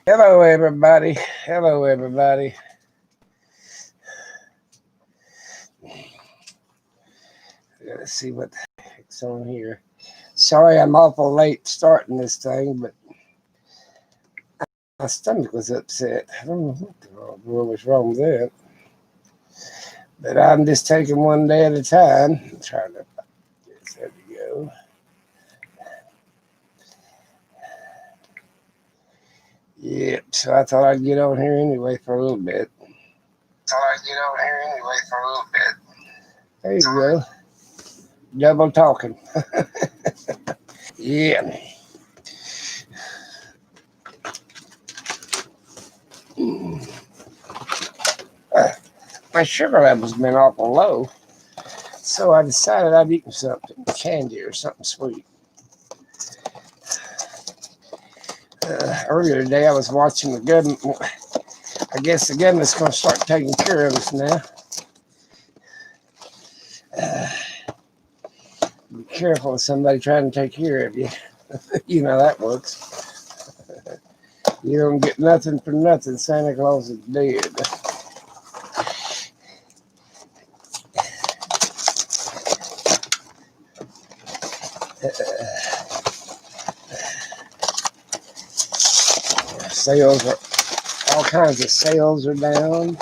Hello, everybody. Hello, everybody. Let's see what the heck's on here. Sorry, I'm awful late starting this thing, but my stomach was upset. I don't know what the world was wrong with that. But I'm just taking one day at a time. Trying to. There we go. Yep. So I thought I'd get on here anyway for a little bit. There you go. Double talking. Yeah. Uh, my sugar level's been awful low, so I decided I'd eat something candy or something sweet. Earlier today, I was watching the government. I guess the government's going to start taking care of us now. Be careful of somebody trying to take care of you. You know that works. You don't get nothing for nothing. Santa Claus is dead. Sales are all kinds of sales are down.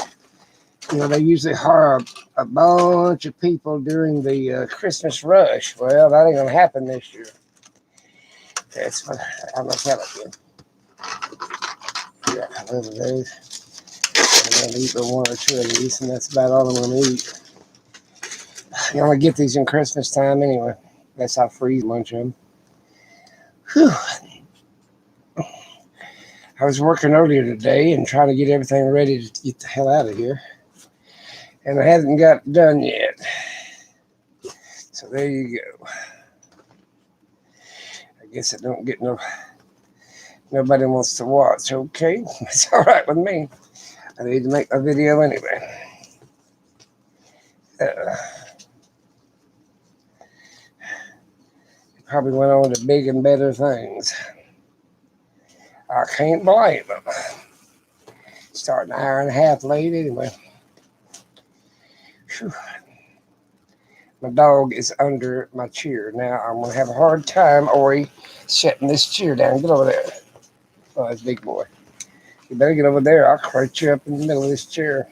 You know, they usually hire a bunch of people during the Christmas rush. Well, that ain't gonna happen this year. That's what I'm gonna tell you. Yeah, I love those. I'm gonna eat one or two of these, and that's about all I'm gonna eat. You only get these in Christmas time anyway. That's how I freeze a bunch of them. Whew. I was working earlier today and trying to get everything ready to get the hell out of here, and I hadn't got done yet. So there you go. I guess I don't get nobody wants to watch. Okay, it's all right with me. I need to make a video anyway. Uh, Probably went on to big and better things. I can't blame them. Starting an hour and a half late anyway. Whew. My dog is under my chair. Now I'm going to have a hard time, Ori, setting this chair down. Get over there. Oh, that's big boy. You better get over there. I'll crunch you up in the middle of this chair.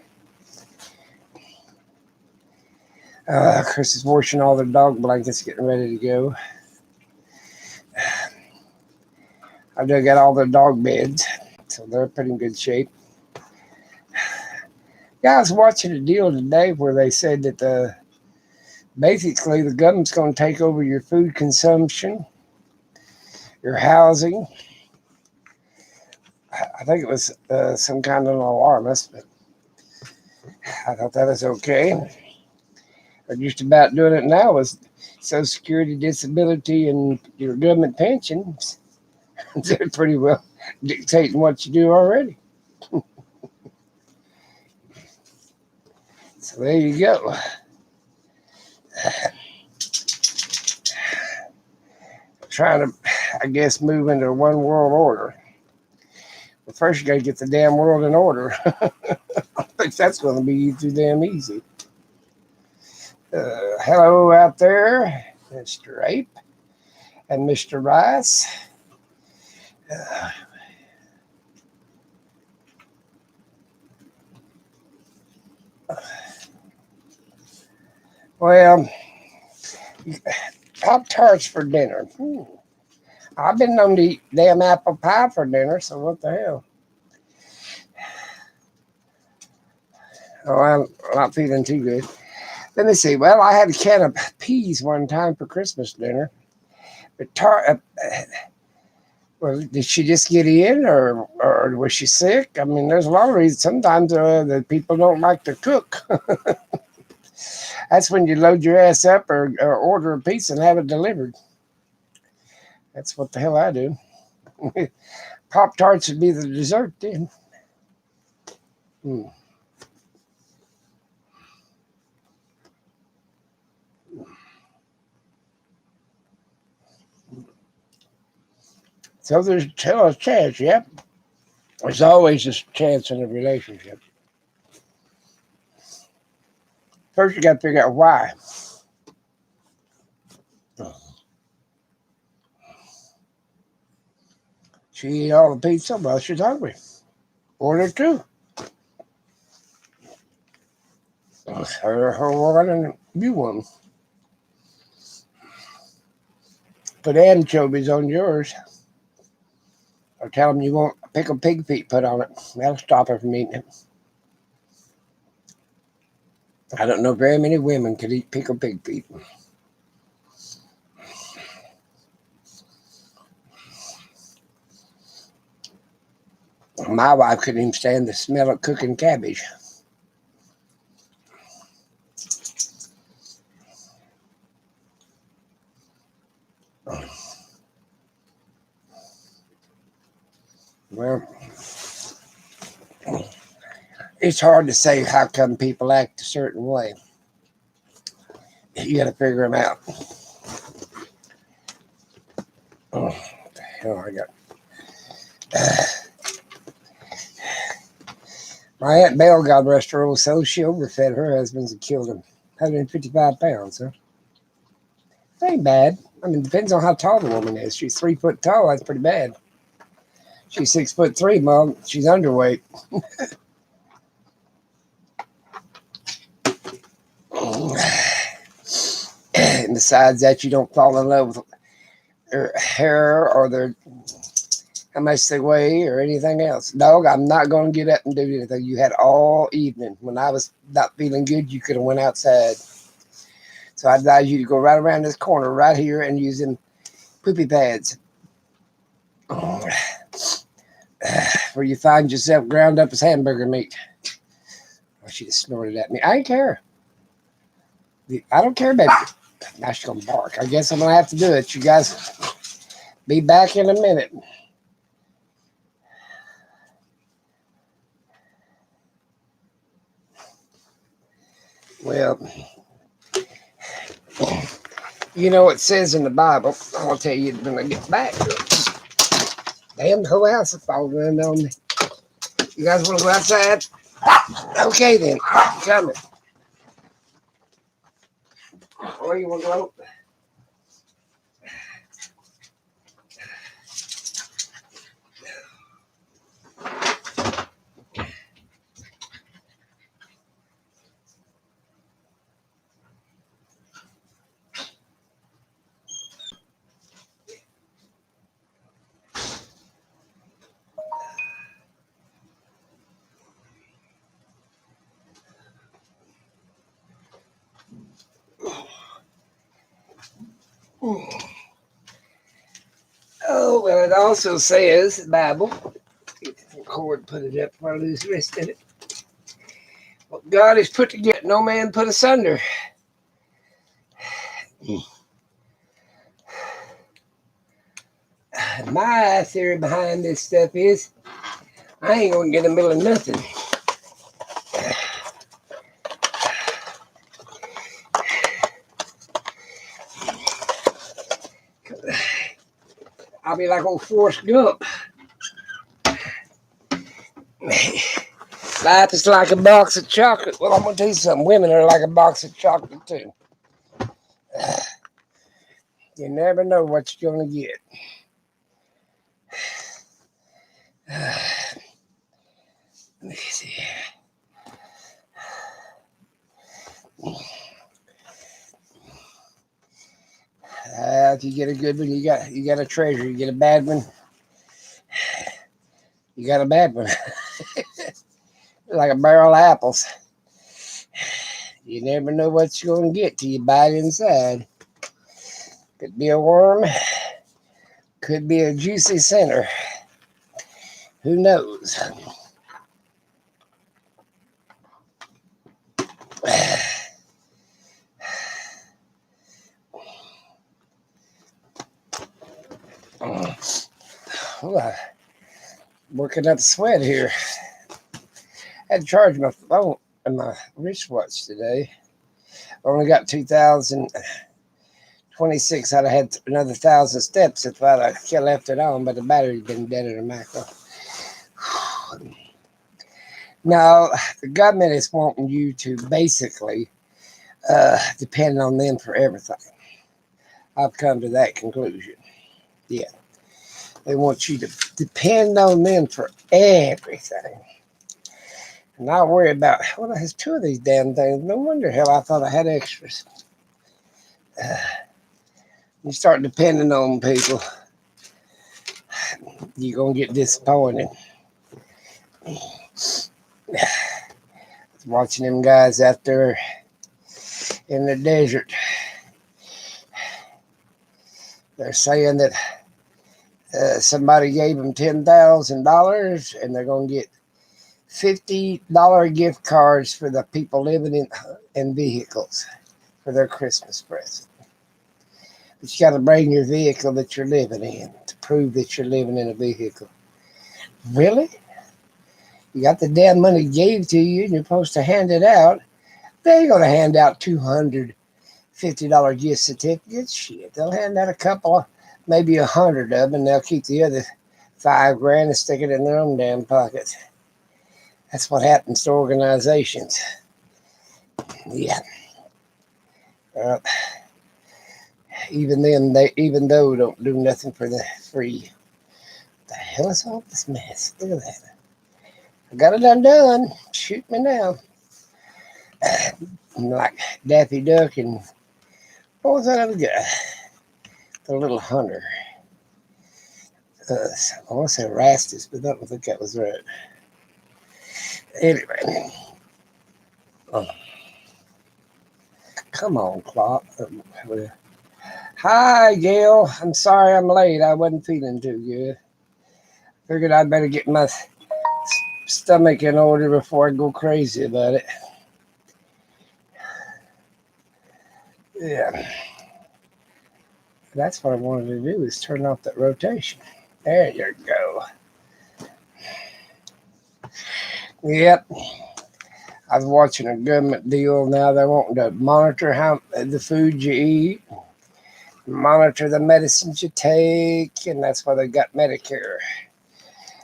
Chris is washing all the dog blankets, getting ready to go. I dug out all the dog beds, so they're pretty in good shape. Yeah, I was watching a deal today where they said that basically the government's going to take over your food consumption, your housing. I think it was some kind of an alarmist, but I thought that was okay. They're just about doing it now with Social Security, disability, and your government pensions. They're pretty well dictating what you do already. So there you go. Trying to, I guess, move into a one world order. But first, you got to get the damn world in order. I think that's going to be too damn easy. Hello out there, Mr. Ape and Mr. Rice. Uh, well, Pop Tarts for dinner. I've been known to eat damn apple pie for dinner, so what the hell? Oh, I'm not feeling too good. Let me see. Well, I had a can of peas one time for Christmas dinner. But well, did she just get in, or was she sick? I mean, there's a lot of reasons. Sometimes the people don't like to cook. That's when you load your ass up or order a pizza and have it delivered. That's what the hell I do. Pop Tarts would be the dessert then. Hmm. So there's a chance, yep. There's always a chance in a relationship. First, you got to figure out why. She ate all the pizza. Well, she's hungry. Order two. Her one and you one. Put anchovies on yours. Or tell them you want pickled pig feet put on it. That'll stop her from eating it. I don't know very many women could eat pickled pig feet. My wife couldn't even stand the smell of cooking cabbage. Well, it's hard to say how come people act a certain way. You got to figure them out. Oh, what the hell I got? My Aunt Belle, God rest her old soul, she overfed her husbands and killed him. 155 pounds, huh? That ain't bad. I mean, depends on how tall the woman is. She's 3 foot tall, that's pretty bad. She's 6'3", Mom. She's underweight. And besides that, you don't fall in love with their hair or their how much they weigh or anything else. Dog, I'm not going to get up and do anything. You had all evening. When I was not feeling good, you could have went outside. So I advise you to go right around this corner right here and use them poopy pads. Where you find yourself ground up as hamburger meat. Oh, she just snorted at me. I ain't care. I don't care, baby. Now she's going to bark. I guess I'm going to have to do it. You guys be back in a minute. Well, you know it says in the Bible. I'll tell you when I get back. Damn, the whole house is falling in on me. You guys want to go outside? Okay, then. I'm coming. Or you want to go? Oh, well, it also says, the Bible, cord put it up before I lose the rest of it. What God has put together, no man put asunder. My theory behind this stuff is I ain't going to get in the middle of nothing. I'll be like old Forrest Gump. Life is like a box of chocolate. Well, I'm going to tell you something. Women are like a box of chocolate, too. You never know what you're going to get. Let me see. If you get a good one, you got a treasure. You get a bad one, you got a bad one. Like a barrel of apples. You never know what you're going to get till you bite inside. Could be a worm. Could be a juicy center. Who knows? Working up a sweat here. I had to charge my phone and my wristwatch today. I only got 2,026. I'd have had another 1,000 steps if I'd have left it on, but the battery's been dead in the macro. Now, the government is wanting you to basically depend on them for everything. I've come to that conclusion. Yeah. They want you to depend on them for everything. And not worry about, well, there's two of these damn things. No wonder hell I thought I had extras. You start depending on people, you're going to get disappointed. Watching them guys out there in the desert, they're saying that somebody gave them $10,000 and they're going to get $50 gift cards for the people living in vehicles for their Christmas present. But you got to bring your vehicle that you're living in to prove that you're living in a vehicle. Really? You got the damn money gave to you and you're supposed to hand it out. They ain't going to hand out $250 gift certificates. Shit, they'll hand out a couple, maybe 100 of them, and they'll keep the other $5,000 and stick it in their own damn pockets. That's what happens to organizations. Yeah. Even though don't do nothing for the free. What the hell is all this mess? Look at that. I got it undone. Shoot me now. Like Daffy Duck and what was that other guy? The little hunter. I want to say Rastus, but I don't think that was right. Anyway. Oh. Come on, Clock. Hi, Gail. I'm sorry I'm late. I wasn't feeling too good. Figured I'd better get my stomach in order before I go crazy about it. Yeah. That's what I wanted to do is turn off that rotation. There you go. Yep. I was watching a government deal now. They're wanting to monitor how the food you eat, monitor the medicines you take, and that's why they got Medicare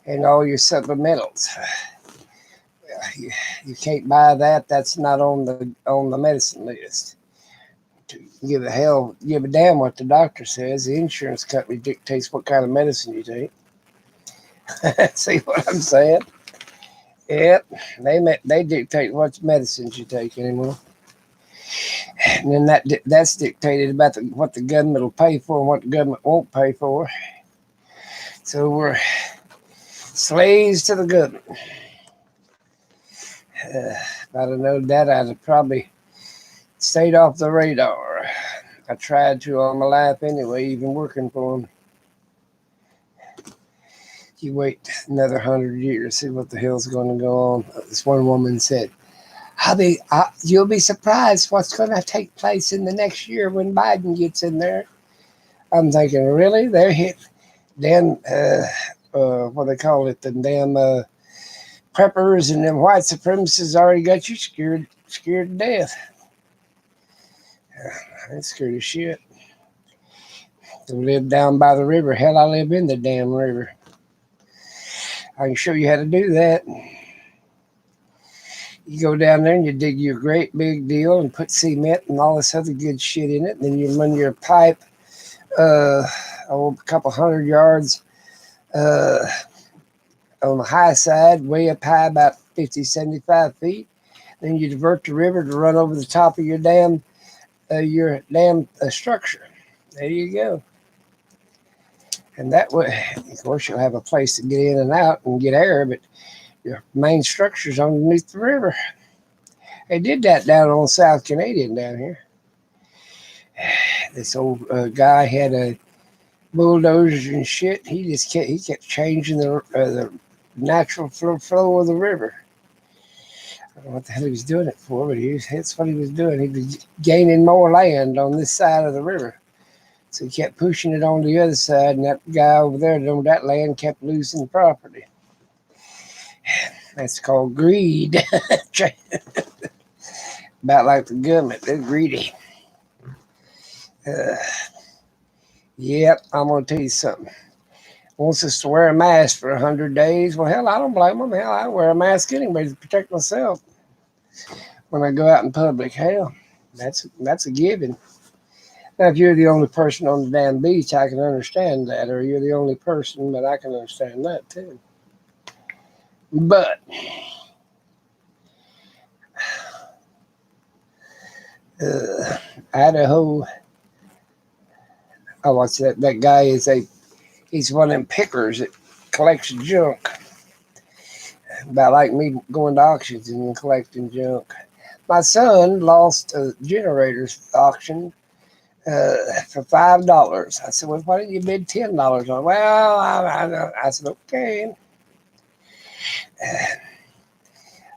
and all your supplementals. You can't buy that. That's not on the medicine list. Give a damn what the doctor says. The insurance company dictates what kind of medicine you take. See what I'm saying? Yep, they dictate what medicines you take anymore. And then that's dictated about what the government will pay for and what the government won't pay for. So we're slaves to the government. If I'd have known that, I'd have probably stayed off the radar. I tried to all my life anyway, even working for them. You wait another 100 years, see what the hell's going to go on. This one woman said, you'll be surprised what's going to take place in the next year when Biden gets in there. I'm thinking, really? They're hit damn, what they call it, the damn preppers and them white supremacists already got you scared to death. I'm scared of shit. To live down by the river. Hell, I live in the damn river. I can show you how to do that. You go down there and you dig your great big deal and put cement and all this other good shit in it. And then you run your pipe a couple 100 yards on the high side, way up high, about 50, 75 feet. Then you divert the river to run over the top of your damn structure. There you go. And that way, of course, you'll have a place to get in and out and get air, but your main structure's underneath the river. They did that down on South Canadian down here. This old guy had a bulldozer and shit. He kept changing the natural flow of the river. I don't know what the hell he was doing it for, but that's what he was doing. He was gaining more land on this side of the river. So he kept pushing it on the other side, and that guy over there on that land kept losing property. That's called greed. About like the government, they're greedy. Yep, I'm going to tell you something. Wants us to wear a mask for 100 days. Well, hell, I don't blame them. Hell, I wear a mask anyway to protect myself when I go out in public. Hell, that's a given. Now, if you're the only person on the damn beach, I can understand that, or you're the only person, but I can understand that too. But uh, Idaho, oh, what's that? That guy he's one of them pickers that collects junk. About like me going to auctions and collecting junk. My son lost a generator's auction for $5. I said, "Well, why didn't you bid $10 on?" Well, I said, "Okay."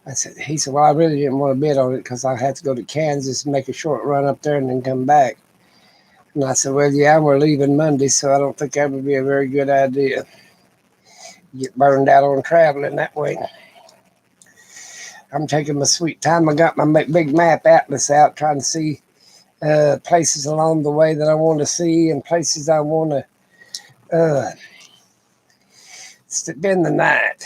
I said, he said, "Well, I really didn't want to bid on it because I had to go to Kansas and make a short run up there and then come back." And I said, "Well, yeah, we're leaving Monday, so I don't think that would be a very good idea. Get burned out on traveling that way." I'm taking my sweet time. I got my big map atlas out, trying to see places along the way that I want to see and places I want to spend the night.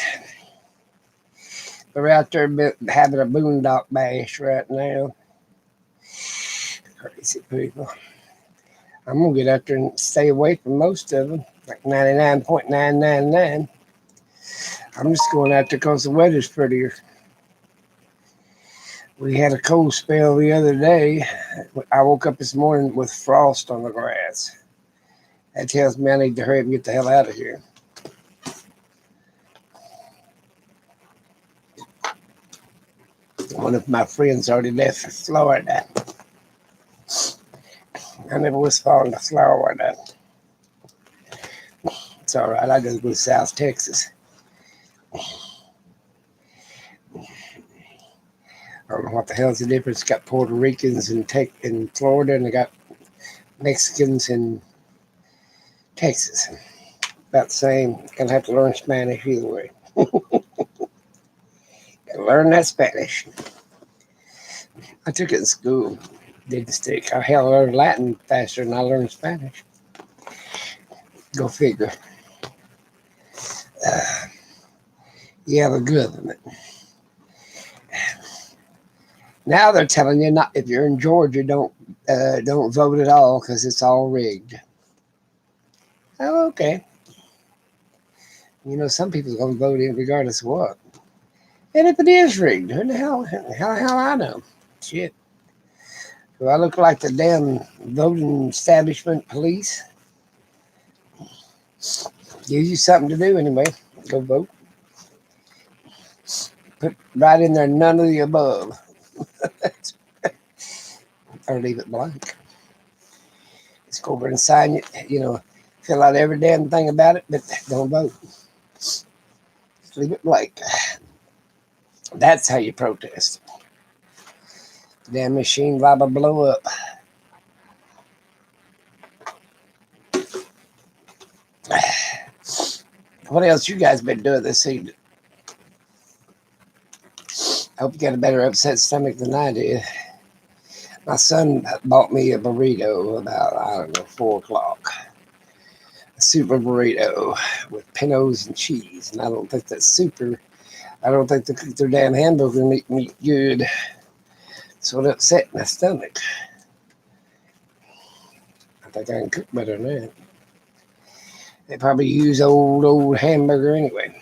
We're out there having a boondock bash right now. Crazy people. I'm going to get out there and stay away from most of them, like 99.999. I'm just going out there because the weather's prettier. We had a cold spell the other day. I woke up this morning with frost on the grass. That tells me I need to hurry up and get the hell out of here. One of my friends already left for Florida. I never was falling to Florida. It's all right. I just go to South Texas. I don't know what the hell's the difference. Got Puerto Ricans in Florida, and they got Mexicans in Texas. About the same. Gonna have to learn Spanish either way. Gotta learn that Spanish. I took it in school. Didn't stick. I hell learned Latin faster than I learned Spanish. Go figure. Yeah, the good of it. Now they're telling you not if you're in Georgia, don't vote at all because it's all rigged. Oh, okay. You know, some people's gonna vote in regardless of what. And if it is rigged, who the hell I know? Shit. Do I look like the damn voting establishment police? Gives you something to do anyway. Go vote. Put right in there none of the above. Or leave it blank. Just go over and sign it, fill out every damn thing about it, but don't vote. Just leave it blank. That's how you protest. The damn machine liable to blow up. What else you guys been doing this evening? I hope you got a better upset stomach than I did. My son bought me a burrito about, 4 o'clock. A super burrito with pinos and cheese. And I don't think that's super. I don't think they cook their damn hamburger meat good. So it upset my stomach. I think I can cook better than that. They probably use old hamburger anyway.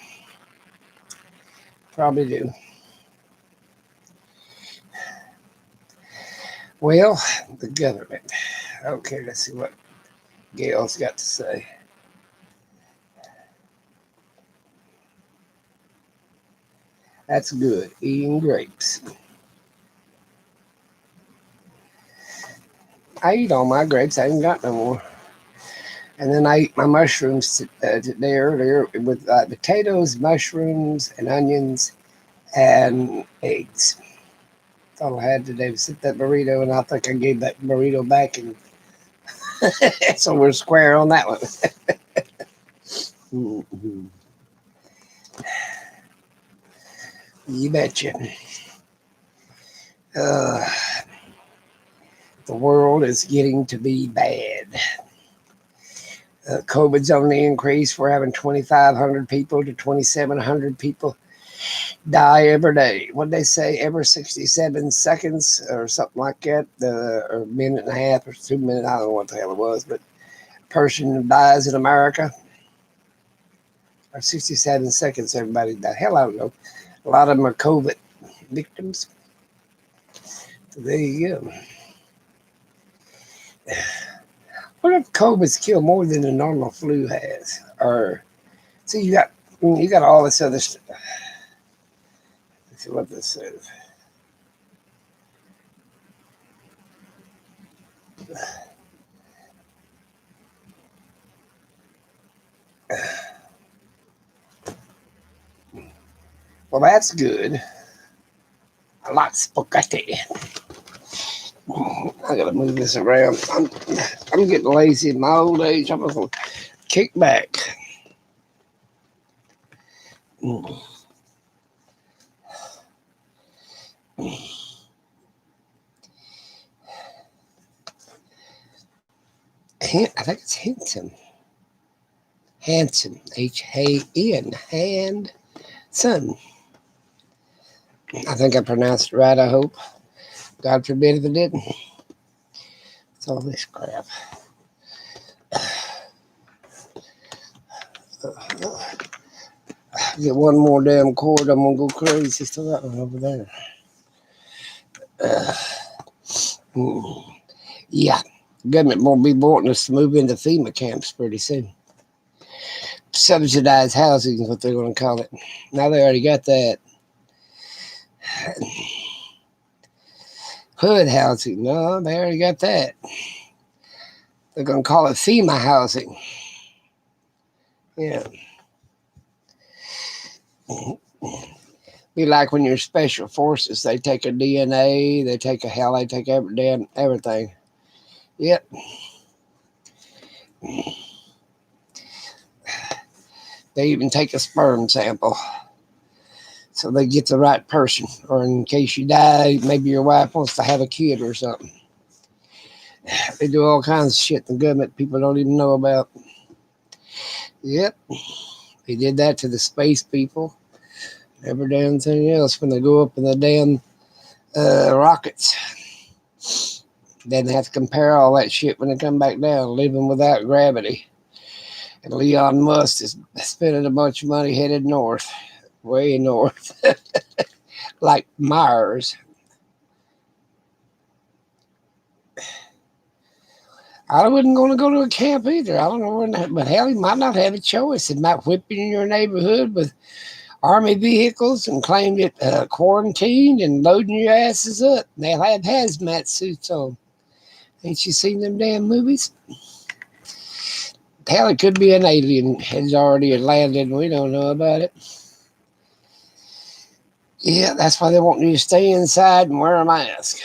Probably do. Well, the government. Okay, let's see what Gail's got to say. That's good. Eating grapes. I eat all my grapes. I ain't got no more. And then I eat my mushrooms today earlier with potatoes, mushrooms, and onions, and eggs. That's all I had today was that burrito, and I think I gave that burrito back, and so we're square on that one. Mm-hmm. You betcha. The world is getting to be bad. COVID's on the increase. We're having 2,500 people to 2,700 people die every day. What they say, every 67 seconds or something like that, or a minute and a half or 2 minutes. I don't know what the hell it was, but a person dies in America, or 67 seconds, everybody dies. Hell, I don't know. A lot of them are COVID victims. So there you go. What if COVID's killed more than the normal flu has? Or see, you got all this other stuff. Let's see what this says. Well, that's good. I like spaghetti. I gotta move this around. I'm getting lazy in my old age. I'm gonna kick back. I think it's Henson. Hanson. H-A-N. Hanson. I think I pronounced it right, I hope. God forbid if it didn't. It's all this crap. Get one more damn cord, I'm gonna go crazy. Still got one over there. Yeah, government won't be wanting us to move into FEMA camps pretty soon. Subsidized housing is what they're going to call it. Now they already got that. HUD housing. No, they already got that. They're going to call it FEMA housing. Yeah. Be like when you're special forces, they take a DNA, they take everything. Yep. They even take a sperm sample so they get the right person. Or in case you die, maybe your wife wants to have a kid or something. They do all kinds of shit in the government people don't even know about. Yep. They did that to the space people. Every damn thing else when they go up in the damn rockets. Then they have to compare all that shit when they come back down, living without gravity. And Elon Musk is spending a bunch of money headed north, way north, like Mars. I wasn't going to go to a camp either. I don't know when, but hell, he might not have a choice. It might whip you in your neighborhood with army vehicles and claim it quarantined and loading your asses up. They'll have hazmat suits on. Ain't you seen them damn movies? Hell, it could be an alien has already landed and we don't know about it. Yeah, that's why they want you to stay inside and wear a mask.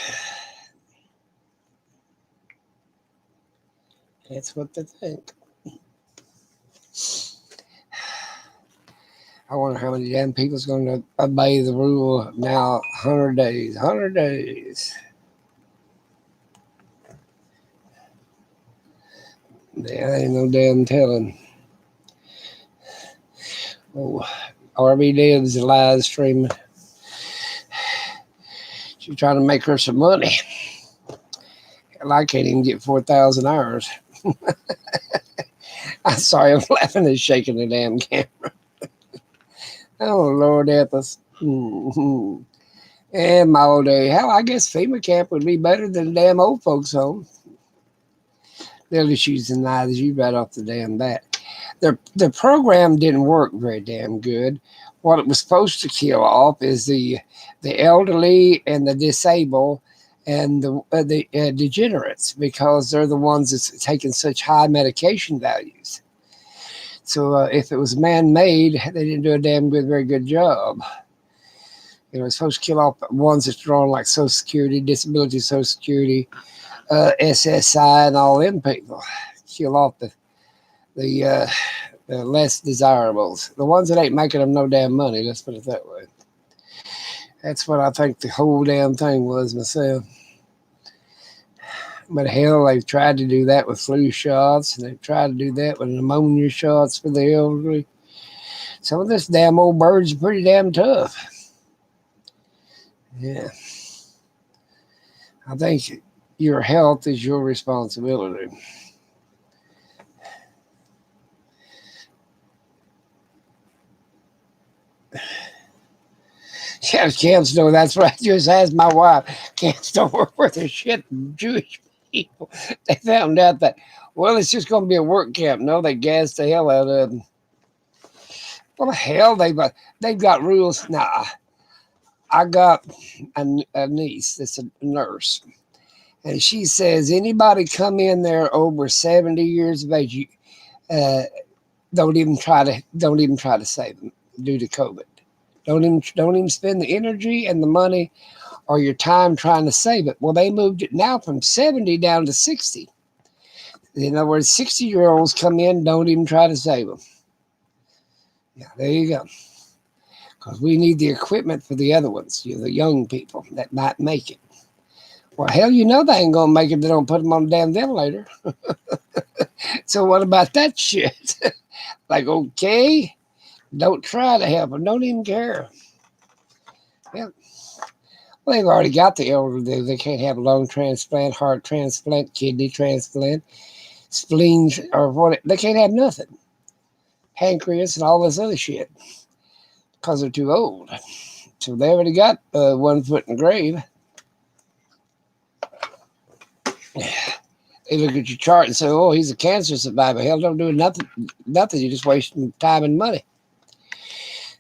That's what they think. I wonder how many damn people's going to obey the rule now. 100 days. 100 days. Yeah, ain't no damn telling. Oh, RB Dibs is live streaming. She's trying to make her some money. Hell, I can't even get 4,000 hours. I'm sorry, I'm laughing and shaking the damn camera. Oh, Lord help us. Mm-hmm. And my old age. Hell, I guess FEMA camp would be better than the damn old folks home. They'll just use the knives you right off the damn bat. The program didn't work very damn good. What it was supposed to kill off is the elderly and the disabled and the degenerates, because they're the ones that's taking such high medication values. So if it was man-made, they didn't do a very good job. You know, it's supposed to kill off ones that's drawn like Social Security, Disability, Social Security, SSI, and all them people. Kill off the less desirables, the ones that ain't making them no damn money. Let's put it that way. That's what I think the whole damn thing was myself. But hell, they've tried to do that with flu shots, and they've tried to do that with pneumonia shots for the elderly. Some of this damn old bird's pretty damn tough. Yeah. I think your health is your responsibility. Yeah, camps know that's what I just asked my wife. Camps don't work with their shit. Jewish people. They found out that, well, it's just going to be a work camp. No, they gassed the hell out of them. Well, the hell, they've got rules. Nah, I got a niece that's a nurse, and she says anybody come in there over 70 years of age, uh, don't even try to save them due to COVID. Don't even spend the energy and the money or your time trying to save it. Well, they moved it now from 70 down to 60. In other words, 60-year-olds come in, don't even try to save them. Yeah, there you go. Because we need the equipment for the other ones, the young people that might make it. Well, hell, they ain't going to make it. They don't put them on a damn ventilator. So what about that shit? Like, okay, don't try to help them. Don't even care. Yeah. Well, they've already got the elderly. They can't have a lung transplant, heart transplant, kidney transplant, spleens, or what. They can't have nothing. Pancreas and all this other shit because they're too old. So they already got 1 foot in the grave. They look at your chart and say, "Oh, he's a cancer survivor." Hell, don't do nothing. Nothing. You're just wasting time and money.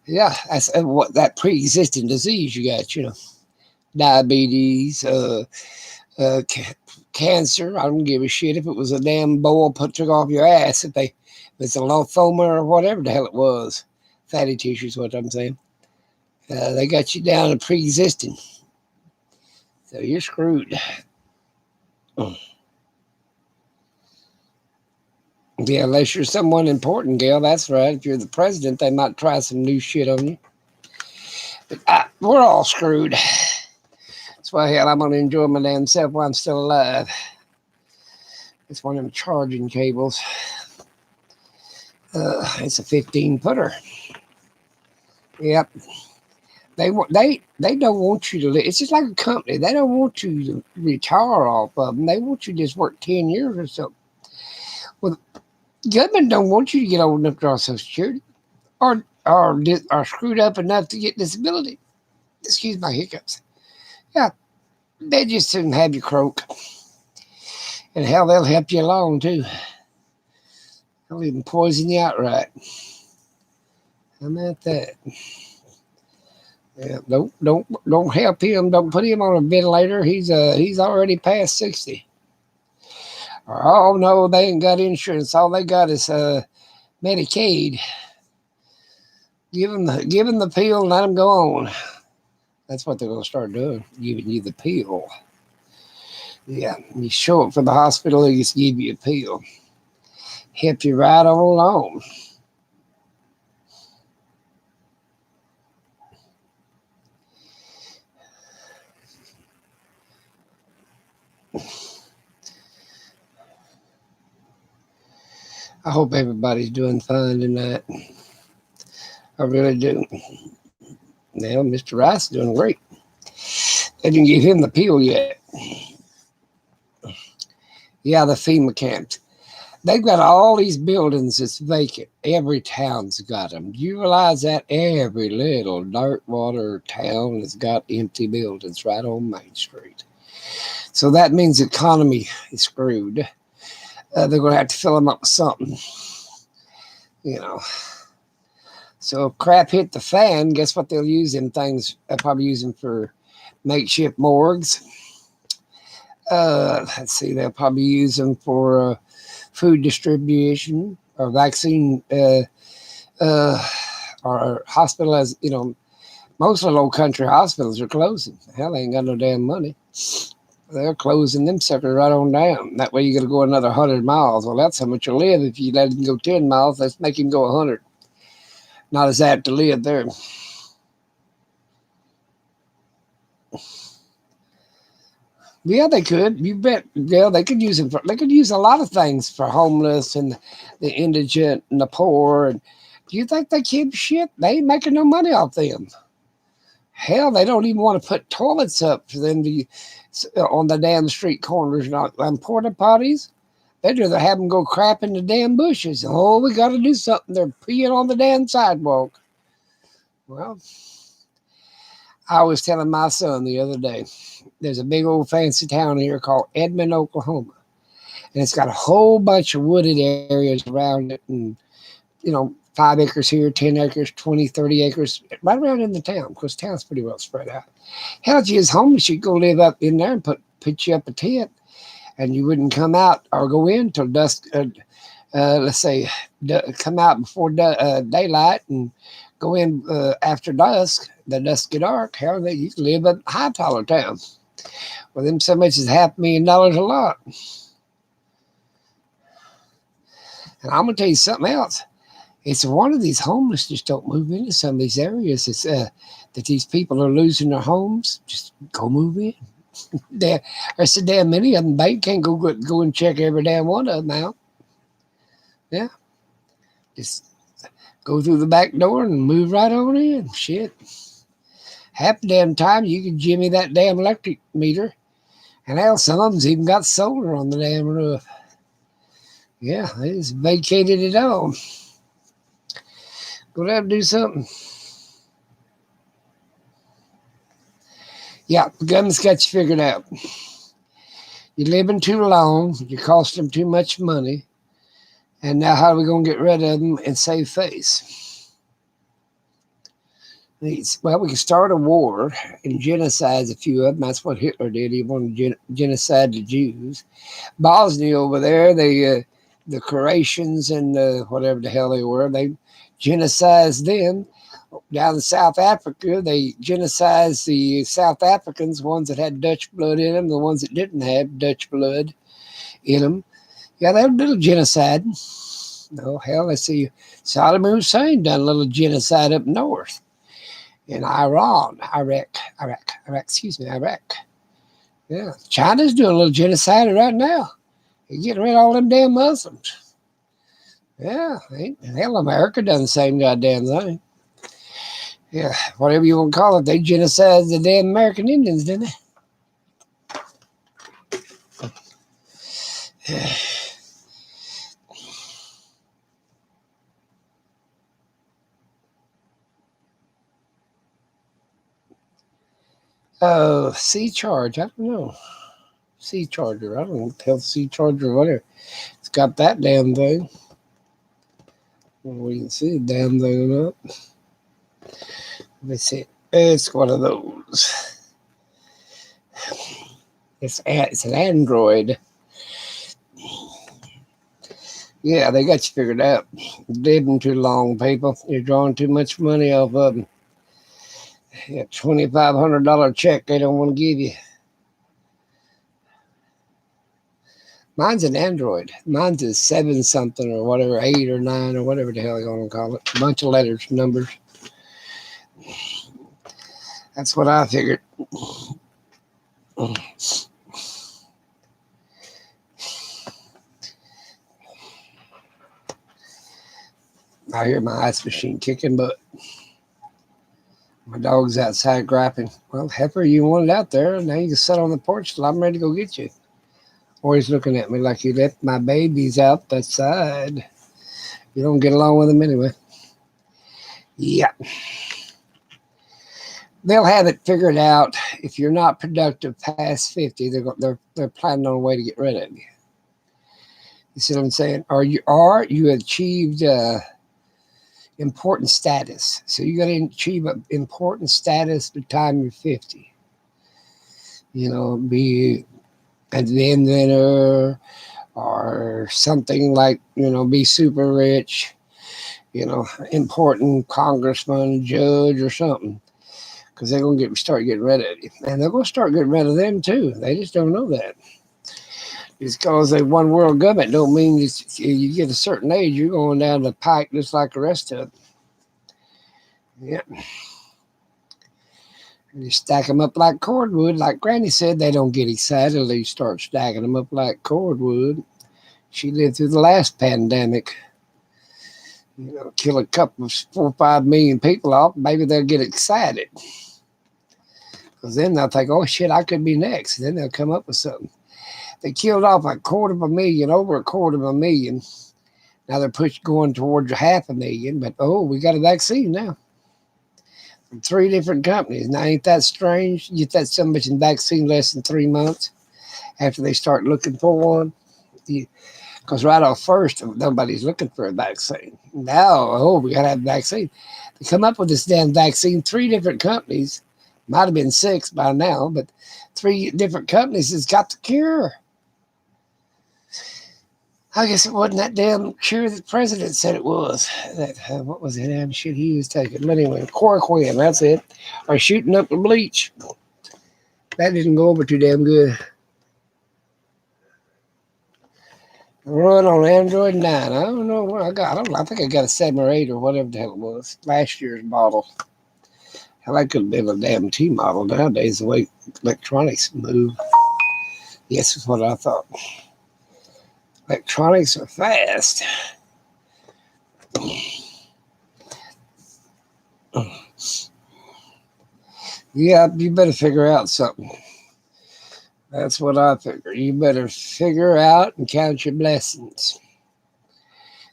Yeah, that's what that pre-existing disease you got. Diabetes, cancer. I don't give a shit if it was a damn boil took off your ass. If it's a lymphoma or whatever the hell it was, fatty tissue is what I'm saying. They got you down to pre-existing, so you're screwed. Yeah, unless you're someone important, Gail. That's right. If you're the president, they might try some new shit on you. But we're all screwed. That's why, hell, I'm going to enjoy my damn self while I'm still alive. It's one of them charging cables. It's a 15-footer. Yep. They don't want you to live. It's just like a company. They don't want you to retire off of them. They want you to just work 10 years or so. Well, the government don't want you to get old enough to draw Social Security or screwed up enough to get disability. Excuse my hiccups. Yeah, they just shouldn't have you croak. And hell, they'll help you along too. They'll even poison you outright. How about that? Yeah, don't help him. Don't put him on a ventilator. He's already past 60. Oh no, they ain't got insurance. All they got is Medicaid. Give them the pill and let them go on. That's what they're gonna start doing. Giving you the pill. Yeah, you show up for the hospital, they just give you a pill. Help you right on along. I hope everybody's doing fine tonight. I really do. Now, Mr. Rice is doing great. They didn't give him the pill yet. Yeah, the FEMA camps. They've got all these buildings that's vacant. Every town's got them. Do you realize that every little dirt water town has got empty buildings right on Main Street? So that means the economy is screwed. They're going to have to fill them up with something. So if crap hit the fan, guess what they'll use them things? They'll probably use them for makeshift morgues. Let's see, they'll probably use them for food distribution or vaccine or hospital. As most of the low country hospitals are closing. Hell, they ain't got no damn money. They're closing them suckers right on down. That way you got to go another 100 miles. Well, that's how much you live. If you let him go 10 miles, let's make him go 100. Not as apt to live there. Yeah, they could. You bet. Yeah, they could use it. They could use a lot of things for homeless and the indigent and the poor. And do you think they give shit? They ain't making no money off them. Hell, they don't even want to put toilets up for them to on the damn street corners and porta potties. They'd rather have them go crap in the damn bushes. Oh, we got to do something. They're peeing on the damn sidewalk. Well, I was telling my son the other day, there's a big old fancy town here called Edmond, Oklahoma. And it's got a whole bunch of wooded areas around it. And, 5 acres here, 10 acres, 20, 30 acres, right around in the town. Of course, the town's pretty well spread out. Hell, if you was homeless, you'd go live up in there and put you up a tent. And you wouldn't come out or go in till dusk. Let's say come out before daylight and go in after dusk. The dusky dark. Hell, you can live in high taller town. Well, them so much as $500,000 a lot. And I'm gonna tell you something else. It's one of these homeless just don't move into some of these areas. It's that these people are losing their homes. Just go move in. There's so damn many of them. They can't go and check every damn one of them out. Yeah, just go through the back door and move right on in. Shit, half the damn time you can jimmy that damn electric meter, and hell, some of them's even got solar on the damn roof. Yeah, they just vacated it all. Go down and do something. Yeah, the government's got you figured out. You're living too long. You're costing them too much money. And now how are we going to get rid of them and save face? Well, we can start a war and genocide a few of them. That's what Hitler did. He wanted to genocide the Jews. Bosnia over there, the Croatians and whatever the hell they were, they genocided them. Down in South Africa, they genocided the South Africans, ones that had Dutch blood in them, the ones that didn't have Dutch blood in them. Yeah, they were a little genocide. Oh, hell, let's see. Saddam Hussein done a little genocide up north in Iraq. Yeah, China's doing a little genocide right now. They're getting rid of all them damn Muslims. Yeah, hell, America done the same goddamn thing. Yeah, whatever you want to call it, they genocided the damn American Indians, didn't they? Yeah. Sea Charge, I don't know. Sea Charger, I don't know. Tell Sea Charger or whatever. It's got that damn thing. Well, we can see the damn thing or not. Let me see. It's one of those. It's an Android. Yeah, they got you figured out. Living too long, people. You're drawing too much money off of them. Yeah, $2,500 check they don't want to give you. Mine's an Android. Mine's a 7 something or whatever, 8 or 9 or whatever the hell you want to call it. A bunch of letters, numbers. That's what I figured. I hear my ice machine kicking butt. My dog's outside griping. Well, heifer, you want it out there. Now you can sit on the porch till I'm ready to go get you. Or he's looking at me like you left my babies out the side. You don't get along with them anyway. Yeah. They'll have it figured out. If you're not productive past 50, they're planning on a way to get rid of you. You see what I'm saying? Or you achieved important status. So you got to achieve an important status by the time you're 50. Be an inventor or something like, be super rich, important congressman, judge or something. Because they're going to start getting rid of you. And they're going to start getting rid of them too. They just don't know that. Just because they one world government don't mean you get a certain age, you're going down the pike just like the rest of them. Yeah. You stack them up like cordwood. Like Granny said, they don't get excited until you start stacking them up like cordwood. She lived through the last pandemic. Kill a couple of 4 or 5 million people off, maybe they'll get excited. Because then they'll think, oh shit, I could be next. Then they'll come up with something. They killed off over 250,000. Now they're going towards 500,000. But we got a vaccine now from 3 different companies. Now ain't that strange? You get that so much in vaccine less than 3 months after they start looking for one. Because right off first, nobody's looking for a vaccine. Now, we got to have a vaccine. They come up with this damn vaccine, 3 different companies. Might have been 6 by now, but 3 different companies has got the cure. I guess it wasn't that damn cure that the president said it was. What was the damn shit he was taking? But anyway, chloroquine, that's it. Or shooting up the bleach. That didn't go over too damn good. Run on Android 9. I don't know what I got. I think I got a 7 or 8 or whatever the hell it was. Last year's model. Hell, that could have been a damn T model nowadays, the way electronics move. Yes, is what I thought. Electronics are fast. Yeah, you better figure out something. That's what I figure. You better figure out and count your blessings.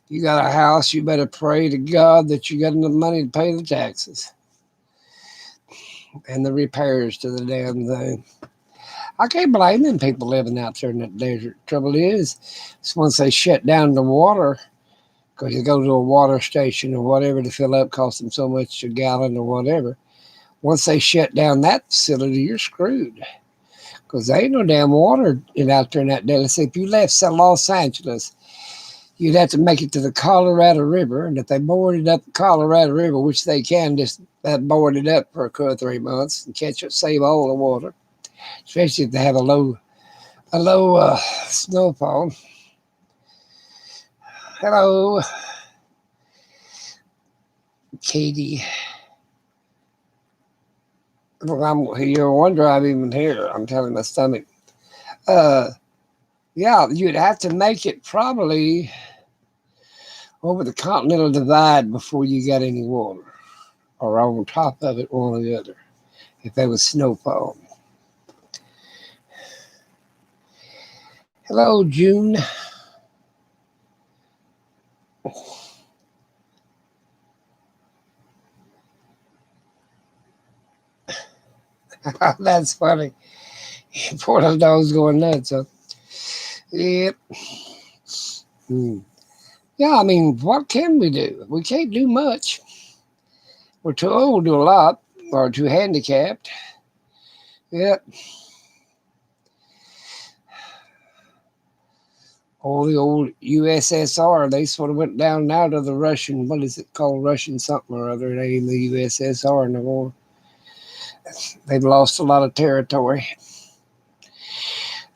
You got a house, you better pray to God that you got enough money to pay the taxes and the repairs to the damn thing. I can't blame them people living out there in that desert. Trouble is once they shut down the water, because you go to a water station or whatever to fill up, cost them so much a gallon or whatever. Once they shut down that facility, you're screwed. Because there ain't no damn water out there in that desert. Let's say if you left Los Angeles, you'd have to make it to the Colorado River. And if they boarded up the Colorado River, which they can just board it up for 2 or 3 months and save all the water, especially if they have a low snowfall. Hello, Katie. You're wondering I'm even here. I'm telling my stomach. Yeah, you'd have to make it probably over the Continental Divide before you got any water, or on top of it, one or the other, if there was snowfall. Hello, June. That's funny. Poor little dog's going nuts, huh? Yep. Yeah, I mean, what can we do? We can't do much. We're too old to do a lot, or too handicapped. Yep. All the old USSR, they sort of went down now to the Russian, what is it called? Russian something or other. It ain't the USSR no more. They've lost a lot of territory.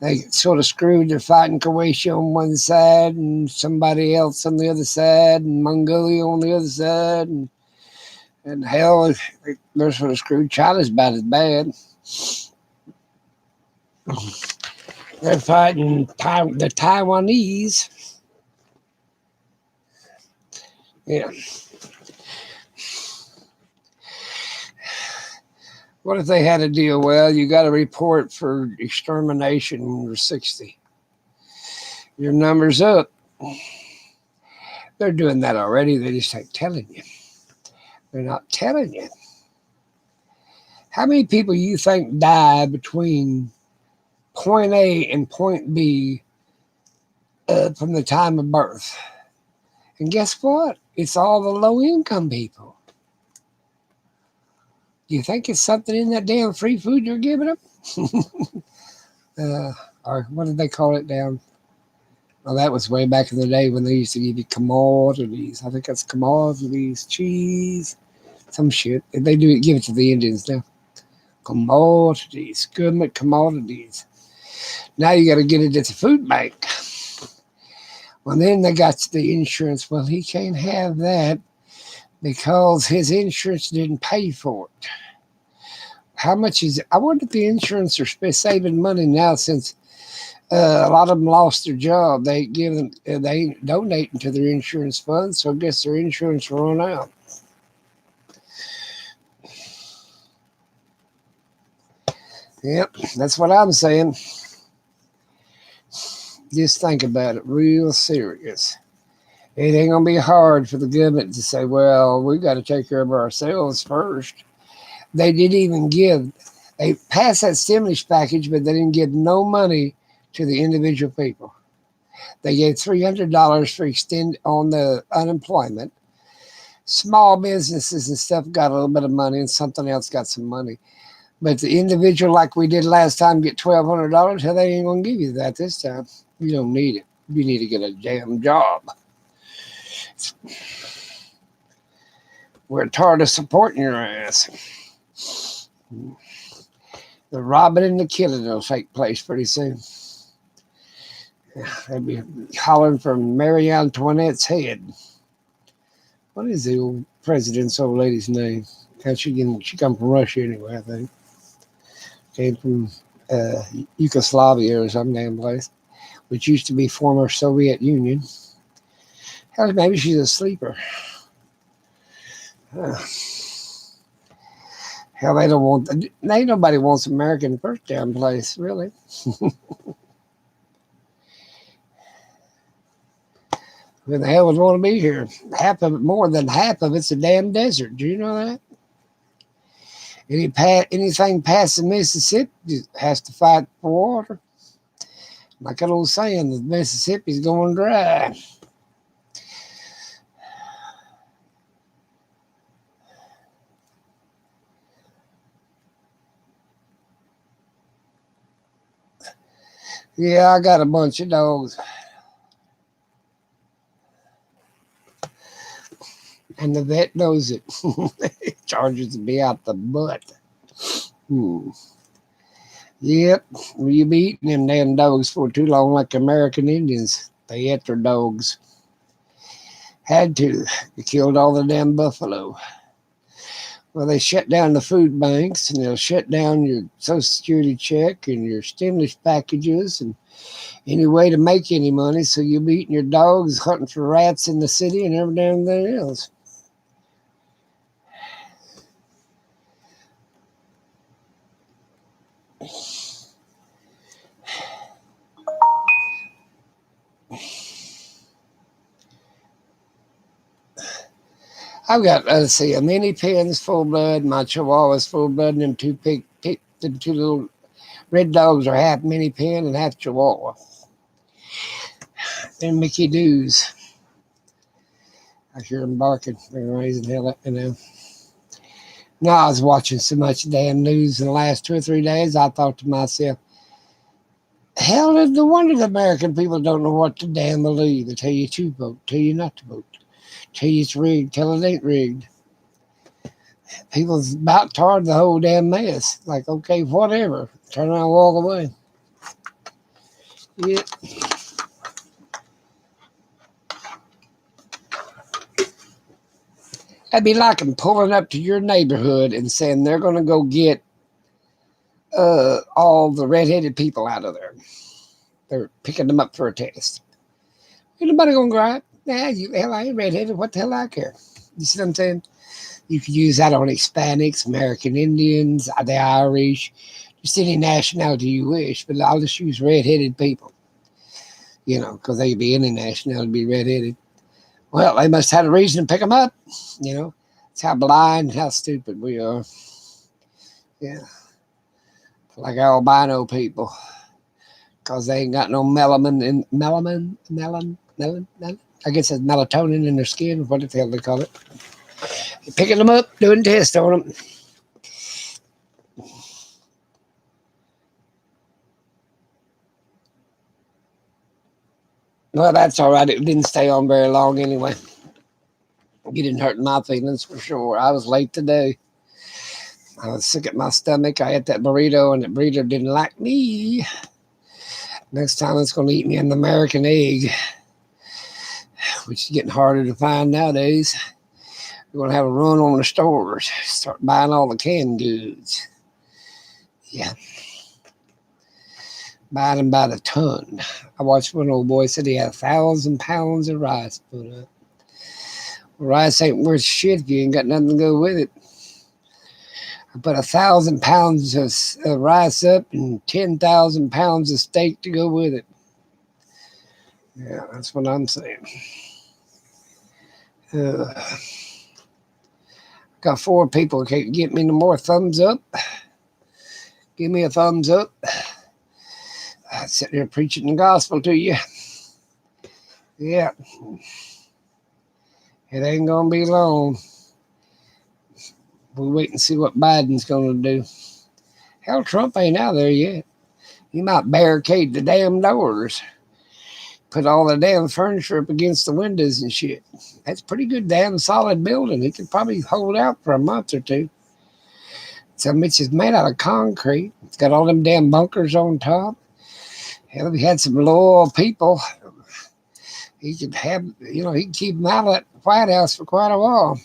They sort of screwed their fighting Croatia on one side and somebody else on the other side and Mongolia on the other side. And hell, they're sort of screwed. China's about as bad. They're fighting the Taiwanese. Yeah. What if they had a deal? Well, you got to report for extermination when you're 60. Your number's up. They're doing that already. They just ain't telling you. They're not telling you. How many people you think die between point A and point B from the time of birth? And guess what? It's all the low-income people. Do you think it's something in that damn free food you're giving them? Or what did they call it down? Well, that was way back in the day when they used to give you commodities. I think that's commodities, cheese, some shit. They give it to the Indians now. Commodities, government commodities. Now you got to get it at the food bank. Well, then they got the insurance. Well, he can't have that because his insurance didn't pay for it. How much is it? I wonder if the insurance are saving money now since a lot of them lost their job. They ain't giving, they ain't donating to their insurance fund, so I guess their insurance will run out. Yep, that's what I'm saying. Just think about it, real serious. It ain't gonna be hard for the government to say, "Well, we got to take care of ourselves first." They didn't even give. They passed that stimulus package, but they didn't give no money to the individual people. They gave $300 for extend on the unemployment. Small businesses and stuff got a little bit of money, and something else got some money. But the individual, like we did last time, get $1,200. Hell, they ain't gonna give you that this time. You don't need it. You need to get a damn job. We're tired of supporting your ass. The robbing and the killing will take place pretty soon. They'll be hollering from Marie Antoinette's head. What is the old president's old lady's name? She come from Russia anyway, I think. Came from Yugoslavia or some damn place, which used to be former Soviet Union. Hell, maybe she's a sleeper. Hell, they don't want. Ain't nobody wants America in the first damn place, really. Who the hell would want to be here? More than half of it's a damn desert. Do you know that? Anything past the Mississippi has to fight for water. Like that old saying, the Mississippi's going dry. Yeah, I got a bunch of dogs. And the vet knows it. Charges to be out the butt. Yep. Well, you be eating them damn dogs for too long like American Indians. They ate their dogs. Had to. They killed all the damn buffalo. Well, they shut down the food banks and they'll shut down your Social Security check and your stimulus packages and any way to make any money. So you'll be eating your dogs, hunting for rats in the city and everything else. I've got, let's see, a mini pin's full blood, my chihuahua's full blood, and them two little red dogs are half mini pin and half chihuahua. They're Mickey Doos. I hear them barking. They're raising hell up, No, I was watching so much damn news in the last 2 or 3 days, I thought to myself, hell, no wonder the American people don't know what to damn believe. They tell you to vote, tell you not to vote. Tell you it's rigged, tell it ain't rigged. People's about tired of the whole damn mess. Like, okay, whatever. Turn around and walk away. Yeah. That'd be like them pulling up to your neighborhood and saying they're going to go get all the redheaded people out of there. They're picking them up for a test. Ain't nobody going to gripe. Hell, I ain't redheaded. What the hell I care? You see what I'm saying? You could use that on Hispanics, American Indians, the Irish, just any nationality you wish, but I'll just use redheaded people. Because they could be any nationality, be redheaded. Well, they must have a reason to pick them up. It's how blind, how stupid we are. Yeah. Like albino people. Because they ain't got no melanin. I guess it's melatonin in their skin. What the hell they call it? You're picking them up, doing tests on them. Well, that's all right. It didn't stay on very long anyway. It didn't hurt my feelings for sure. I was late today. I was sick at my stomach. I ate that burrito, and the burrito didn't like me. Next time it's going to eat me an American egg, which is getting harder to find nowadays. We're going to have a run on the stores. Start buying all the canned goods. Yeah, buying them by the ton. I watched one old boy said he had 1,000 pounds of rice put up. Well, rice ain't worth shit if you ain't got nothing to go with it. I put 1,000 pounds of rice up and 10,000 pounds of steak to go with it. Yeah, that's what I'm saying. Got 4 people can't get me no more thumbs up. Give me a thumbs up. I sit there preaching the gospel to you. Yeah, it ain't gonna be long. We'll wait and see what Biden's gonna do. Hell, Trump ain't out there yet. He might barricade the damn doors. Put all the damn furniture up against the windows and shit. That's pretty good damn solid building. It could probably hold out for a month or two. So much is made out of concrete. It's got all them damn bunkers on top. Hell, if he had some loyal people, he could have, he could keep them out of that White House for quite a while.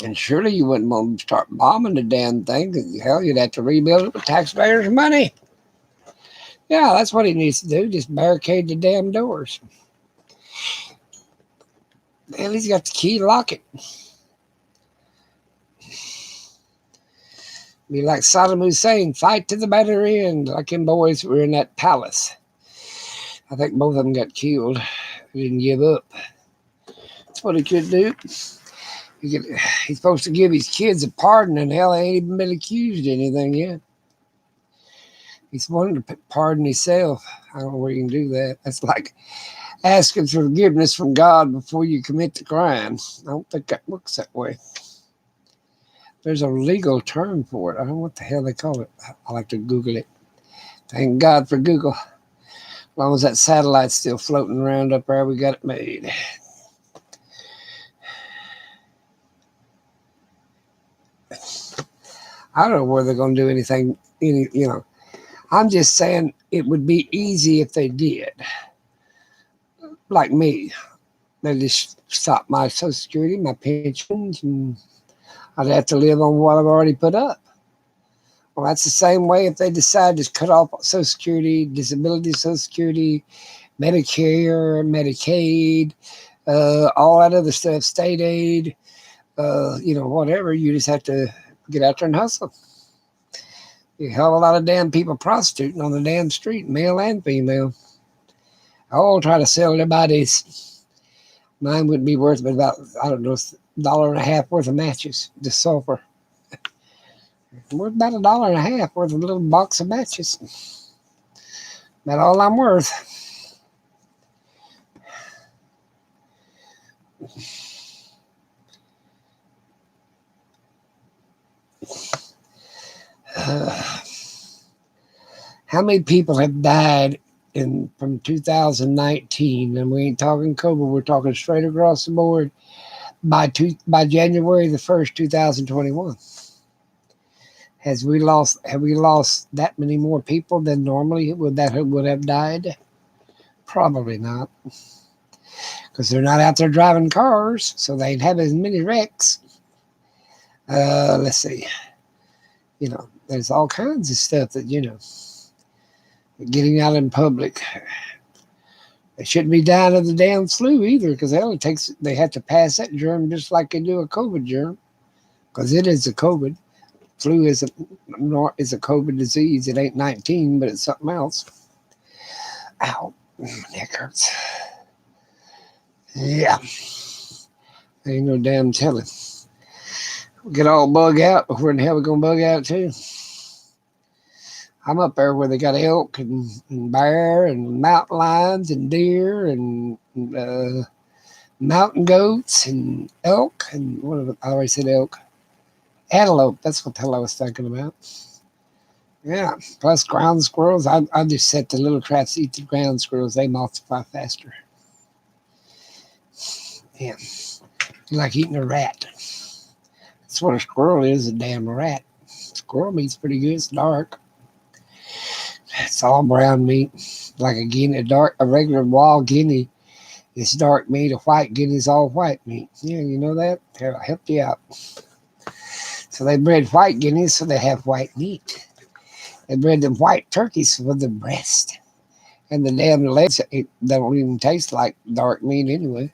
And surely you wouldn't want to start bombing the damn thing, because hell, you'd have to rebuild it with taxpayers' money. Yeah, that's what he needs to do. Just barricade the damn doors. Hell, he's got the key to lock it. Be like Saddam Hussein, fight to the bitter end, like them boys were in that palace. I think both of them got killed. They didn't give up. That's what he could do. He's supposed to give his kids a pardon, and hell, they ain't even been accused of anything yet. He's wanting to pardon himself. I don't know where you can do that. That's like asking for forgiveness from God before you commit the crime. I don't think that works that way. There's a legal term for it. I don't know what the hell they call it. I like to Google it. Thank God for Google. As long as that satellite's still floating around up there, we got it made. I don't know where they're going to do anything. I'm just saying it would be easy if they did. Like me. They just stop my Social Security, my pensions, and I'd have to live on what I've already put up. Well, that's the same way if they decide to cut off Social Security, disability Social Security, Medicare, Medicaid, all that other stuff, state aid, whatever. You just have to get out there and hustle. You hell of a lot of damn people prostituting on the damn street, male and female. All try to sell their bodies. Mine would be worth about, I don't know, $1.50 worth of matches, just sulfur. Worth about $1.50 worth of a little box of matches. About all I'm worth. How many people have died from 2019? And we ain't talking COVID. We're talking straight across the board by January the 1st, 2021. Have we lost that many more people than normally would have died? Probably not. Because they're not out there driving cars, so they ain't have as many wrecks. Let's see. There's all kinds of stuff that, getting out in public. They shouldn't be dying of the damn flu either, because they have to pass that germ just like they do a COVID germ, because it is a COVID. Flu is a COVID disease. It ain't 19, but it's something else. Ow, my neck hurts. Yeah, ain't no damn telling. We'll get all bug out, but where in the hell we gonna bug out too? I'm up there where they got elk and bear and mountain lions and deer and mountain goats and elk and I already said elk. Antelope, that's what the hell I was thinking about. Yeah, plus ground squirrels. I just set the little traps to eat the ground squirrels. They multiply faster. Yeah, like eating a rat. That's what a squirrel is, a damn rat. Squirrel meat's pretty good. It's dark. It's all brown meat. Like a regular wild guinea. It's dark meat. A white guinea's all white meat. Yeah, you know that? Here, I'll help you out. So they bred white guineas so they have white meat. They bred them white turkeys for the breast. And the damn legs don't even taste like dark meat anyway.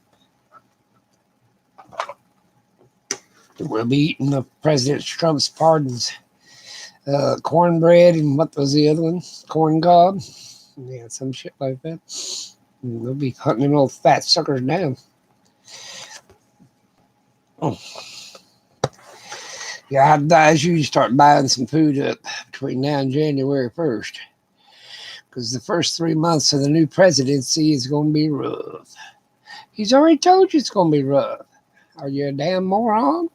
We'll be eating the President Trump's pardons. Cornbread and what was the other one? Corn cob? Yeah, some shit like that. And they'll be hunting them old fat suckers down. Oh. Yeah, I'd advise you to start buying some food up between now and January 1st. Because the first 3 months of the new presidency is going to be rough. He's already told you it's going to be rough. Are you a damn moron?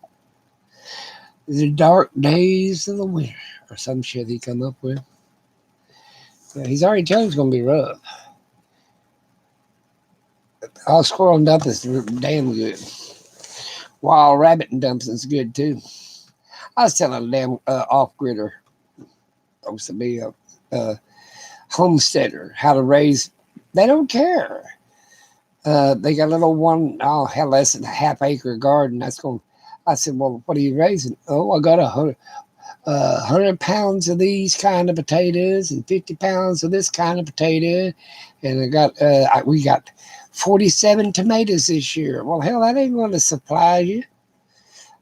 The dark days of the winter, or some shit he come up with. Yeah, he's already told you it's going to be rough. All squirrel and dumplings is damn good. Wild rabbit and dumplings good too. I was telling a damn off-gridder, supposed to be a homesteader, how to raise. They don't care. They got a little hell, less than a half-acre garden. I said, well, what are you raising? Oh, I got 100 pounds of these kind of potatoes and 50 pounds of this kind of potato, and we got 47 tomatoes this year. Well, hell, that ain't going to supply you.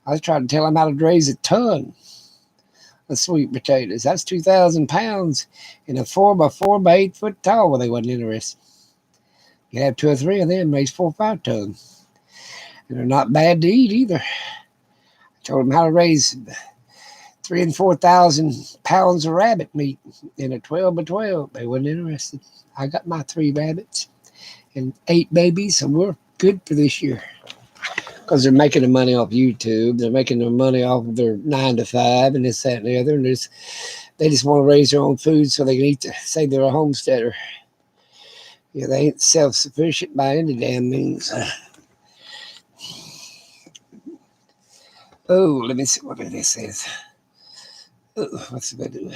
I was trying to tell him how to raise a ton of sweet potatoes. That's 2,000 pounds in a 4x4 by 8 foot tall. Well, they wasn't interested. You have 2 or 3 of them, raise 4 or 5 tons. And they're not bad to eat either. I told them how to raise 3,000 and 4,000 pounds of rabbit meat in a 12 by 12. They wasn't interested. I got my 3 rabbits and 8 babies, so we're good for this year. Because they're making their money off YouTube. They're making their money off of their 9 to 5 and this, that, and the other. And they just want to raise their own food so they can eat, say they're a homesteader. Yeah, they ain't self-sufficient by any damn means. Oh, let me see what this is. Oh, what's it going to do?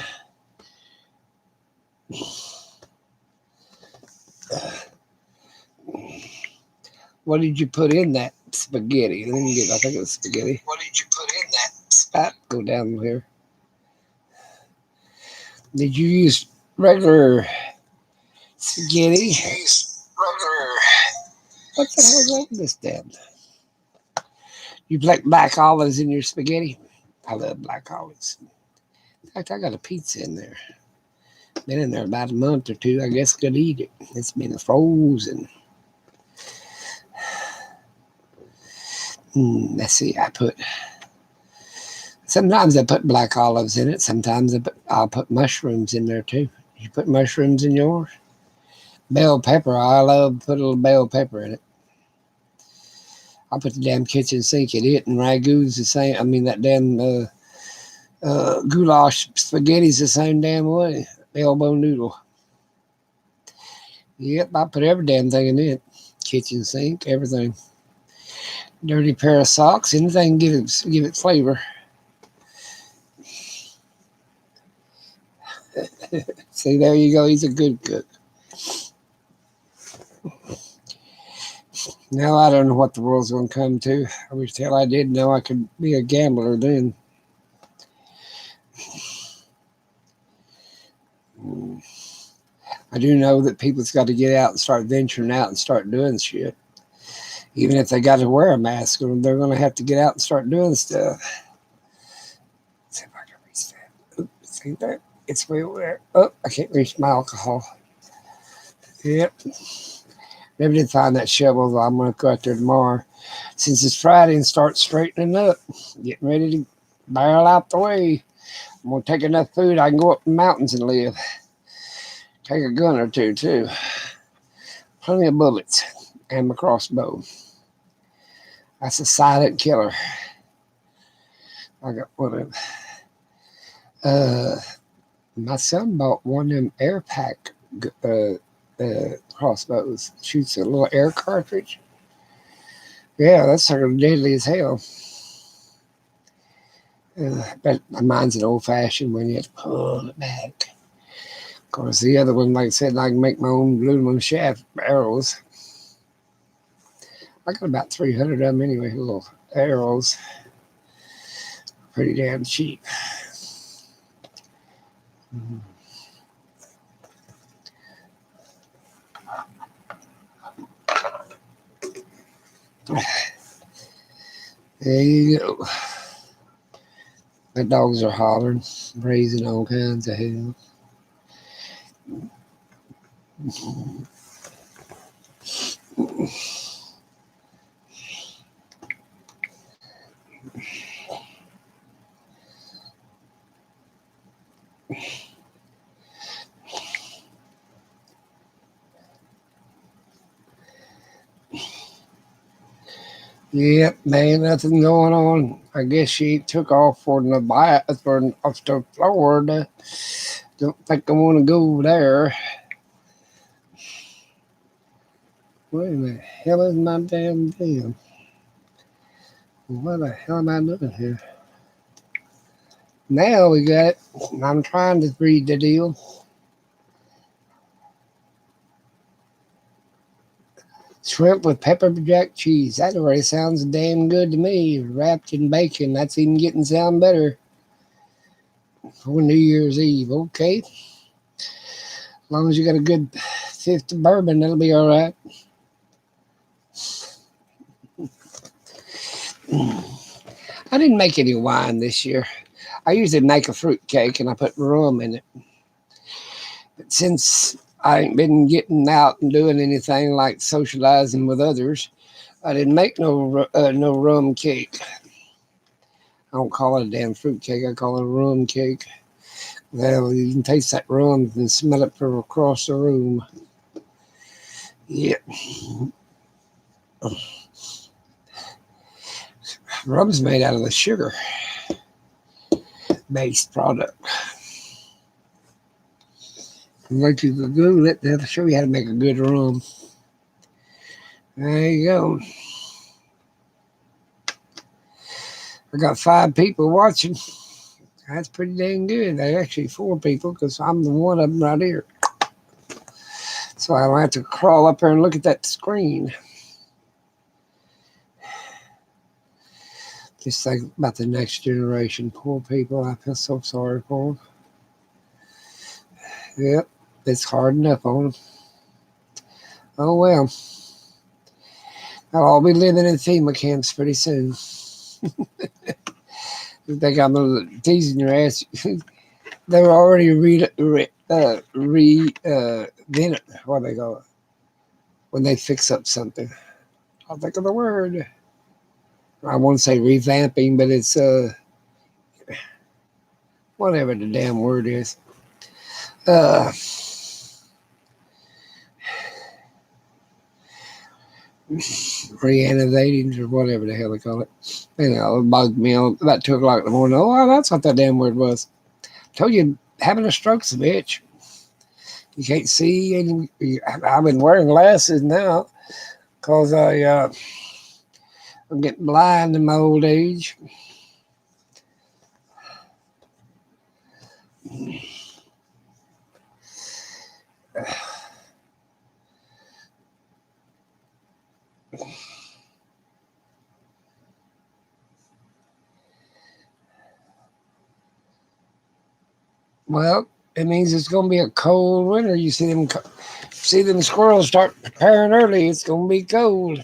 What did you put in that spaghetti? Let me get, I think it was spaghetti. What did you put in that? Go down here. Did you use regular spaghetti? What the hell is this damn? You put black olives in your spaghetti? I love black olives. In fact, I got a pizza in there. Been in there about a month or 2. I guess I could eat it. It's been frozen. Let's see. Sometimes I put black olives in it. Sometimes I'll put mushrooms in there too. You put mushrooms in yours? Bell pepper. I love to put a little bell pepper in it. I'll put the damn kitchen sink in it, and ragu's the same. I mean, that damn goulash spaghetti's the same damn way. Elbow noodle. Yep, I put every damn thing in it. Kitchen sink, everything. Dirty pair of socks, anything give it flavor. See, there you go. He's a good cook. Now I don't know what the world's going to come to. I wish the hell I did know I could be a gambler then. I do know that people's got to get out and start venturing out and start doing shit. Even if they got to wear a mask, they're going to have to get out and start doing stuff. Let's see if I can reach that. Oops, see that? It's way over there. Oh, I can't reach my alcohol. Yep. Never did find that shovel, though. I'm going to go out there tomorrow. Since it's Friday and start straightening up, getting ready to barrel out the way. I'm going to take enough food I can go up the mountains and live. Take a gun or 2, too. Plenty of bullets and my crossbow. That's a silent killer. I got one of my son bought one of them air pack crossbows. Shoots a little air cartridge. Yeah, that's sort of deadly as hell. But mine's an old-fashioned one. You have to pull it back. Of course, the other one, like I said, I can make my own aluminum shaft arrows. I got about 300 of them anyway, little arrows. pretty damn cheap. There you go. The dogs are hollering, raising all kinds of hell. Yep, there ain't nothing going on. I guess she took off for off to Florida. Don't think I want to go there. What in the hell is my damn deal? What the hell am I doing here? Now we got it. I'm trying to read the deal. Shrimp with pepper jack cheese. That already sounds damn good to me. Wrapped in bacon. That's even getting sound better for New Year's Eve. Okay. As long as you got a good fifth of bourbon, that'll be all right. I didn't make any wine this year. I usually make a fruit cake and I put rum in it. But since I ain't been getting out and doing anything like socializing with others, I didn't make no rum cake. I don't call it a damn fruit cake. I call it a rum cake. Well, you can taste that rum and smell it from across the room. Yeah. Rum's made out of the sugar-based product. Like you could Google it, they'll show you how to make a good rum. There you go. I got 5 people watching. That's pretty dang good. There's actually 4 people because I'm the one of them right here. So I don't have to crawl up there and look at that screen. Just think about the next generation. Poor people. I feel so sorry for them. Yep, it's hard enough on them. Oh well. I'll all be living in FEMA camps pretty soon. You think I'm teasing your ass? They're already what do they call it? When they fix up something. I'll think of the word. I won't say revamping, but it's whatever the damn word is. Re-innovating or whatever the hell they call it. Anyhow, it bugged me about 2 o'clock in the morning. Oh, that's what that damn word was. Told you, having a stroke's a bitch. You can't see. I've been wearing glasses now because I'm getting blind in my old age. Well, it means it's going to be a cold winter. You see them squirrels start preparing early. It's going to be cold.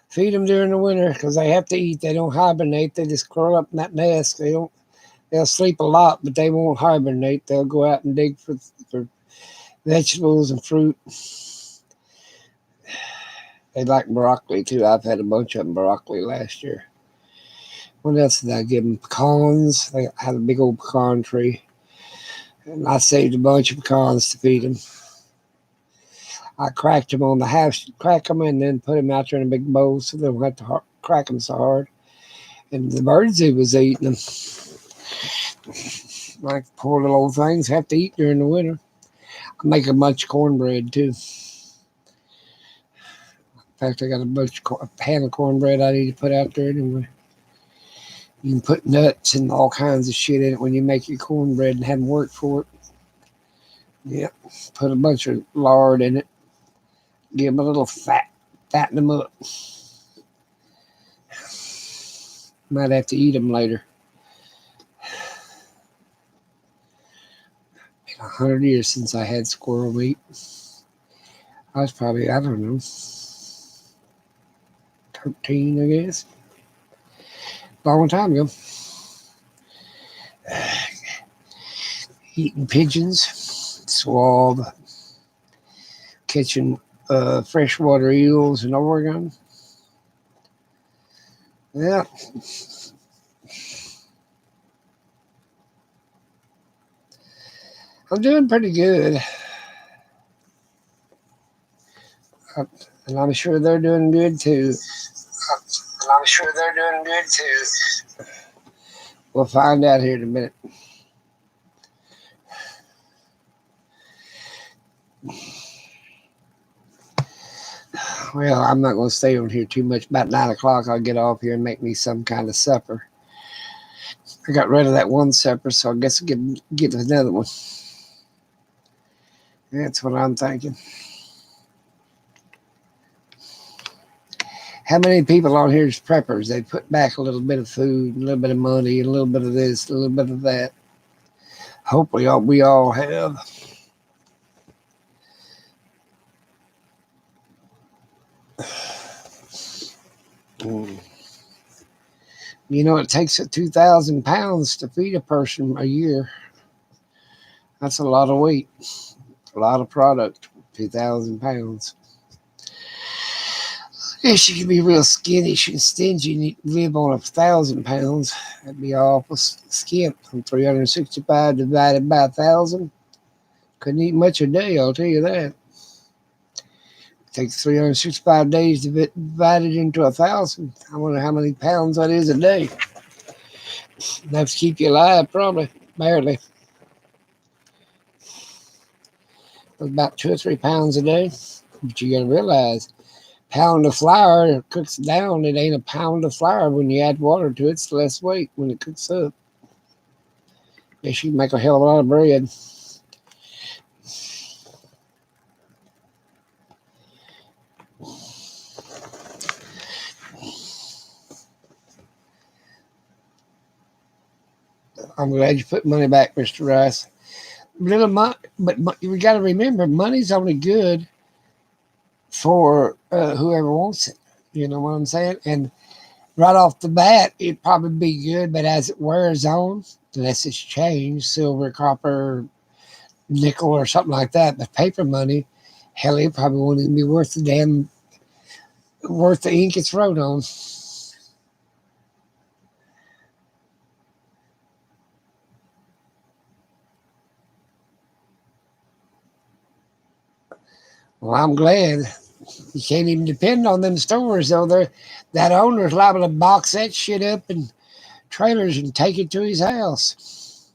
Feed them during the winter because they have to eat. They don't hibernate. They just curl up in that nest. They'll sleep a lot, but they won't hibernate. They'll go out and dig for vegetables and fruit. They like broccoli too. I've had a bunch of them broccoli last year. What else did I give them? Pecans. They had a big old pecan tree. And I saved a bunch of pecans to feed them. I cracked them on the half, crack them and then put them out there in a big bowl so they don't have to crack them so hard. And the birds who was eating them. Like poor little old things have to eat during the winter. I make a bunch of cornbread too. In fact, I got a pan of cornbread I need to put out there anyway. You can put nuts and all kinds of shit in it when you make your cornbread and have them work for it. Yep. Put a bunch of lard in it. Give them a little fatten them up. Might have to eat them later. Been 100 years since I had squirrel meat. I was probably, I don't know, 13, I guess. Long time ago. Eating pigeons, swab, catching freshwater eels in Oregon. Yeah. I'm doing pretty good. And I'm sure they're doing good too. We'll find out here in a minute. Well, I'm not going to stay on here too much. About 9 o'clock, I'll get off here and make me some kind of supper. I got rid of that one supper, so I guess I'll get another one. That's what I'm thinking. How many people on here is preppers? They put back a little bit of food, a little bit of money, a little bit of this, a little bit of that. Hopefully, we all have. You know, it takes 2,000 pounds to feed a person a year. That's a lot of weight, a lot of product. 2,000 pounds. Yeah, she can be real skinny. She can stingy and live on 1,000 pounds. That'd be awful skimp. From 365 divided by 1,000. Couldn't eat much a day, I'll tell you that. It takes 365 days to divide it into 1,000. I wonder how many pounds that is a day. Enough to keep you alive, probably. Barely. About 2 or 3 pounds a day. But you gotta realize, pound of flour cooks down. It ain't a pound of flour. When you add water to it, it's less weight when it cooks up. Guess you can make a hell of a lot of bread. I'm glad you put money back, Mr. Rice. Little money, but we got to remember, money's only good for whoever wants it. You know what I'm saying? And right off the bat, it'd probably be good, but as it wears on, unless it's changed, silver, copper, nickel, or something like that, but paper money, hell, it probably won't even be worth the ink it's wrote on. Well, I'm glad. You can't even depend on them stores, though. That owner's liable to box that shit up in trailers and take it to his house.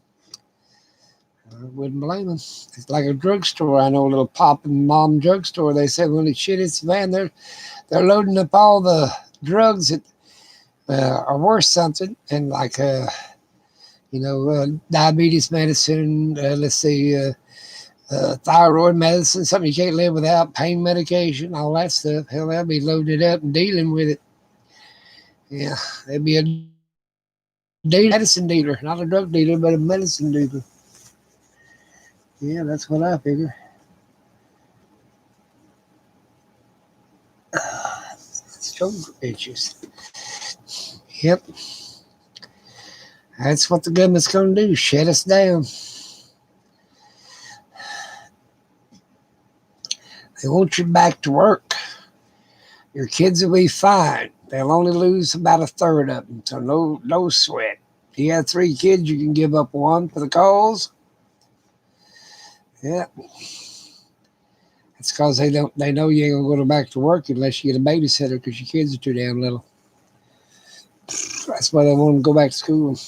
I wouldn't blame him. It's like a drugstore. I know a little pop and mom drugstore. They said when the shit hits the van, they're loading up all the drugs that are worth something, and like diabetes medicine. Let's see. Thyroid medicine, something you can't live without, pain medication, all that stuff. Hell, they'll be loaded up and dealing with it. Yeah, they'd be a medicine dealer, not a drug dealer, but a medicine dealer. Yeah, that's what I figure. Shoulder itches. Yep. That's what the government's going to do, shut us down. They want you back to work. Your kids will be fine. They'll only lose about 1/3 of them, so no sweat. If you have 3 kids, you can give up 1 for the cause. Yeah. It's because they know you ain't gonna go back to work unless you get a babysitter because your kids are too damn little. That's why they want them to go back to school.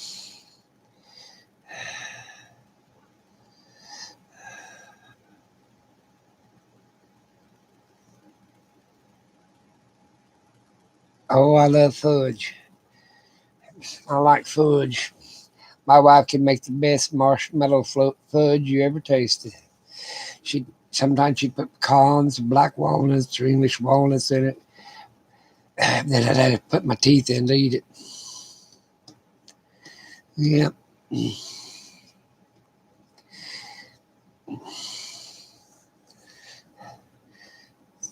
Oh, I love fudge. I like fudge. My wife can make the best marshmallow fudge you ever tasted. Sometimes she put pecans, black walnuts, or English walnuts in it. Then I'd have to put my teeth in to eat it. Yep.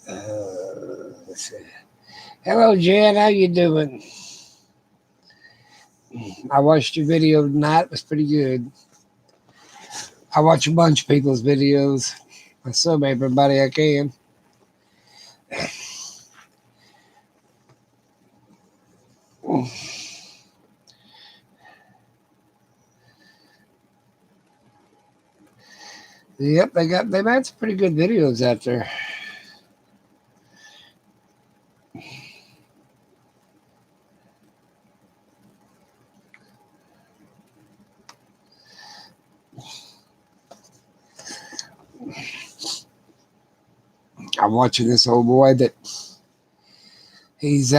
Let's see. Hello, Jen. How you doing? I watched your video tonight. It was pretty good. I watch a bunch of people's videos. I sub everybody I can. Yep, they've had some pretty good videos out there. I'm watching this old boy that he's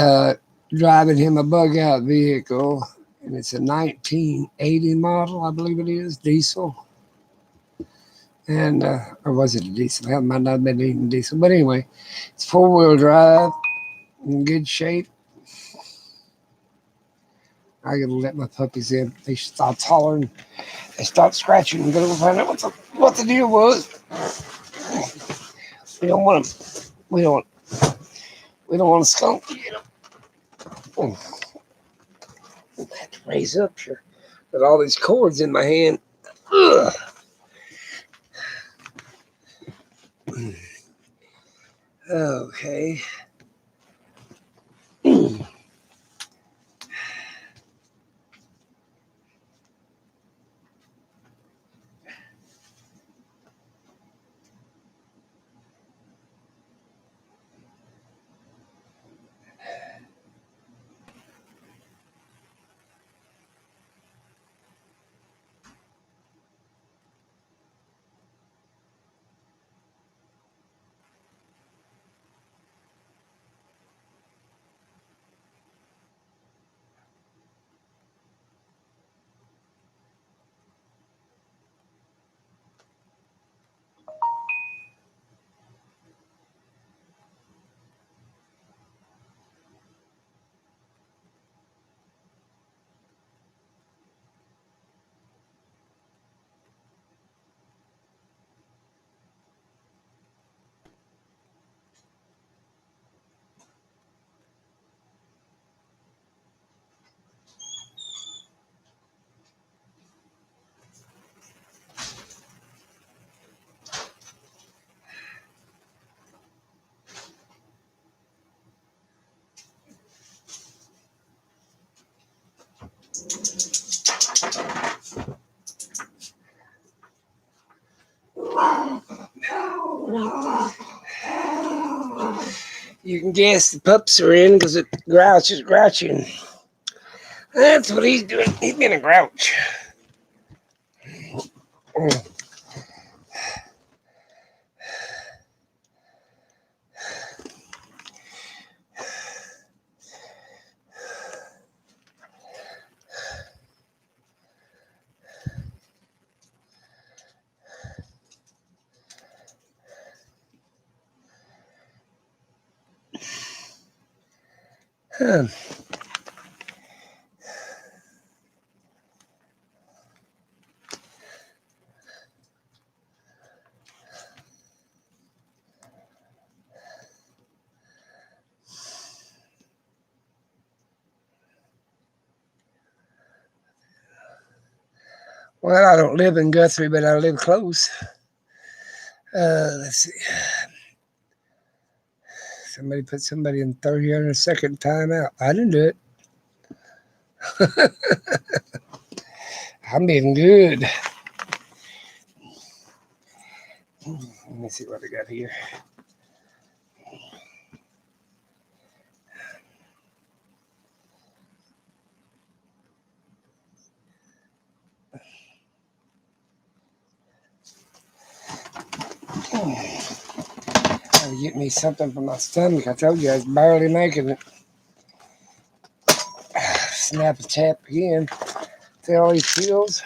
driving him a bug out vehicle, and it's a 1980 model, I believe it is, diesel. And or was it a diesel? It might not have been even diesel, but anyway, it's 4-wheel drive, in good shape. I gotta let my puppies in. They stopped hollering, they stopped scratching, and go find out what the deal was. We don't want them. We don't want a skunk to get them. I have to raise up here with all these cords in my hand. Ugh. Okay. You can guess the pups are in because the grouch is grouching. That's what he's doing. He's been a grouch. Huh. Well, I don't live in Guthrie, but I live close. Let's see. Somebody put somebody in 302nd timeout. I didn't do it. I'm being good. Let me see what I got here. Gotta get me something for my stomach. I told you I was barely making it. Snap a tap again. See all these pills?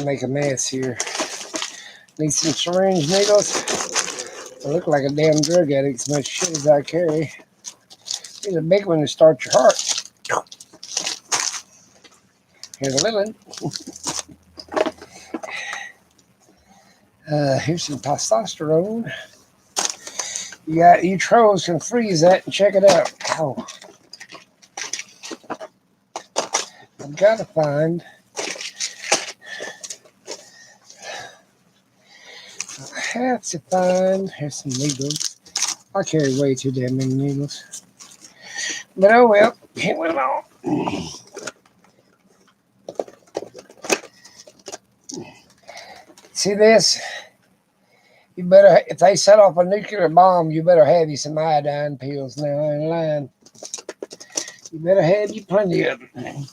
Make a mess here. Need some syringe needles. I look like a damn drug addict as much shit as I carry. Need a big one to start your heart. Here's a little one. Here's some testosterone. You trolls can freeze that and check it out. Ow. I've got to find. I have to find. Here's some needles. I carry way too damn many needles. But oh well, it went on. See this? You better, if they set off a nuclear bomb, you better have you some iodine pills now in line. You better have you plenty of them.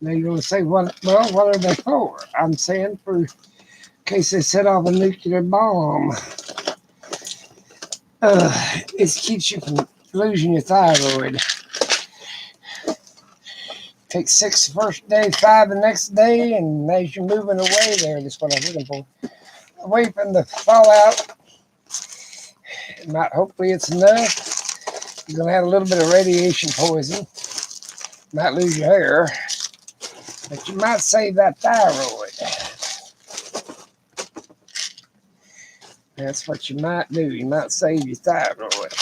Now you're going to say, what are they for? I'm saying for in case they set off a nuclear bomb. It keeps you from losing your thyroid. Take 6 the first day, 5 the next day, and as you're moving away there, that's what I'm looking for. Away from the fallout, hopefully it's enough. You're going to have a little bit of radiation poison. Might lose your hair, but you might save that thyroid. That's what you might do. You might save your thyroid.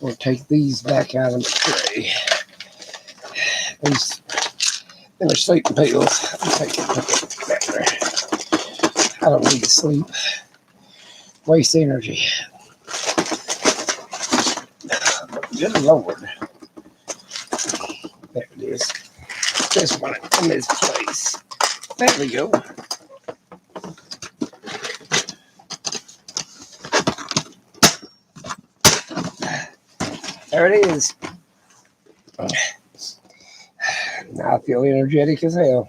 We'll take these back out of the tray. They're sleeping pills. I'll take it back there. I don't need to sleep. Waste energy. Good Lord. There it is. This one in this place. There we go. There it is. Now I feel energetic as hell.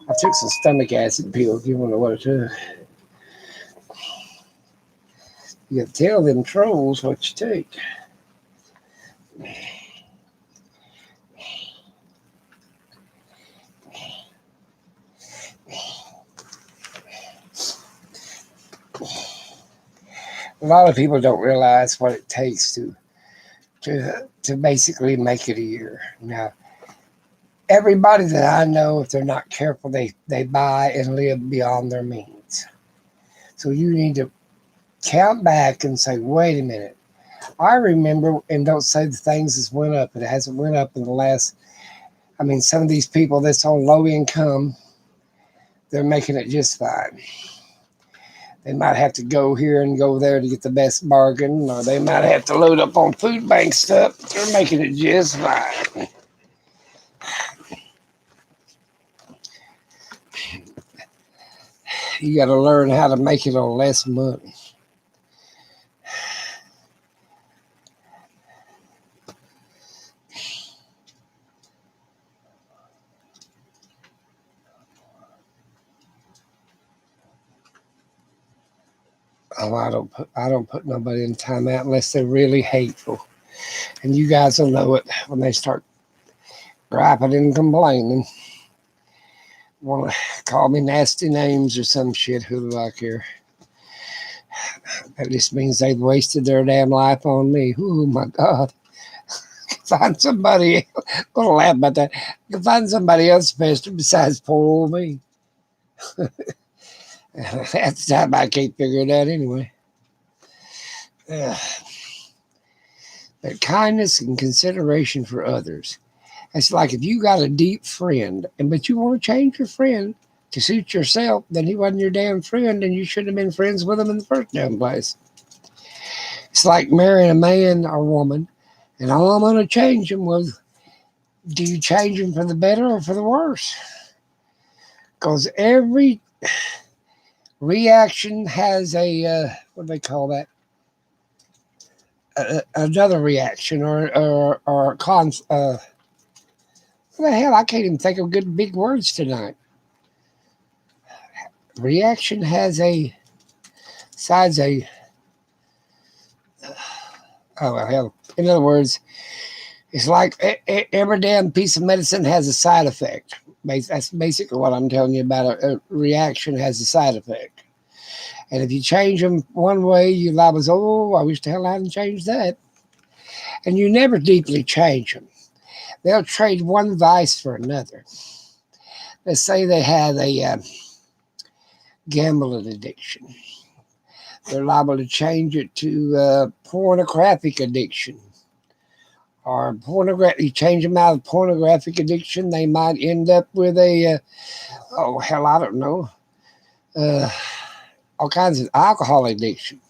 I took some stomach acid pills. You wonder what it took. You got to tell them trolls what you take. A lot of people don't realize what it takes to basically make it a year. Now, everybody that I know, if they're not careful, they buy and live beyond their means. So you need to count back and say, wait a minute. I remember, and don't say the things that's went up. It hasn't went up in the last, some of these people that's on low income, they're making it just fine. They might have to go here and go there to get the best bargain, or they might have to load up on food bank stuff. They're making it just fine. You got to learn how to make it on less money. Oh, I don't put nobody in timeout unless they're really hateful. And you guys will know it when they start griping and complaining. Want to call me nasty names or some shit. Who do I care? That just means they've wasted their damn life on me. Oh my God. Find somebody else. I'm gonna laugh about that. You can find somebody else faster besides poor old me. That's the time I can't figure it out anyway. But kindness and consideration for others. It's like if you got a deep friend, but you want to change your friend to suit yourself, then he wasn't your damn friend, and you shouldn't have been friends with him in the first damn place. It's like marrying a man or woman, and all I'm going to change him was, do you change him for the better or for the worse? Because every reaction has a, what do they call that? Another reaction or what the hell? I can't even think of good big words tonight. Reaction has a Oh, well, hell. In other words, it's like every damn piece of medicine has a side effect. That's basically what I'm telling you about. A reaction has a side effect. And if you change them one way, you liable to say, oh, I wish the hell I hadn't changed that. And you never deeply change them. They'll trade one vice for another. Let's say they had a gambling addiction. They're liable to change it to pornographic addiction. Or you change them out of pornographic addiction, they might end up with a, oh, hell, I don't know, uh, all kinds of alcohol addiction.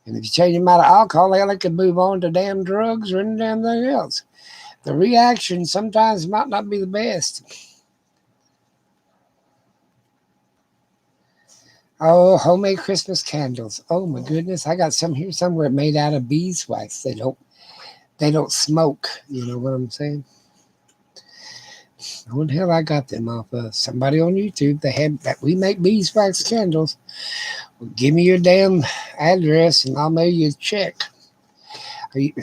And if you change them out of alcohol, they could move on to damn drugs or any damn thing else. The reaction sometimes might not be the best. Oh, homemade Christmas candles. Oh my goodness, I got some here somewhere made out of beeswax. They don't smoke. You know what I'm saying? Who the hell I got them off of? Somebody on YouTube. They had that we make beeswax candles. Well, give me your damn address and I'll mail you a check.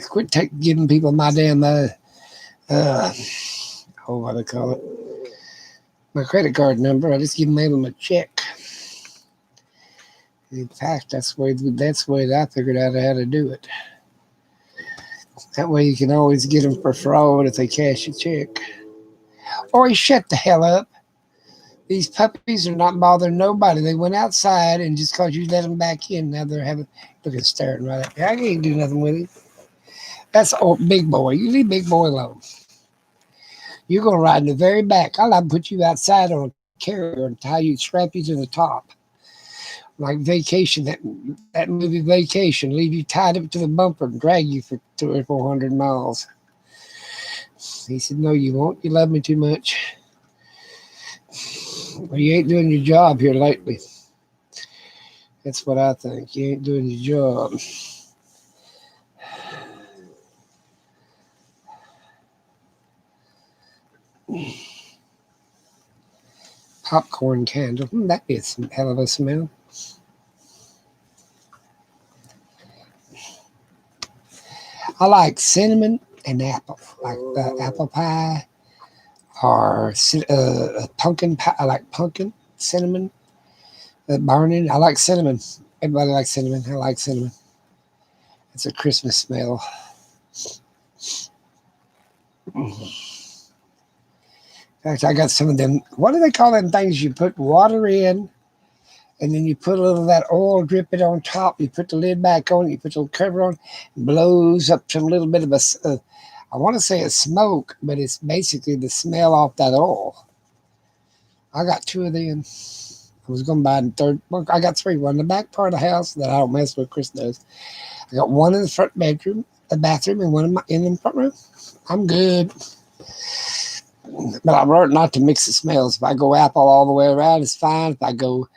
Quit giving people my damn uh, what do they call it? My credit card number. I just mail them a check. In fact, that's the way I figured out how to do it. That way you can always get them for fraud if they cash a check. Or you shut the hell up. These puppies are not bothering nobody. They went outside and just because you let them back in, now they're staring right at me. I can't do nothing with him. That's big boy. You leave big boy alone. You're going to ride in the very back. I'll have to put you outside on a carrier and strap you to the top. Like Vacation, that movie Vacation, leave you tied up to the bumper and drag you for 200 or 400 miles. He said, no, you won't. You love me too much. Well, you ain't doing your job here lately. That's what I think. You ain't doing your job. Popcorn candle. That is some hell of a smell. I like cinnamon and apple, like apple pie or pumpkin pie. I like pumpkin, cinnamon, burning. I like cinnamon. Everybody likes cinnamon. I like cinnamon. It's a Christmas smell. In fact, I got some of them. What do they call them things? You put water in, and then you put a little of that oil, drip it on top. You put the lid back on. You put the cover on. It blows up to a little bit of a. I want to say it's smoke, but it's basically the smell off that oil. I got two of them. I was going to buy the third. Well, I got three. One in the back part of the house that I don't mess with. Chris does. I got one in the front bedroom, the bathroom, and one in the front room. I'm good. But I learned not to mix the smells. If I go apple all the way around, it's fine. If I go,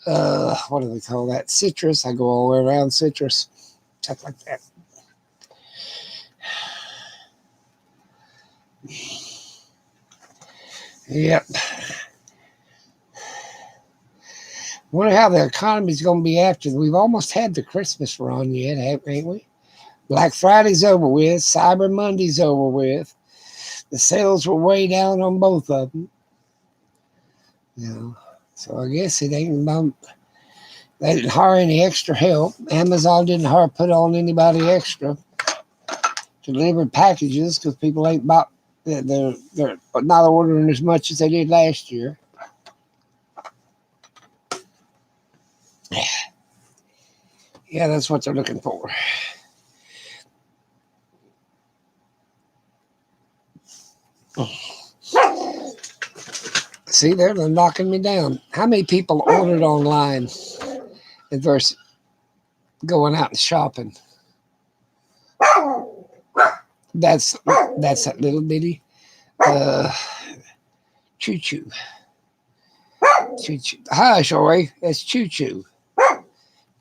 what do they call that? Citrus, I go all the way around citrus. Stuff like that. Yep. Wonder how the economy's going to be after. We've almost had the Christmas run yet, ain't we? Black Friday's over with. Cyber Monday's over with. The sales were way down on both of them. You know, so I guess it ain't about. They didn't hire any extra help. Amazon didn't put on anybody extra to deliver packages because people ain't bought. They're not ordering as much as they did last year. Yeah, that's what they're looking for. See, they're knocking me down. How many people ordered online versus going out and shopping? That's that little bitty Choo Choo. Choo Choo. Hi, Shory. That's Choo Choo.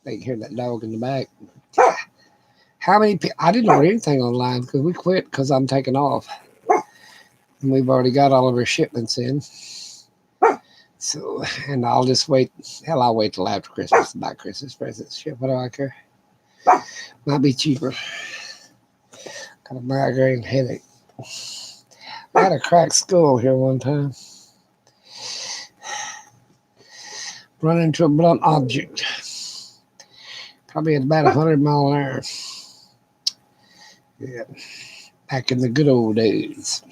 They can hear that dog in the back. How many people? I didn't order anything online because we quit because I'm taking off. And we've already got all of our shipments in. So, and I'll just wait. Hell, I'll wait till after Christmas to buy Christmas presents. Shit, what do I care? Might be cheaper. Got a migraine headache. I had a cracked skull here one time. Run into a blunt object. Probably at about 100 mile an hour. Yeah. Back in the good old days.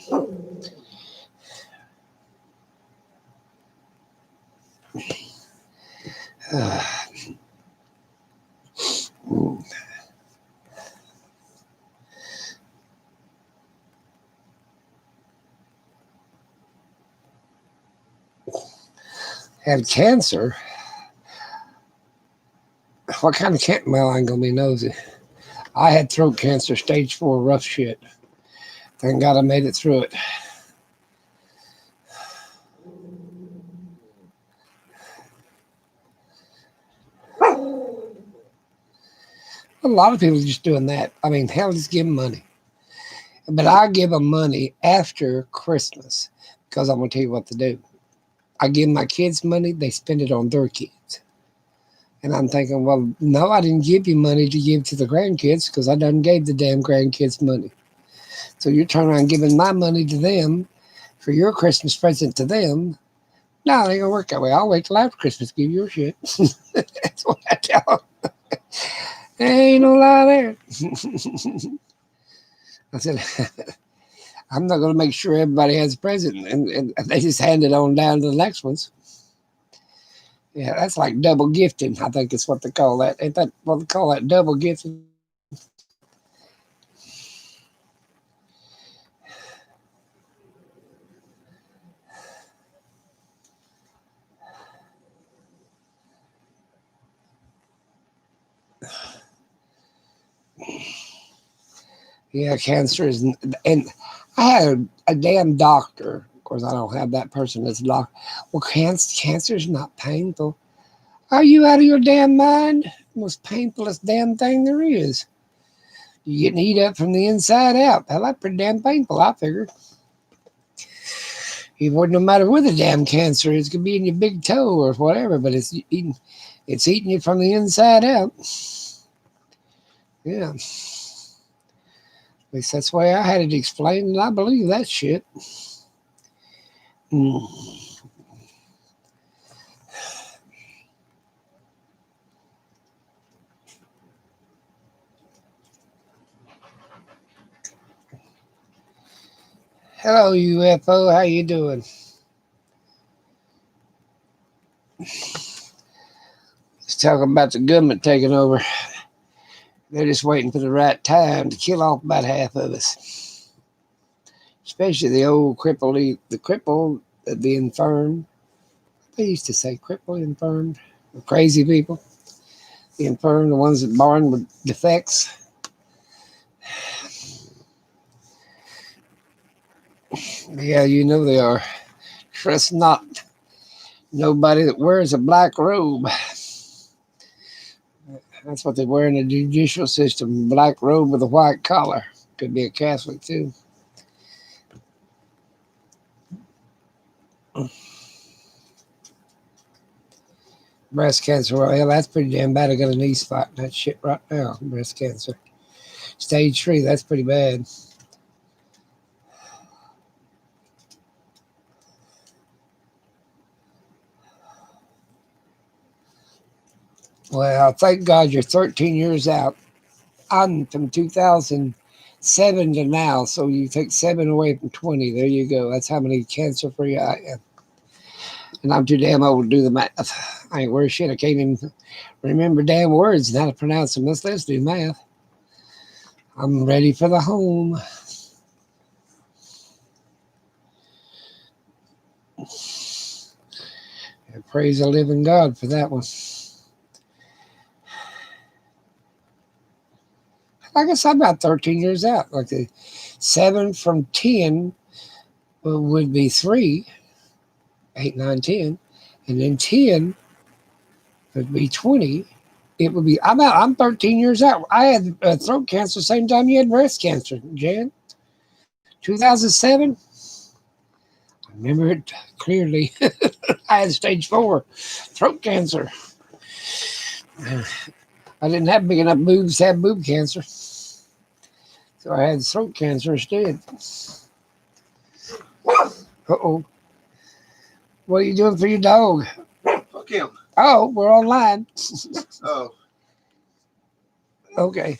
Had cancer. What kind of cancer? Well, I ain't gonna be nosy. I had throat cancer, stage 4, rough shit. Thank God I made it through it. A lot of people are just doing that. I mean, hell, just give them money. But I give them money after Christmas because I'm going to tell you what to do. I give my kids money, they spend it on their kids. And I'm thinking, well, no, I didn't give you money to give to the grandkids because I done gave the damn grandkids money. So you're turning around giving my money to them for your Christmas present to them. No, it ain't going to work that way. I'll wait till after Christmas to give you your shit. That's what I tell them. Ain't no lie there. I said, I'm not going to make sure everybody has a present, and they just hand it on down to the next ones. Yeah, that's like double gifting. I think it's what they call that. Ain't that what they call that, double gifting? Yeah, cancer is, and I had a damn doctor. Of course, I don't have that person as a doctor. Well, cancer is not painful. Are you out of your damn mind? Most painfulest damn thing there is. You getting eat up from the inside out. Hell, that's pretty damn painful, I figured. It wouldn't no matter where the damn cancer is. It could be in your big toe or whatever, but it's eating you from the inside out. Yeah. At least that's the way I had it explained, and I believe that shit. Hello, UFO. How you doing? Just talking about the government taking over. They're just waiting for the right time to kill off about half of us. Especially the old crippled, the infirm. They used to say crippled, infirmed, the crazy people. The infirm, the ones that born with defects. Yeah, you know they are. Trust not nobody that wears a black robe. That's what they wear in the judicial system. Black robe with a white collar. Could be a Catholic too. Breast cancer. Well, hell, that's pretty damn bad. I got a knee spot in that shit right now. Breast cancer. Stage 3. That's pretty bad. Well, thank God you're 13 years out. I'm from 2007 to now, so you take 7 away from 20. There you go. That's how many cancer-free I am. And I'm too damn old to do the math. I ain't worth shit. I can't even remember damn words and how to pronounce them. Let's do math. I'm ready for the home. And praise the living God for that one. I guess I'm about 13 years out. Like the 7 from 10 would be 3, 8, 9, 10. And then 10 would be 20. It would be, I'm 13 years out. I had throat cancer the same time you had breast cancer, Jan. 2007. I remember it clearly. I had stage 4 throat cancer. I didn't have big enough boobs to have boob cancer, so I had throat cancer instead. Uh-oh. What are you doing for your dog? Fuck him. Oh, we're online. Oh. Okay.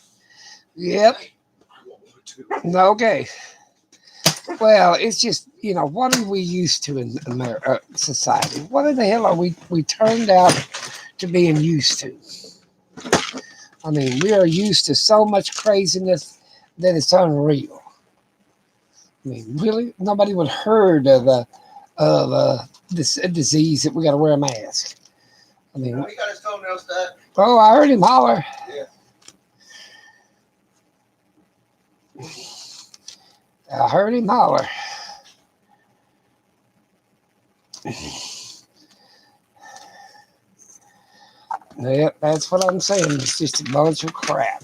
Yep. Okay. Well, it's just, what are we used to in society? What in the hell are we turned out to being used to? I mean, we are used to so much craziness that it's unreal. I mean, really, nobody would heard of this disease that we got to wear a mask. I mean, He got his toenails done. Oh, I heard him holler. Yeah. I heard him holler. Yep, that's what I'm saying. It's just a bunch of crap.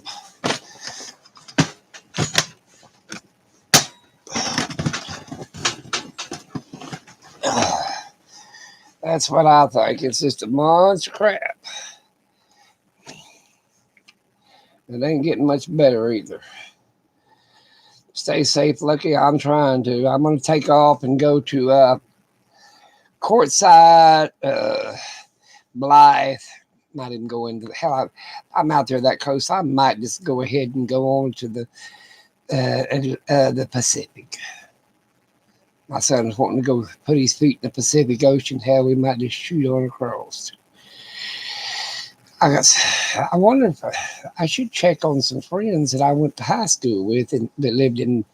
That's what I think. It's just a bunch of crap. It ain't getting much better either. Stay safe, Lucky. I'm trying to. I'm going to take off and go to Quartzsite, Blythe. Might even go into the hell. I'm out there that coast. I might just go ahead and go on to the Pacific. My son's wanting to go put his feet in the Pacific Ocean. Hell, we might just shoot on across. I wonder if I should check on some friends that I went to high school with and that lived in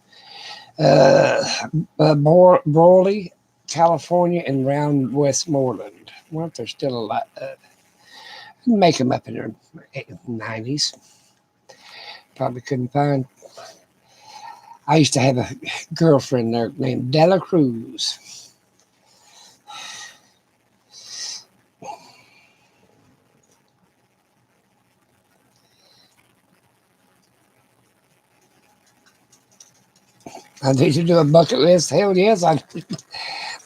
Brawley, California, and around Westmoreland. I wonder if they're still alive. Make them up in their 90s. Probably couldn't find. I used to have a girlfriend there named Della Cruz. I need to do a bucket list. Hell yes,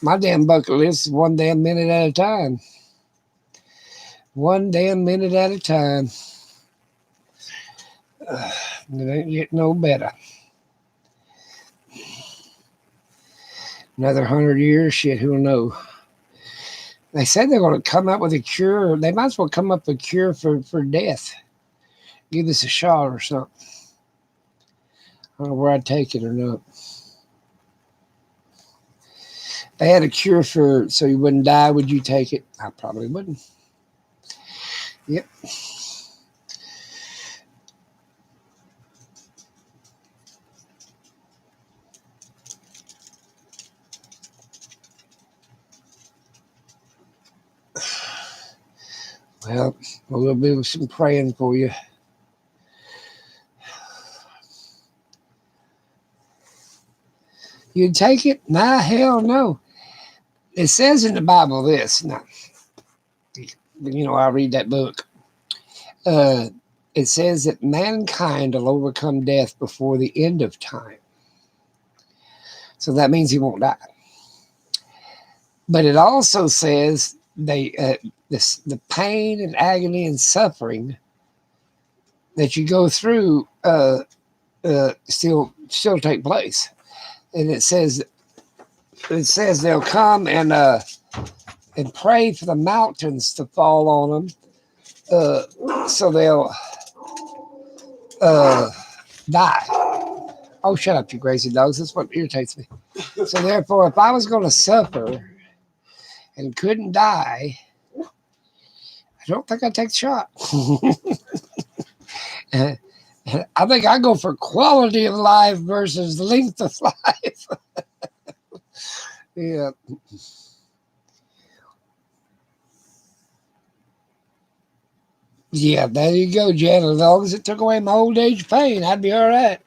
my damn bucket list is one damn minute at a time. One damn minute at a time. It ain't getting no better. Another 100 years, shit, who'll know? They said they're going to come up with a cure. They might as well come up with a cure for death. Give us a shot or something. I don't know where I'd take it or not. They had a cure so you wouldn't die. Would you take it? I probably wouldn't. Yep. Well, we'll do some praying for you. You'd take it? Nah, hell no. It says in the Bible this. Now, I read that book. It says that mankind will overcome death before the end of time. So that means he won't die. But it also says the pain and agony and suffering that you go through still take place. And it says they'll come and pray for the mountains to fall on them, so they'll die. Oh, shut up, you crazy dogs! That's what irritates me. So therefore, if I was going to suffer and couldn't die, I don't think I'd take the shot. I think I go for quality of life versus length of life. Yeah. Yeah, there you go, Jan. As long as it took away my old age pain, I'd be all right.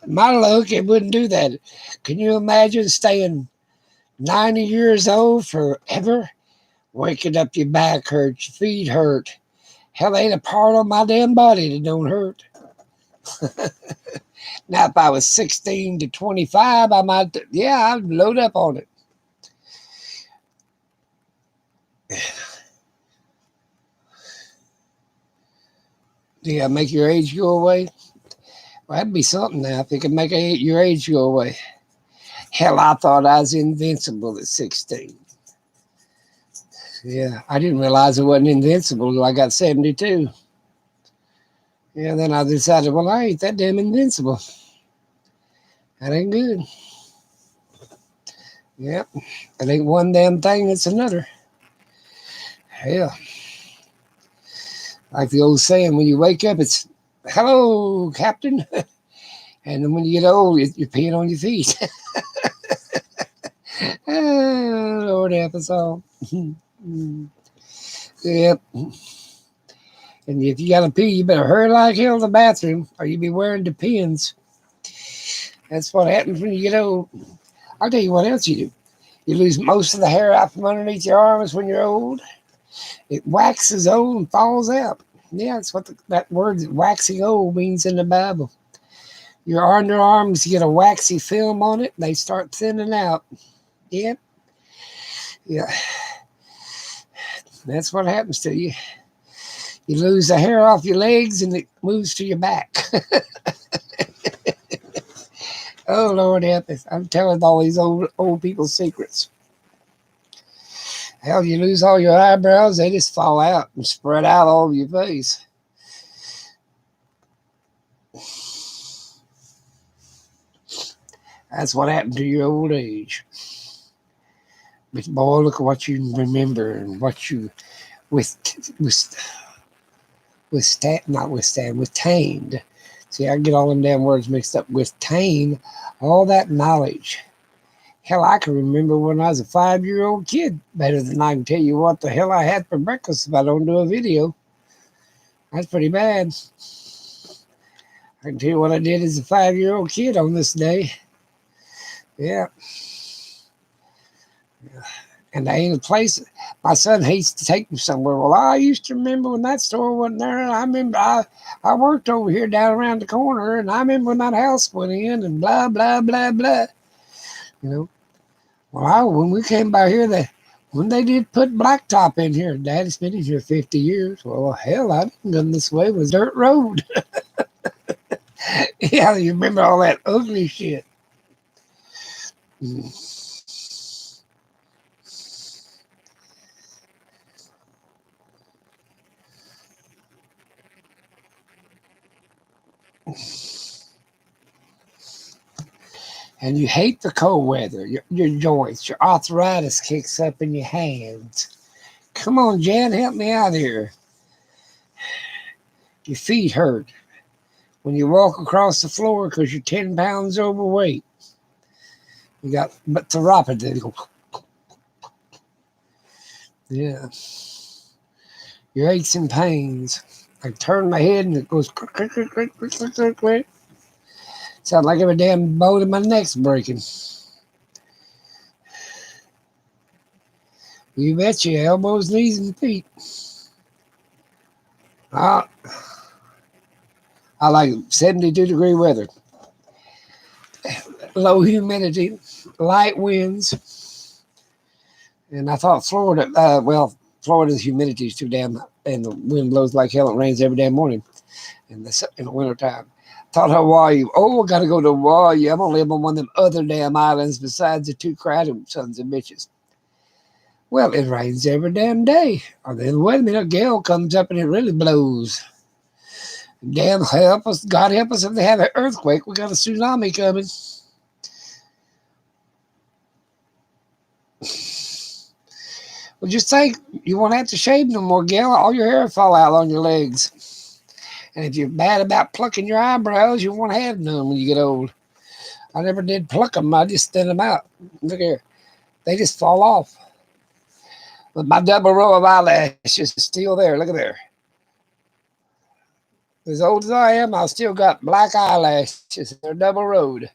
My luck, it wouldn't do that. Can you imagine staying 90 years old forever? Waking up, your back hurts, your feet hurt. Hell, ain't a part of my damn body that don't hurt. Now, if I was 16 to 25, I might, I'd load up on it. Yeah, make your age go away. Well, that'd be something now if it could make your age go away. Hell, I thought I was invincible at 16. Yeah, I didn't realize I wasn't invincible until I got 72. Yeah, then I decided, well, I ain't that damn invincible. That ain't good. Yep, it ain't one damn thing, it's another. Hell, like the old saying, when you wake up, it's hello, Captain. And then when you get old, you're peeing on your feet. Oh, Lord help us all. Yep. And if you got to pee, you better hurry like hell to the bathroom or you be wearing depends. That's what happens when you get old. I'll tell you what else you do. You lose most of the hair out from underneath your arms when you're old. It waxes old and falls out. Yeah, that's what that word waxing old means in the Bible. Your underarms get a waxy film on it, they start thinning out. Yep. Yeah. That's what happens to you. You lose the hair off your legs and it moves to your back. Oh, Lord help us. I'm telling all these old people's secrets. Hell, you lose all your eyebrows, they just fall out and spread out all over your face. That's what happened to your old age. But boy, look at what you remember and what you withtained. See, I get all them damn words mixed up. Withtain all that knowledge. Hell, I can remember when I was a 5-year-old kid better than I can tell you what the hell I had for breakfast if I don't do a video. That's pretty bad. I can tell you what I did as a 5-year-old kid on this day. Yeah. And there ain't a place. My son hates to take me somewhere. Well, I used to remember when that store wasn't there. And I remember I worked over here down around the corner. And I remember when that house went in and blah, blah, blah, blah. You know, well, when we came by here, when they did put blacktop in here, Daddy's been in here 50 years. Well, hell, I didn't come this way. It was dirt road. Yeah, you remember all that ugly shit. And you hate the cold weather. Your joints, your arthritis kicks up in your hands. Come on, Jan, help me out here. Your feet hurt when you walk across the floor because you're 10 pounds overweight. You got theropathy. Yeah. Your aches and pains. I turn my head and it goes click, click, click, click, click, click, click, click. Sounds like every damn bone in my neck's breaking. You bet your elbows, knees, and feet. I like 72-degree weather. Low humidity, light winds. And I thought Florida, Florida's humidity is too damn, and the wind blows like hell. It rains every damn morning in the wintertime. Thought Hawaii, I got to go to Hawaii. I'm going to live on one of them other damn islands besides the two crowded sons of bitches. Well, it rains every damn day. And then wait a minute, a gale comes up and it really blows. Damn help us, God help us if they have an earthquake. We got a tsunami coming. Well, just think, you won't have to shave no more, gal. All your hair will fall out on your legs. And if you're bad about plucking your eyebrows, you won't have none when you get old. I never did pluck them. I just thin them out. Look here. They just fall off. But my double row of eyelashes is still there. Look at there. As old as I am, I still got black eyelashes. They're double rowed.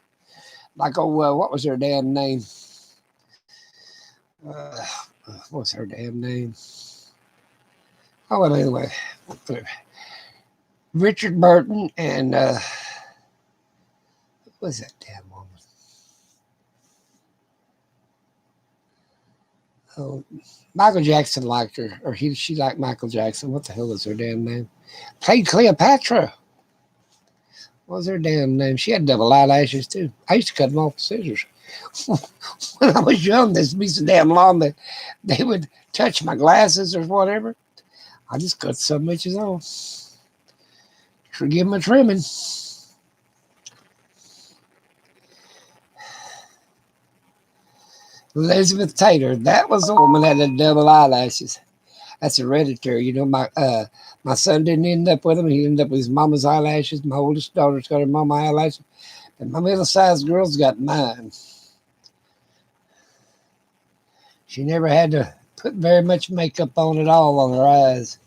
Like, what was her damn name? What's her damn name? Oh, well, anyway. Richard Burton and, what was that damn woman? Oh, Michael Jackson liked her, or she liked Michael Jackson. What the hell is her damn name? Played Cleopatra. What was her damn name? She had double eyelashes too. I used to cut them off with scissors. When I was young, this be so damn long that they would touch my glasses or whatever. I just cut some inches off. Forgive my trimming. Elizabeth Taylor, that was the woman that had double eyelashes. That's hereditary. My son didn't end up with them. He ended up with his mama's eyelashes. My oldest daughter's got her mama eyelashes. And my middle-sized girl's got mine. She never had to put very much makeup on at all on her eyes.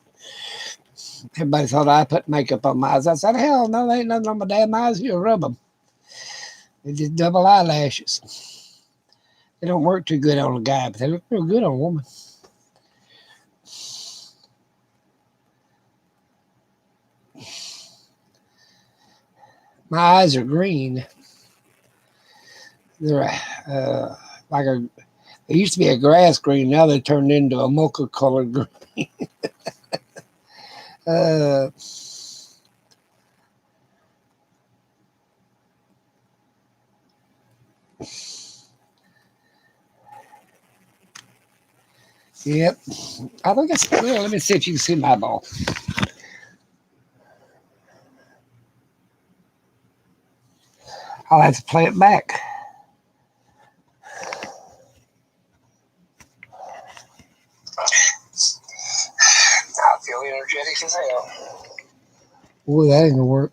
Everybody thought I put makeup on my eyes. I said, hell no, there ain't nothing on my damn eyes. You rub them. They're just double eyelashes. They don't work too good on a guy, but they look real good on a woman. My eyes are green. They're they used to be a grass green. Now they turned into a mocha colored green. uh, yep. I think it's, well, let me see if you can see my ball. I'll have to play it back. I feel energetic as hell. Boy, that ain't gonna work.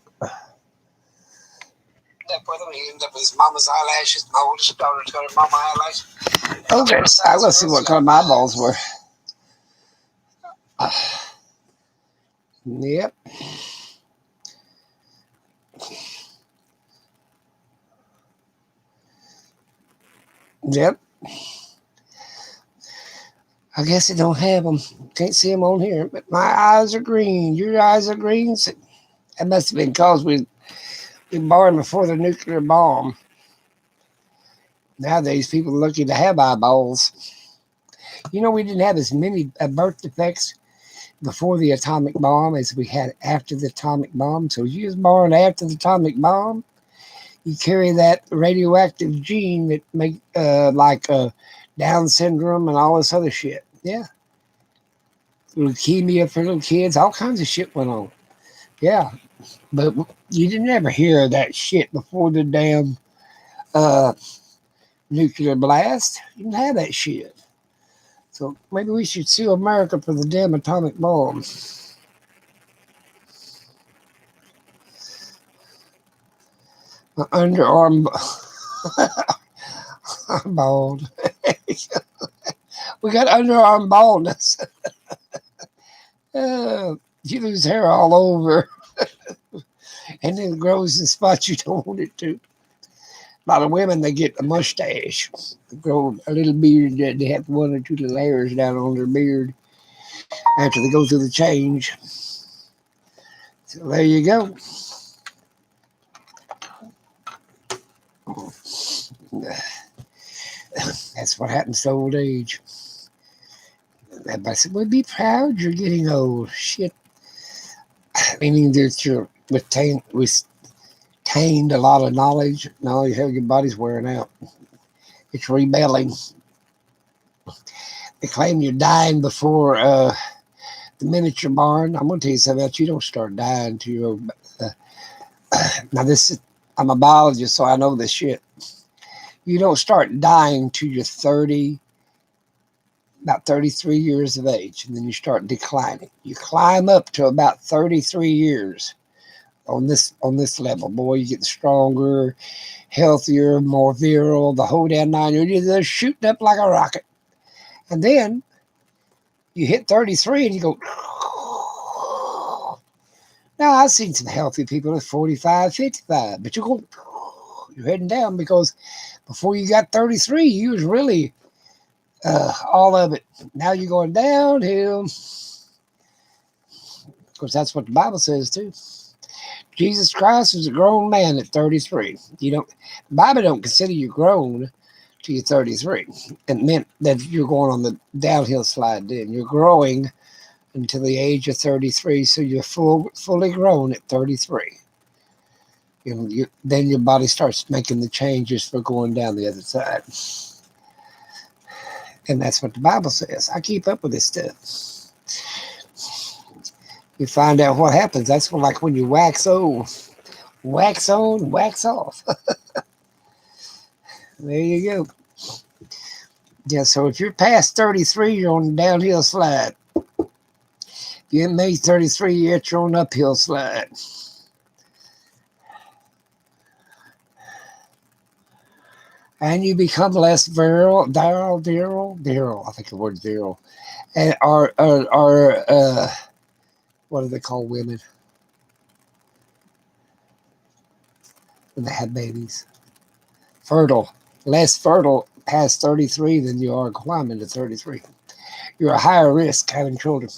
He ended up with his mama's eyelashes. My oldest daughter's got her mama eyelashes. Okay, let's see what color my eyeballs were. Yep. Yep. I guess it don't have them. Can't see them on here, but my eyes are green. Your eyes are green. So that must have been because we born before the nuclear bomb. Nowadays, people are lucky to have eyeballs. You know, we didn't have as many birth defects before the atomic bomb as we had after the atomic bomb. So if you was born after the atomic bomb, you carry that radioactive gene that make Down syndrome and all this other shit. Yeah. Leukemia for little kids, all kinds of shit went on. Yeah. But you didn't ever hear that shit before the damn nuclear blast. You didn't have that shit. So maybe we should sue America for the damn atomic bomb. My underarm I'm bald. We got underarm baldness. You lose hair all over. And then it grows in spots you don't want it to. A lot of women, they get a mustache. They grow a little beard. They have one or two little hairs down on their beard after they go through the change. So there you go. That's what happens to old age. Everybody said, well, be proud you're getting old. Shit. Meaning that you're retained a lot of knowledge. No, your body's wearing out. It's rebelling. They claim you're dying before the minute you're born. I'm going to tell you something else. You don't start dying until you're... now, I'm a biologist, so I know this shit. You don't start dying till you're about 33 years of age, and then you start declining. You climb up to about 33 years on this level. Boy, you get stronger, healthier, more virile, the whole damn nine. You're just shooting up like a rocket. And then you hit 33 and you go... Now, I've seen some healthy people at 45, 55, but you're heading down because before you got 33, you was really all of it. Now you're going downhill. Of course, that's what the Bible says too. Jesus Christ was a grown man at 33. The Bible don't consider you grown till you're 33. It meant that you're going on the downhill slide then. You're growing until the age of 33, so you're fully grown at 33. Then your body starts making the changes for going down the other side. And that's what the Bible says. I keep up with this stuff. You find out what happens. That's like when you wax old. Wax on, wax off. There you go. Yeah, so if you're past 33, you're on the downhill slide. If you haven't made 33 yet, you're on the uphill slide. And you become less virile. I think the word's virile. And what do they call women when they have babies? Fertile. Less fertile past 33 than you are climbing to 33. You're a higher risk having children.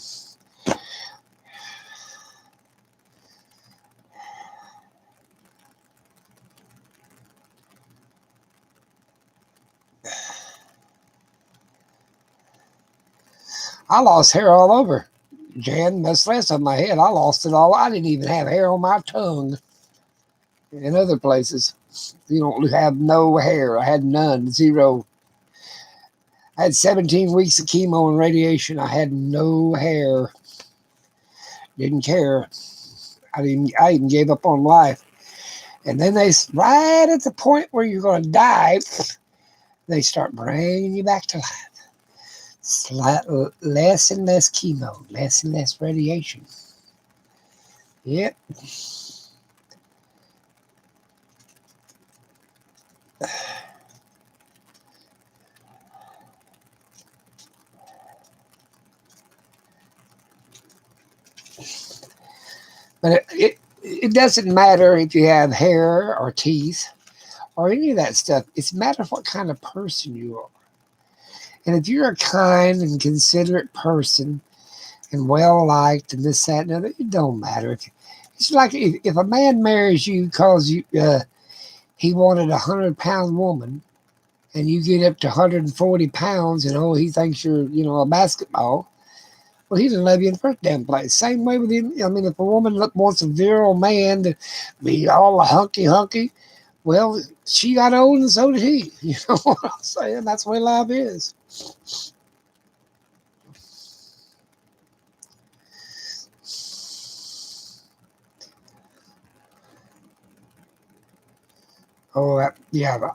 I lost hair all over. Jan, much less on my head. I lost it all. I didn't even have hair on my tongue. In other places, you don't have no hair. I had none, zero. I had 17 weeks of chemo and radiation. I had no hair. Didn't care. I even gave up on life. And then right at the point where you're going to die, they start bringing you back to life. Less and less chemo, less and less radiation. Yep. But it doesn't matter if you have hair or teeth or any of that stuff. It's a matter of what kind of person you are. And if you're a kind and considerate person and well-liked and this, that, and other, it don't matter. It's like if a man marries you because he wanted a 100-pound woman and you get up to 140 pounds and he thinks you're, a basketball, well, he doesn't love you in the first damn place. Same way with him. I mean, if a woman wants a virile man to be all hunky, well, she got old and so did he. You know what I'm saying? That's the way life is. Oh, yeah.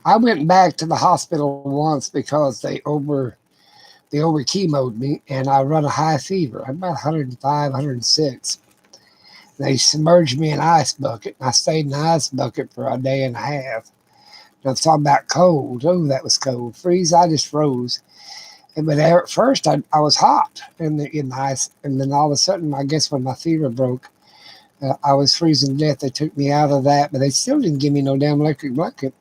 I went back to the hospital once because they over chemoed me and I run a high fever. I'm about 105, 106. They submerged me in an ice bucket. And I stayed in the ice bucket for a day and a half. Now, I'm talking about cold. Oh, that was cold. Freeze, I just froze. But at first, I was hot in the ice. And then all of a sudden, I guess when my fever broke, I was freezing to death. They took me out of that, but they still didn't give me no damn electric blanket.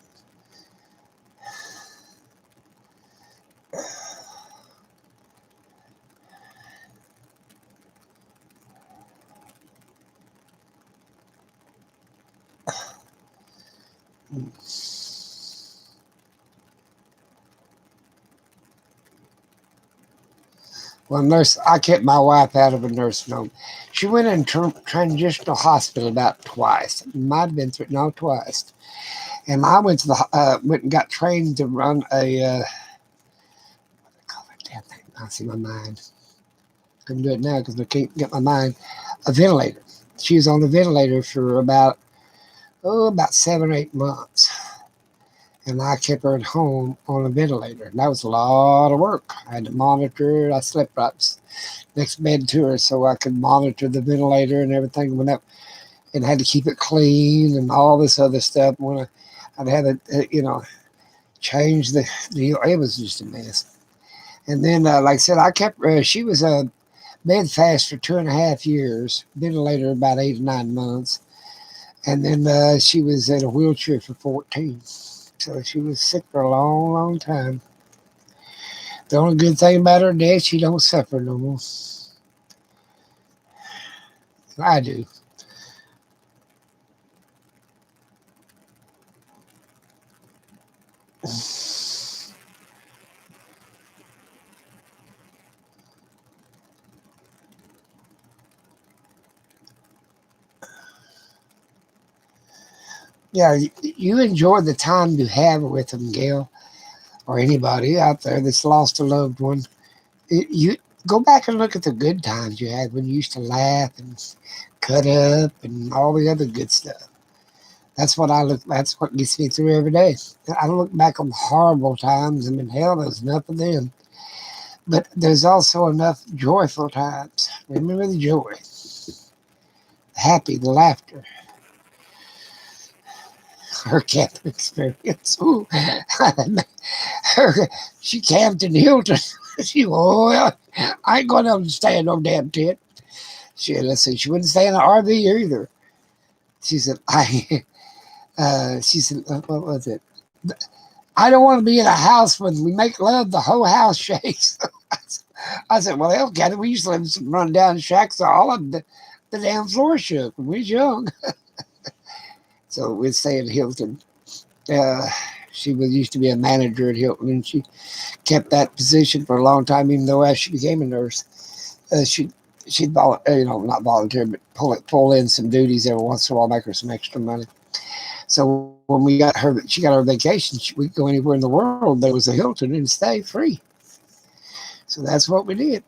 Well, I kept my wife out of a nursing home. She went in transitional hospital about twice. Might have been twice. And I went and got trained to run a what do they call that damn thing? I see my mind. Couldn't do it now because I can't get my mind. A ventilator. She was on the ventilator for about 7 or 8 months. And I kept her at home on a ventilator. And that was a lot of work. I had to monitor her. I slept right next bed to her so I could monitor the ventilator and everything went up. And had to keep it clean and all this other stuff. When I'd have to, change the deal. It was just a mess. And then, like I said, I kept her. She was a bed fast for 2.5 years, ventilator about 8 or 9 months. And then she was in a wheelchair for 14. So she was sick for a long, long time. The only good thing about her death, she don't suffer no more. I do. Yeah, you enjoy the time you have with them, Gail, or anybody out there that's lost a loved one. You go back and look at the good times you had when you used to laugh and cut up and all the other good stuff. That's what I look. That's what gets me through every day. I look back on horrible times, and in hell, there's enough of them. But there's also enough joyful times. Remember the joy, the happy, the laughter. Her camping experience. Ooh, her, she camped in Hilton. She, oh, I ain't going to stay in no damn tent. Let's see, she wouldn't stay in an RV either. She said, what was it? I don't want to be in a house when we make love, the whole house shakes. I said, well, hell, Kathy, we used to live in some run-down shacks. All of the damn floor shook when we was young. So we'd stay in Hilton. Uh, she was used to be a manager at Hilton, and she kept that position for a long time, even though as she became a nurse, she'd not volunteer, but pull in some duties every once in a while, make her some extra money. So when she got her vacation, we could go anywhere in the world. There was a Hilton and stay free. So that's what we did.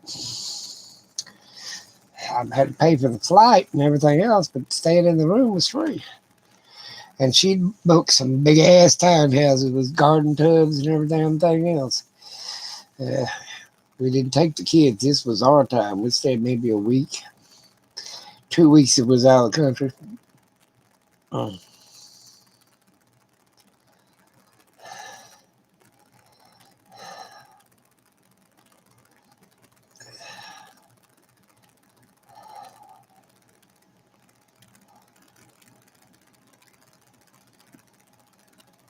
I had to pay for the flight and everything else, but staying in the room was free. And she'd book some big ass townhouses with garden tubs and everything else. We didn't take the kids. This was our time. We stayed maybe a week. 2 weeks it was out of the country.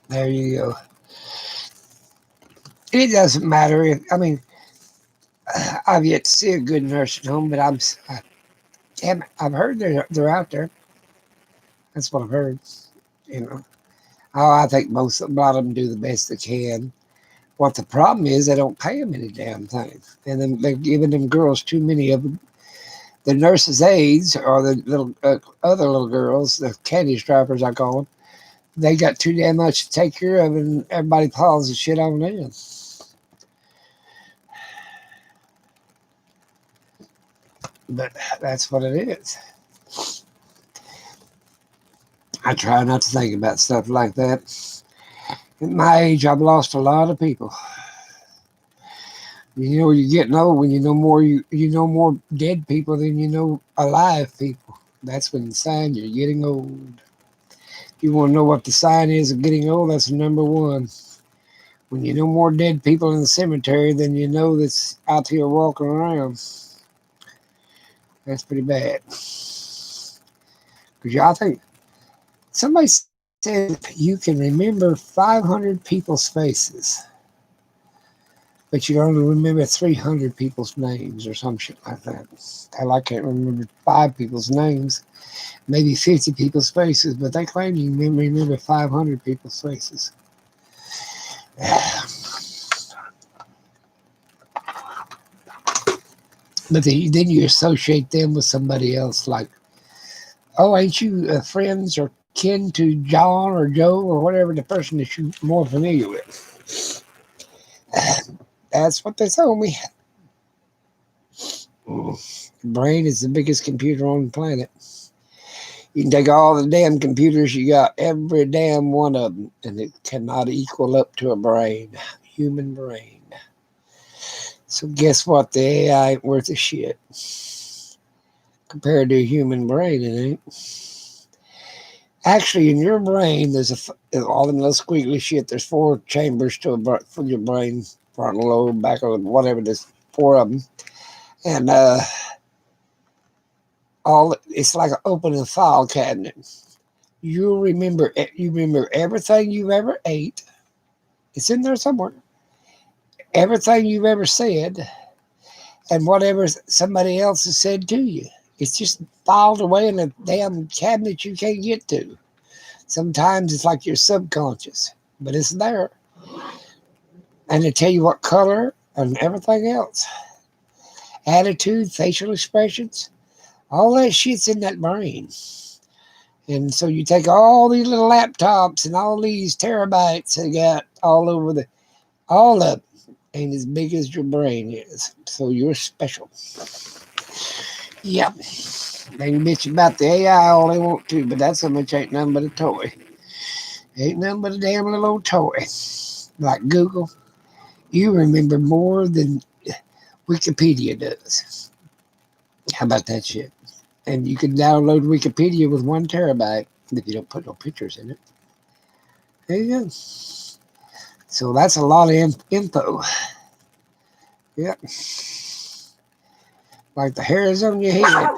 There you go. It doesn't matter if, I mean, I've yet to see a good nursing home, but damn it, I've heard they're out there. That's what I've heard. You know, oh, I think a lot of them do the best they can. What the problem is, they don't pay them any damn thing, and then they're giving them girls too many of them. The nurses' aides or the little other little girls, the candy strippers, I call them. They got too damn much to take care of, and everybody piles the shit on them. But that's what it is. I try not to think about stuff like that. At my age, I've lost a lot of people. You know, you're getting old when you know more. You know more dead people than you know alive people. That's when the sign you're getting old. If you want to know what the sign is of getting old, that's number one. When you know more dead people in the cemetery than you know that's out here walking around, that's pretty bad. Because y'all think somebody said you can remember 500 people's faces, but you can only remember 300 people's names or some shit like that. Hell, I can't remember 5 people's names, maybe 50 people's faces, but they claim you can remember 500 people's faces. But then you associate them with somebody else, like, oh, ain't you friends or kin to John or Joe or whatever the person that you're more familiar with? That's what they told me. The brain is the biggest computer on the planet. You can take all the damn computers you got, every damn one of them, and it cannot equal up to a brain, human brain. So guess what? The AI ain't worth a shit compared to a human brain. It ain't. Actually, in your brain, there's all the little squiggly shit. There's 4 chambers for your brain, frontal lobe, back lobe, whatever. There's 4 of them, and it's like an opening file cabinet. You remember everything you ever ate. It's in there somewhere. Everything you've ever said, and whatever somebody else has said to you. It's just filed away in a damn cabinet you can't get to. Sometimes it's like your subconscious, but it's there. And they tell you what color and everything else. Attitude, facial expressions, all that shit's in that brain. And so you take all these little laptops and all these terabytes they got all over all of them ain't as big as your brain is. So you're special. Yep. They can bitch about the AI all they want to, but that so much ain't nothing but a toy. Ain't nothing but a damn little old toy. Like Google, you remember more than Wikipedia does. How about that shit? And you can download Wikipedia with 1 terabyte if you don't put no pictures in it. There you go. So that's a lot of info. Yep. Like the hairs on your head.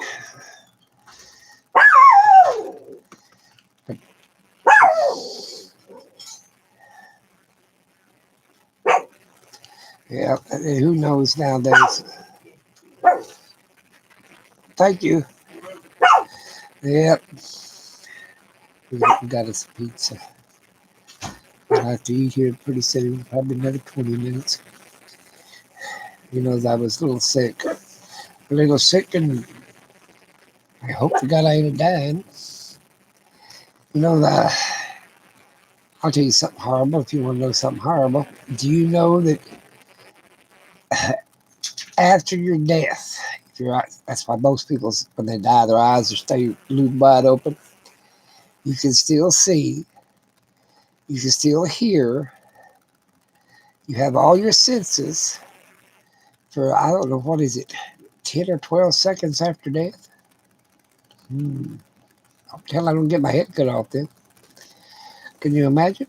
Yeah, who knows nowadays? Thank you. Yep. We got us pizza. I'll have to eat here pretty soon, probably another 20 minutes. You know, I was a little sick. And I hope to God I ain't dying. You know, I'll tell you something horrible if you want to know something horrible. Do you know that after your death, if your eyes, that's why most people, when they die, their eyes are stay glued wide open. You can still see, you can still hear, you have all your senses for, I don't know, what is it, 10 or 12 seconds after death? Hell, I don't get my head cut off then. Can you imagine?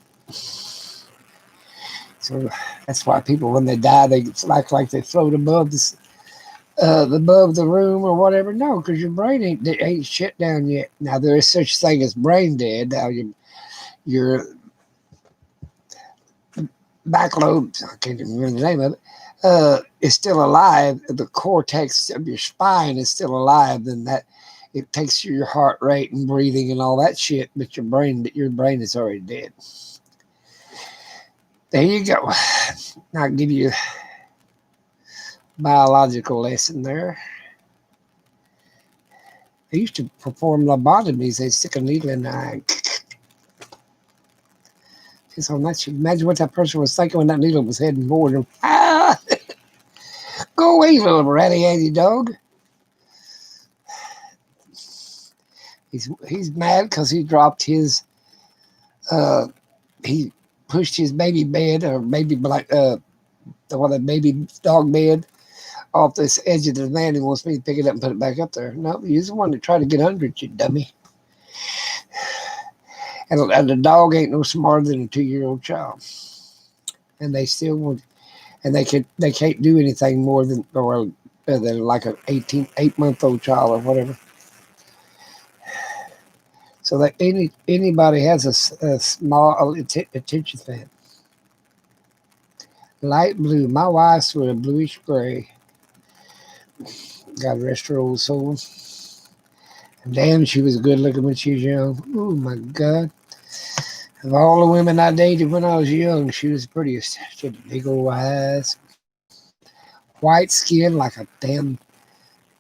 So that's why people, when they die, they act like they float above above the room or whatever. No, because your brain ain't shit down yet. Now there is such thing as brain dead. Now your back lobe, I can't even remember the name of it, is still alive. The cortex of your spine is still alive. Then that it takes your heart rate and breathing and all that shit. But your brain is already dead. There you go. I'll give you a biological lesson there. They used to perform lobotomies. They stick a needle in the eye. So much. Imagine what that person was thinking when that needle was heading toward him. Ah! Go away, little ratty-atty dog. He's mad because he dropped his he pushed his baby bed or baby the baby dog bed off this edge of the van. He wants me to pick it up and put it back up there. No, he's the one that tried to get under it, you dummy. And the dog ain't no smarter than a 2-year-old child. And they still want, and they can't do anything more than like an 8-month-old child or whatever. So that anybody has a small attention span. Light blue. My wife's with a bluish gray. God rest her old soul. And damn, she was good looking when she was young. Oh my God. Of all the women I dated when I was young, she was the prettiest. She had big old eyes, white skin like a damn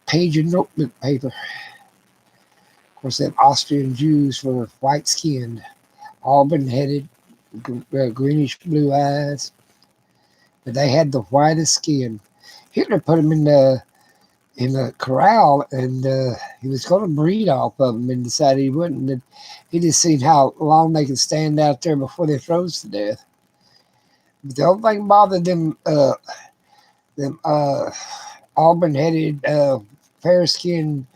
page of notebook paper. Of course, them Austrian Jews were white skinned, auburn headed, greenish blue eyes. But they had the whitest skin. Hitler put them in the corral, and he was going to breed off of them, and decided he wouldn't. And he just seen how long they could stand out there before they froze to death. But the only thing bothered them auburn-headed, fair-skinned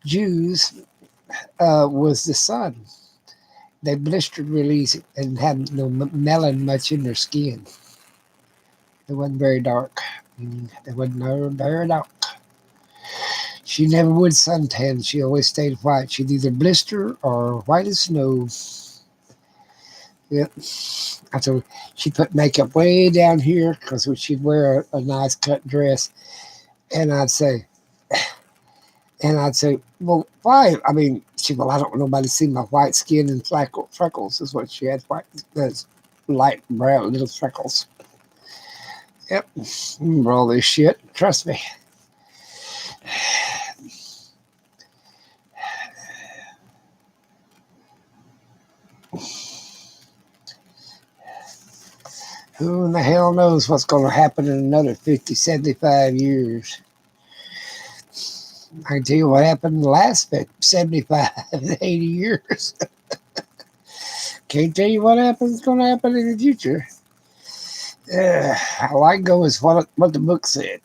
Jews was the sun. They blistered real easy and had no melon much in their skin. They wasn't very dark. They wasn't very dark. She never would suntan. She always stayed white. She'd either blister or white as snow. Yep. So she'd put makeup way down here because she'd wear a nice cut dress. And I'd say, well, why? I mean, well, I don't want nobody to see my white skin and freckles is what she had. White, light brown little freckles. Yep. Remember all this shit. Trust me. Who in the hell knows what's going to happen in another 50, 75 years? I can tell you what happened in the last 75, 80 years. Can't tell you what happens going to happen in the future. All I go is what the book said.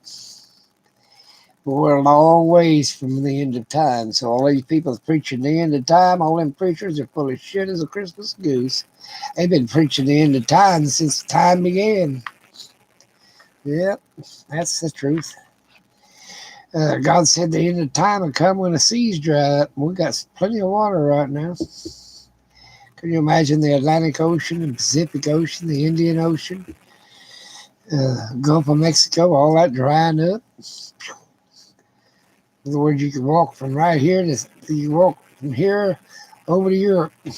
But we're a long ways from the end of time. So all these people preaching the end of time, all them preachers are full of shit as a Christmas goose. They've been preaching the end of time since time began. Yep, that's the truth. God said the end of time would come when the seas dry up. We got plenty of water right now. Can you imagine the Atlantic Ocean, the Pacific Ocean, the Indian Ocean, Gulf of Mexico, all that drying up? In other words, you can walk from right here you walk from here over to Europe. Can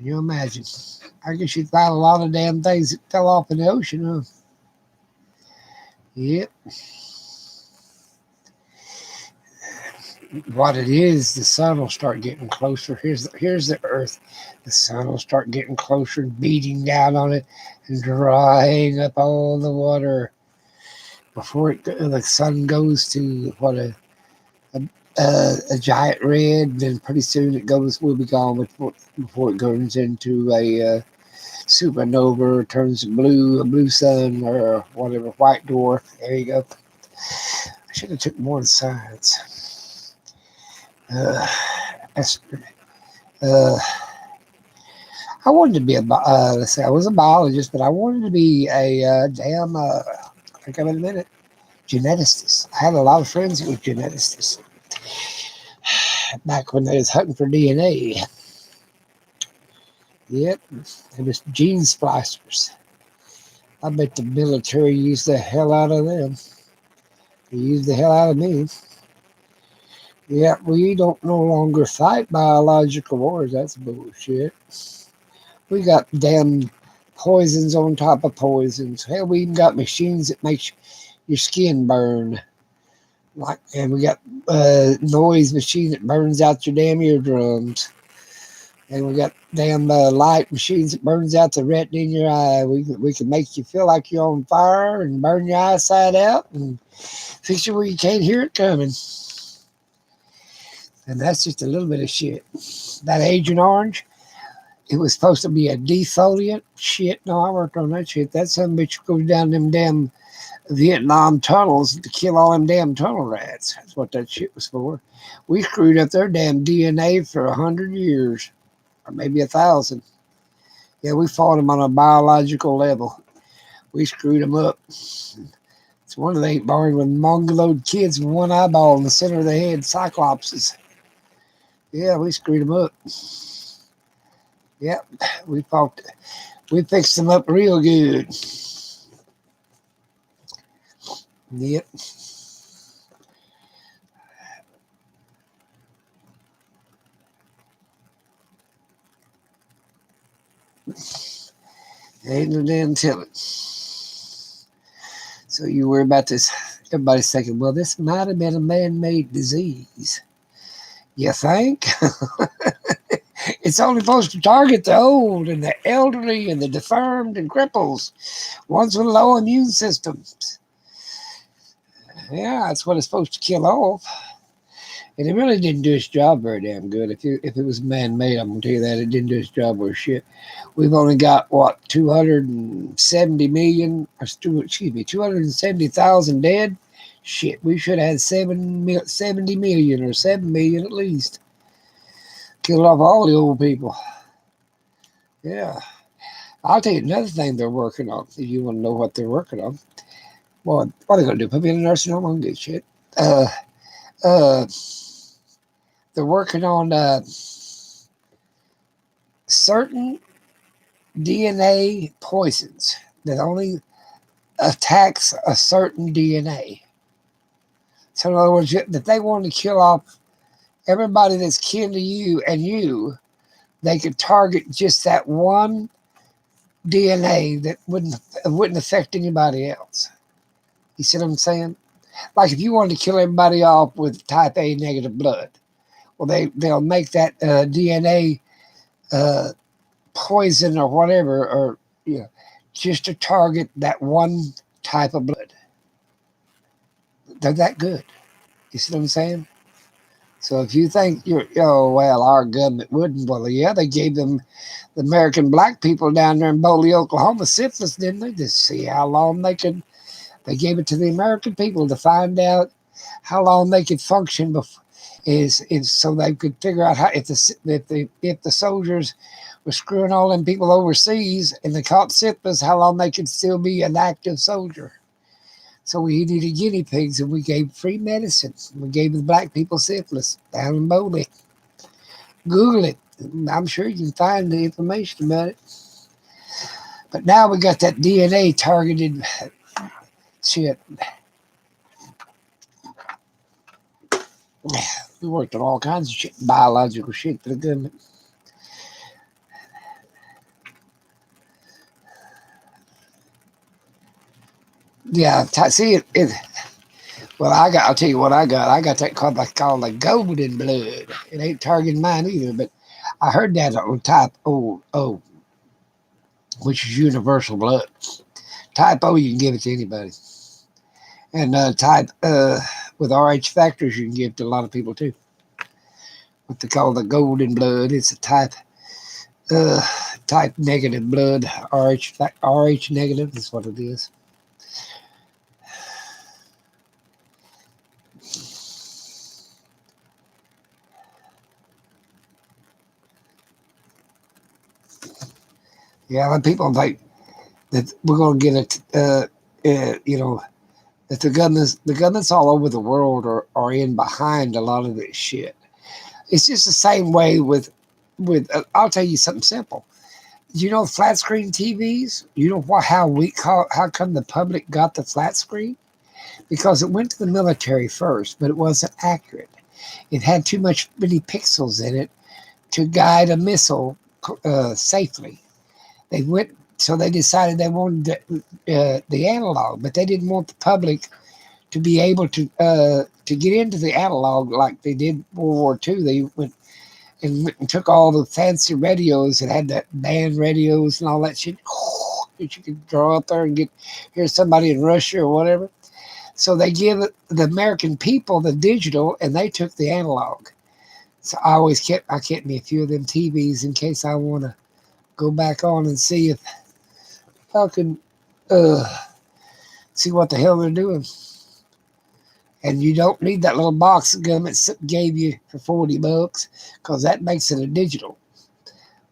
you imagine? I guess you'd find a lot of damn things that fell off in the ocean, huh? Yep. What it is, the sun will start getting closer. Here's the Earth. The sun will start getting closer, beating down on it, and drying up all the water before the sun goes to what a giant red. Then pretty soon will be gone before it goes into a supernova, turns blue, a blue sun, or whatever, white dwarf. There you go. I should have took more science. I wanted to be let's say I was a biologist, but I wanted to be a damn, I think I'm in a minute, geneticist. I had a lot of friends that were geneticists back when they was hunting for DNA. Yep, it was gene splicers. I bet the military used the hell out of them. They used the hell out of me. Yeah, we don't no longer fight biological wars. That's bullshit. We got damn poisons on top of poisons. Hell, we even got machines that make your skin burn. And we got noise machine that burns out your damn eardrums. And we got damn light machines that burns out the retina in your eye. We can make you feel like you're on fire and burn your eyesight out and fix you where you can't hear it coming. And that's just a little bit of shit. That Agent Orange, it was supposed to be a defoliant. Shit, no, I worked on that shit. That son of a bitch goes down them damn Vietnam tunnels to kill all them damn tunnel rats. That's what that shit was for. We screwed up their damn DNA for 100 years, or maybe 1,000. Yeah, we fought them on a biological level. We screwed them up. It's one of the 8 born with mongoloid kids with one eyeball in the center of the head, cyclopses. Yeah, we screwed them up. Yep, we fixed them up real good. Yep. Ain't no damn telling. So you worry about this. Everybody's thinking, well, this might have been a man-made disease. You think? It's only supposed to target the old and the elderly and the deformed and cripples, ones with low immune systems. Yeah, that's what it's supposed to kill off. And it really didn't do its job very damn good. If it was man-made, I'm going to tell you that. It didn't do its job worth shit. We've only got, 270 million, 270,000 dead? Shit, we should have had 70 million or 7 million at least. Killed off all the old people. Yeah. I'll tell you another thing they're working on, if you want to know what they're working on. Well, what are they going to do? Put me in a nursing home? I'm good shit. They're working on certain DNA poisons that only attacks a certain DNA. So in other words, that they want to kill off everybody that's kin to you and you, they could target just that one DNA that wouldn't affect anybody else. You see what I'm saying? Like if you wanted to kill everybody off with type A negative blood, well, they'll make that DNA uh, poison or whatever, or just to target that one type of blood. They're that good. You see what I'm saying? So if you think well, our government wouldn't, well, yeah, they gave them the American black people down there in Boley, Oklahoma, syphilis, didn't they? To see how long they could. They gave it to the American people to find out how long they could function before, is so they could figure out how if the soldiers were screwing all them people overseas and they caught syphilis, how long they could still be an active soldier. So we needed guinea pigs, and we gave free medicine. We gave the black people syphilis down in Boley. Google it. I'm sure you can find the information about it. But now we got that DNA targeted shit. We worked on all kinds of shit, biological shit for the government. Yeah, see it. Well, I'll tell you what I got. I got that called the golden blood. It ain't targeting mine either, but I heard that on type O, which is universal blood. Type O, you can give it to anybody. And type with Rh factors, you can give to a lot of people too. What they call the golden blood. It's a type negative blood. Rh negative is what it is. Yeah, when people think that we're going to get that the governments all over the world are in behind a lot of this shit. It's just the same way with I'll tell you something simple. Flat screen TVs. How come the public got the flat screen? Because it went to the military first, but it wasn't accurate. It had many pixels in it to guide a missile safely. They decided they wanted the analog, but they didn't want the public to be able to get into the analog like they did World War II. They went and took all the fancy radios that had that band radios and all that shit that you could draw up there and hear somebody in Russia or whatever. So they give the American people the digital, and they took the analog. So I kept me a few of them TVs in case I want to go back on and see if I can see what the hell they're doing. And you don't need that little box the government gave you for $40 because that makes it a digital.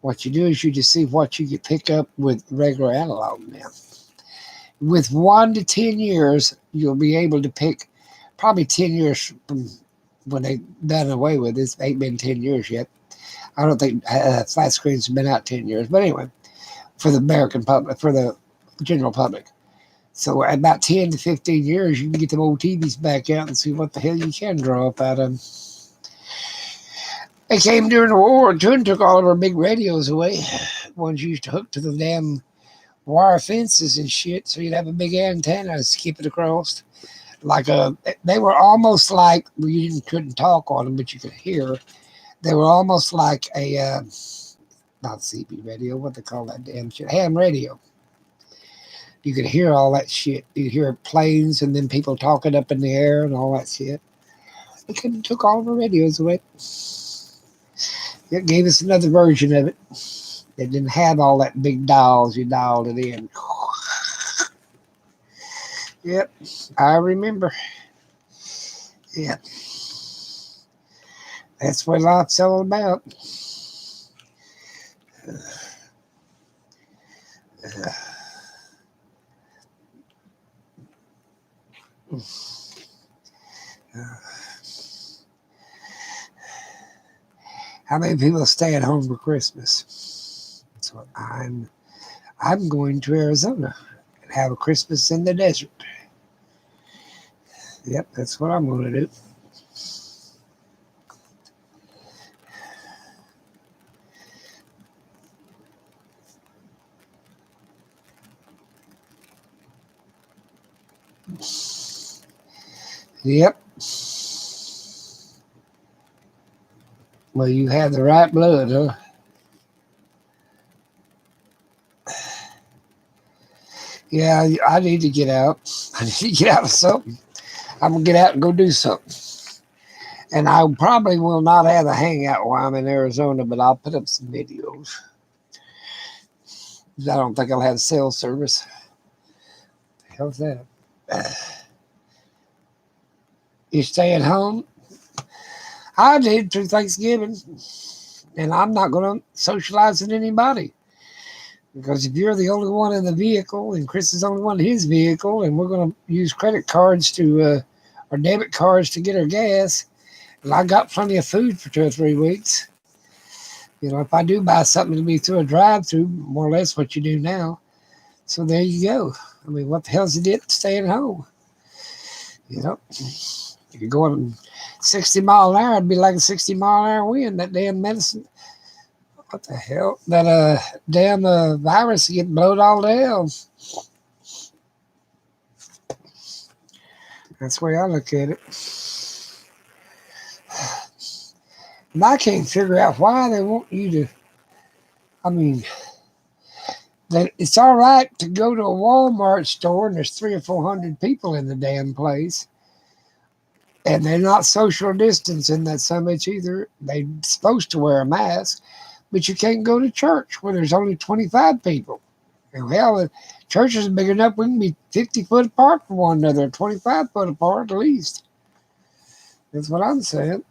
What you do is you just see what you can pick up with regular analog now. With 1 to 10 years, you'll be able to pick probably 10 years from when they done away with this. It ain't been 10 years yet. I don't think flat screens have been out 10 years. But anyway, for the American public, for the general public. So at about 10 to 15 years, you can get them old TVs back out and see what the hell you can draw up out of them. They came during the World War II and took all of our big radios away. Ones you used to hook to the damn wire fences and shit, so you'd have a big antenna to skip it across. They were almost like, well, you couldn't talk on them, but you could hear. They were almost like a, not CB radio, what they call that damn shit, ham radio. You could hear all that shit. You could hear planes and then people talking up in the air and all that shit. They took all of our radios away. It gave us another version of it. It didn't have all that big dials. You dialed it in. Yep, I remember. Yeah. That's what life's all about. How many people stay at home for Christmas? So I'm going to Arizona and have a Christmas in the desert. Yep, that's what I'm going to do. Yep. Well, you have the right blood, huh? Yeah, I need to get out. I need to get out of something. I'm gonna get out and go do something. And I probably will not have a hangout while I'm in Arizona, but I'll put up some videos. I don't think I'll have cell service. How's that? You staying home? I did through Thanksgiving, and I'm not going to socialize with anybody because if you're the only one in the vehicle, and Chris is the only one in his vehicle, and we're going to use credit cards to or debit cards to get our gas, and I got plenty of food for 2 or 3 weeks. You know, if I do buy something, it'll be through a drive-through, more or less what you do now. So there you go. I mean, what the hell's it staying home? You know, if you're going 60 mile an hour, it'd be like a 60 mile an hour wind. That damn medicine, what the hell? That damn virus get blowed all down. That's the way I look at it. And I can't figure out why they want you to. I mean, it's all right to go to a Walmart store and there's 300 or 400 people in the damn place. And they're not social distancing that so much either. They're supposed to wear a mask, but you can't go to church where there's only 25 people. And hell, the church is big enough, we can be 50 foot apart from one another, 25 foot apart at least. That's what I'm saying.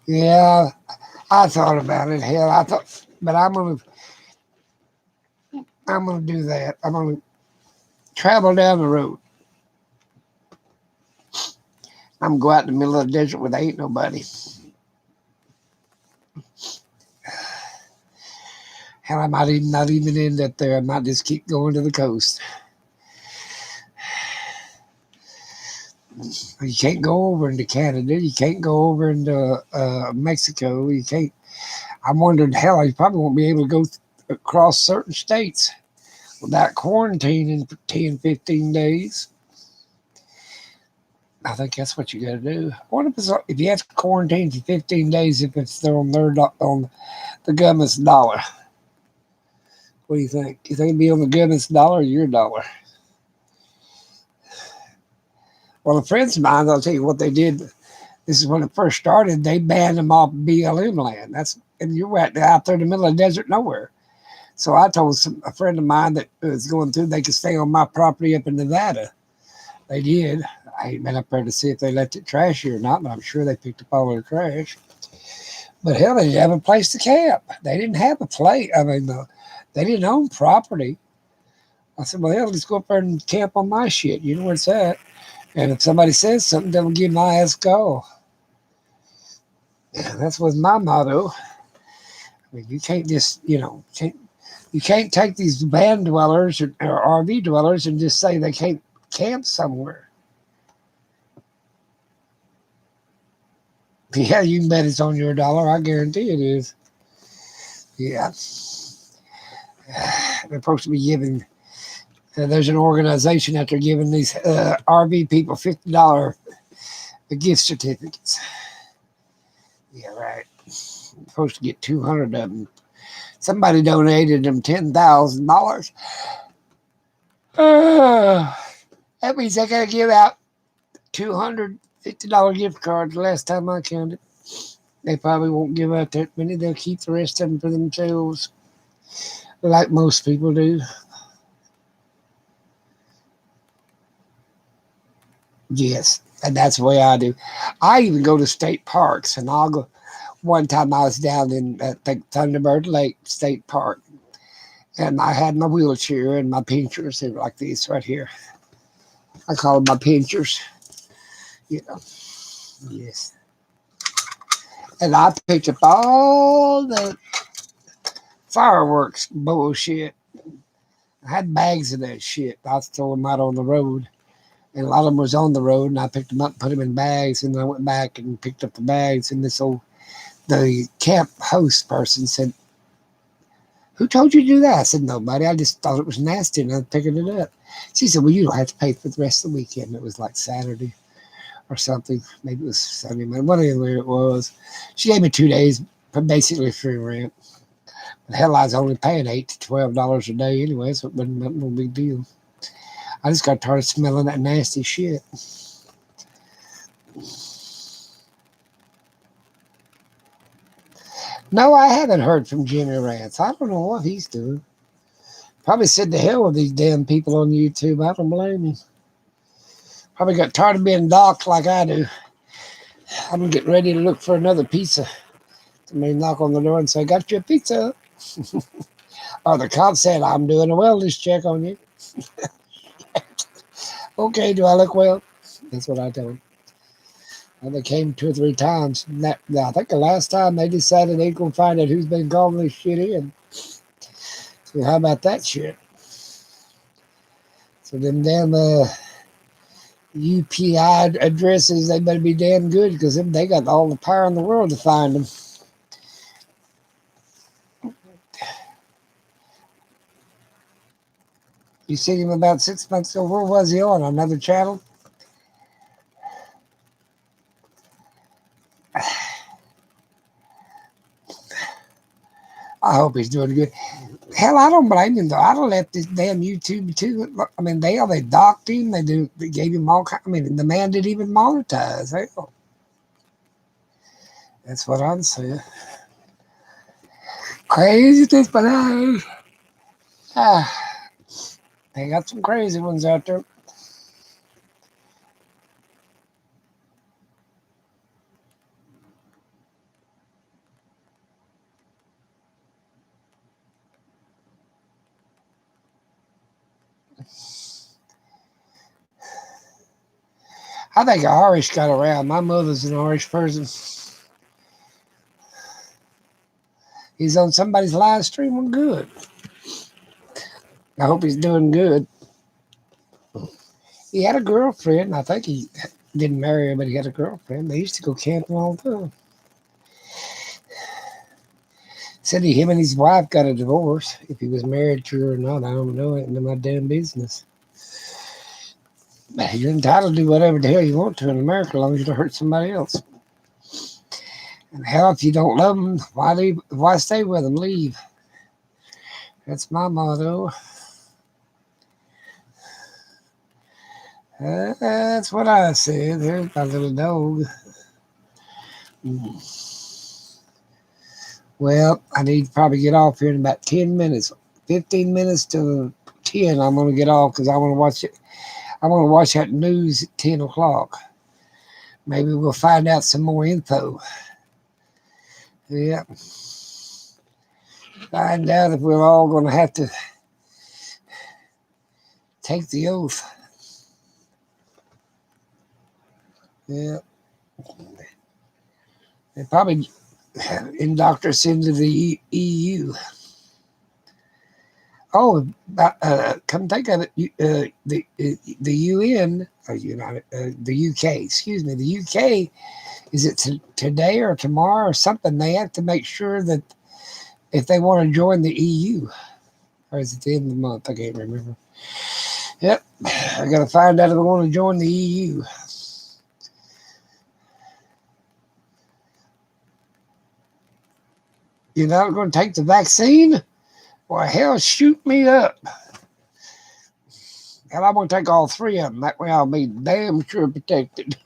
Yeah, I thought about it. Hell, I thought, but I'm gonna do that. I'm gonna travel down the road. I'm gonna go out in the middle of the desert where there ain't nobody. Hell, I might even not even end up there. I might just keep going to the coast. You can't go over into Canada. You can't go over into Mexico. You can't. I'm wondering, hell, you probably won't be able to go across certain states without quarantining for 10, 15 days. I think that's what you got to do. What if you have to quarantine for 15 days if it's on the government's dollar? What do you think? You think it'd be on the government's dollar or your dollar? Well, the friends of mine, I'll tell you what they did. This is when it first started. They banned them off BLM land. And you're right out there in the middle of the desert nowhere. So I told a friend of mine that was going through, they could stay on my property up in Nevada. They did. I ain't been up there to see if they left it trashy or not, but I'm sure they picked up all their trash. But hell, they didn't have a place to camp. They didn't have a place. I mean, they didn't own property. I said, well, hell, let's go up there and camp on my shit. You know where it's at. And if somebody says something, they'll give my ass a call. Yeah, that was my motto. I mean, you can't just, you can't take these van dwellers or RV dwellers and just say they can't camp somewhere. Yeah, you can bet it's on your dollar. I guarantee it is. Yeah. They're supposed to be giving, there's an organization that they're giving these RV people $50 gift certificates. Yeah, right. I'm supposed to get 200 of them. Somebody donated them $10,000. That means they got to give out $250 gift cards the last time I counted. They probably won't give out that many. They'll keep the rest of them for themselves, like most people do. Yes, and that's the way I do. I even go to state parks, and I'll go. One time I was down in Thunderbird Lake State Park, and I had my wheelchair and my pinchers. They were like these right here. I call them my pinchers. Yes. And I picked up all the fireworks bullshit. I had bags of that shit. I was throwing them out on the road. And a lot of them was on the road, and I picked them up and put them in bags. And then I went back and picked up the bags. And the camp host person said, "Who told you to do that?" I said, "Nobody. I just thought it was nasty, and I was picking it up." She said, "Well, you don't have to pay for the rest of the weekend." It was like Saturday. or something. Maybe it was Sunday, whatever it was. She gave me 2 days, but basically free rent. But hell, I was only paying $8 to $12 a day anyway, so it wasn't no big deal. I just got tired of smelling that nasty shit. No, I haven't heard from Jimmy Rance. I don't know what he's doing. Probably said to hell with these damn people on YouTube. I don't blame him. Probably got tired of being docked like I do. I'm getting ready to look for another pizza. Somebody knock on the door and say, "Got your pizza?" Or the cop said, "I'm doing a wellness check on you." Okay, do I look well? That's what I told them. And they came 2 or 3 times. I think the last time they decided they're going to find out who's been calling this shit in. So how about that shit? So them damn UPI addresses, they better be damn good because they got all the power in the world to find them. You seen him about 6 months ago. Where was he on? Another channel? I hope he's doing good. Hell, I don't blame him though. I'd have left this damn YouTube too. I mean, they docked him. They gave him all kind. I mean, the man didn't even monetize. Hell, that's what I'm saying. Crazy things, but they got some crazy ones out there. I think Irish got around. My mother's an Irish person. He's on somebody's live stream. Well, good. I hope he's doing good. He had a girlfriend. I think he didn't marry her, but he had a girlfriend. They used to go camping all the time. Said him and his wife got a divorce. If he was married to her or not, I don't know. It ain't my damn business. You're entitled to do whatever the hell you want to in America, as long as you don't hurt somebody else. And hell, if you don't love them, why leave? Why stay with them? Leave. That's my motto. That's what I said. There's my little dog. Well, I need to probably get off here in about 10 minutes. 15 minutes to 10, I'm going to get off because I want to watch it. I want to watch that news at 10 o'clock. Maybe we'll find out some more info. Yeah. Find out if we're all going to have to take the oath. Yeah. They probably indoctor us into the EU. Oh, come think of it, the UN, or United, the UK, excuse me, the UK, is it today or tomorrow or something? They have to make sure that if they want to join the EU, or is it the end of the month? I can't remember. Yep, I got to find out if I want to join the EU. You're not going to take the vaccine? Well, hell, shoot me up. And I'm going to take all 3 of them. That way I'll be damn sure protected.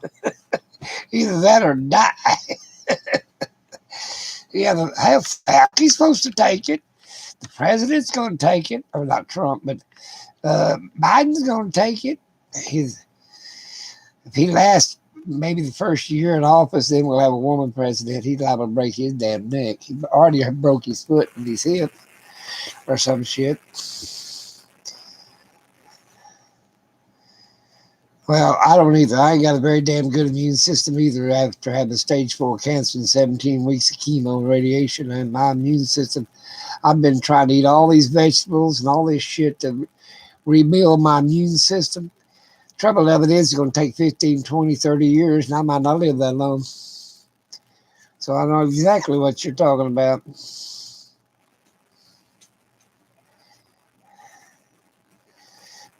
Either that or die. Yeah, the health he's supposed to take it. The president's going to take it. Or not Trump, but Biden's going to take it. If he lasts maybe the first year in office, then we'll have a woman president. He's liable to break his damn neck. He already broke his foot and his hip or some shit. Well, I don't either. I ain't got a very damn good immune system either after having stage 4 cancer and 17 weeks of chemo and radiation. And my immune system, I've been trying to eat all these vegetables and all this shit to rebuild my immune system. Trouble of it is it's going to take 15, 20, 30 years, and I might not live that long. So I know exactly what you're talking about.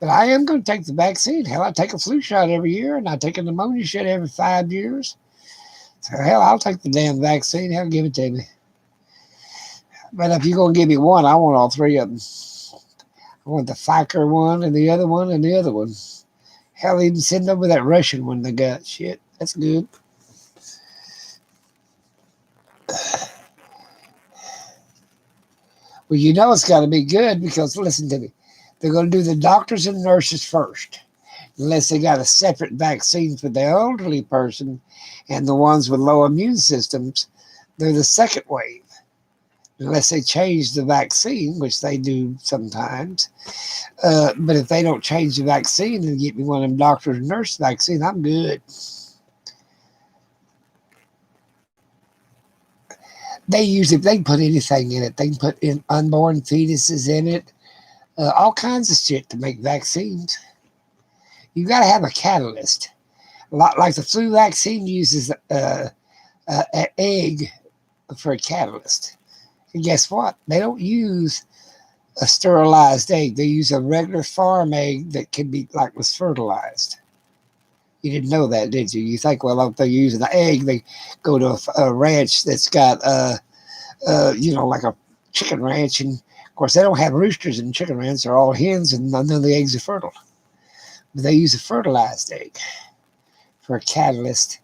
But I am going to take the vaccine. Hell, I take a flu shot every year, and I take a pneumonia shot every 5 years. So hell, I'll take the damn vaccine. Hell, give it to me. But if you're going to give me one, I want all three of them. I want the Pfizer one and the other one and the other one. Hell, even send over that Russian one they got. Shit, that's good. Well, you know it's got to be good because listen to me. They're going to do the doctors and nurses first, unless they got a separate vaccine for the elderly person and the ones with low immune systems. They're the second wave, unless they change the vaccine, which they do sometimes. But if they don't change the vaccine and get me one of them doctors and nurse vaccine, I'm good. They use if they can put anything in it. They can put in unborn fetuses in it, all kinds of shit to make vaccines. You got to have a catalyst. A lot like the flu vaccine uses an egg for a catalyst. And guess what? They don't use a sterilized egg. They use a regular farm egg that can be like was fertilized. You didn't know that, did you? You think, well, if they're using the egg, they go to a ranch that's got, like a chicken ranch. And of course, they don't have roosters in chicken ranch. They're all hens, and none of the eggs are fertile. But they use a fertilized egg for a catalyst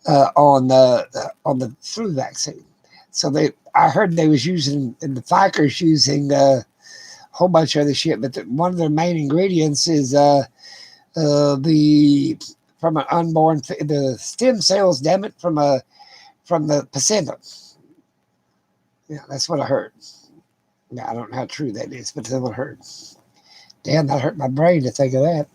on the flu vaccine. So I heard they was using, and the Pfizer's using a whole bunch of other shit, but one of their main ingredients is from an unborn the stem cells, damn it, from the placenta. Yeah, that's what I heard. Yeah, I don't know how true that is, but that's what I heard. Damn, that hurt my brain to think of that.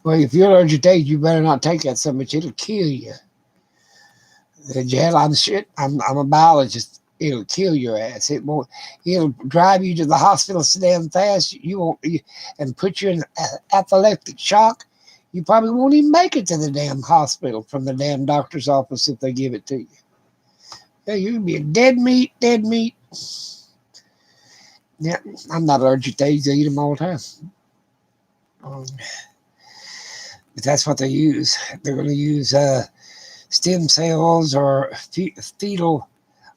Well, if you're allergic to eggs, you better not take that so much. It'll kill you. Hell, I'm a biologist. It'll kill your ass. It won't. It'll drive you to the hospital so damn fast. You won't. And put you in anaphylactic shock. You probably won't even make it to the damn hospital from the damn doctor's office if they give it to you. Yeah, you'll be a dead meat. Dead meat. Yeah, I'm not allergic to eggs. I eat them all the time. But that's what they use. They're going to use stem cells or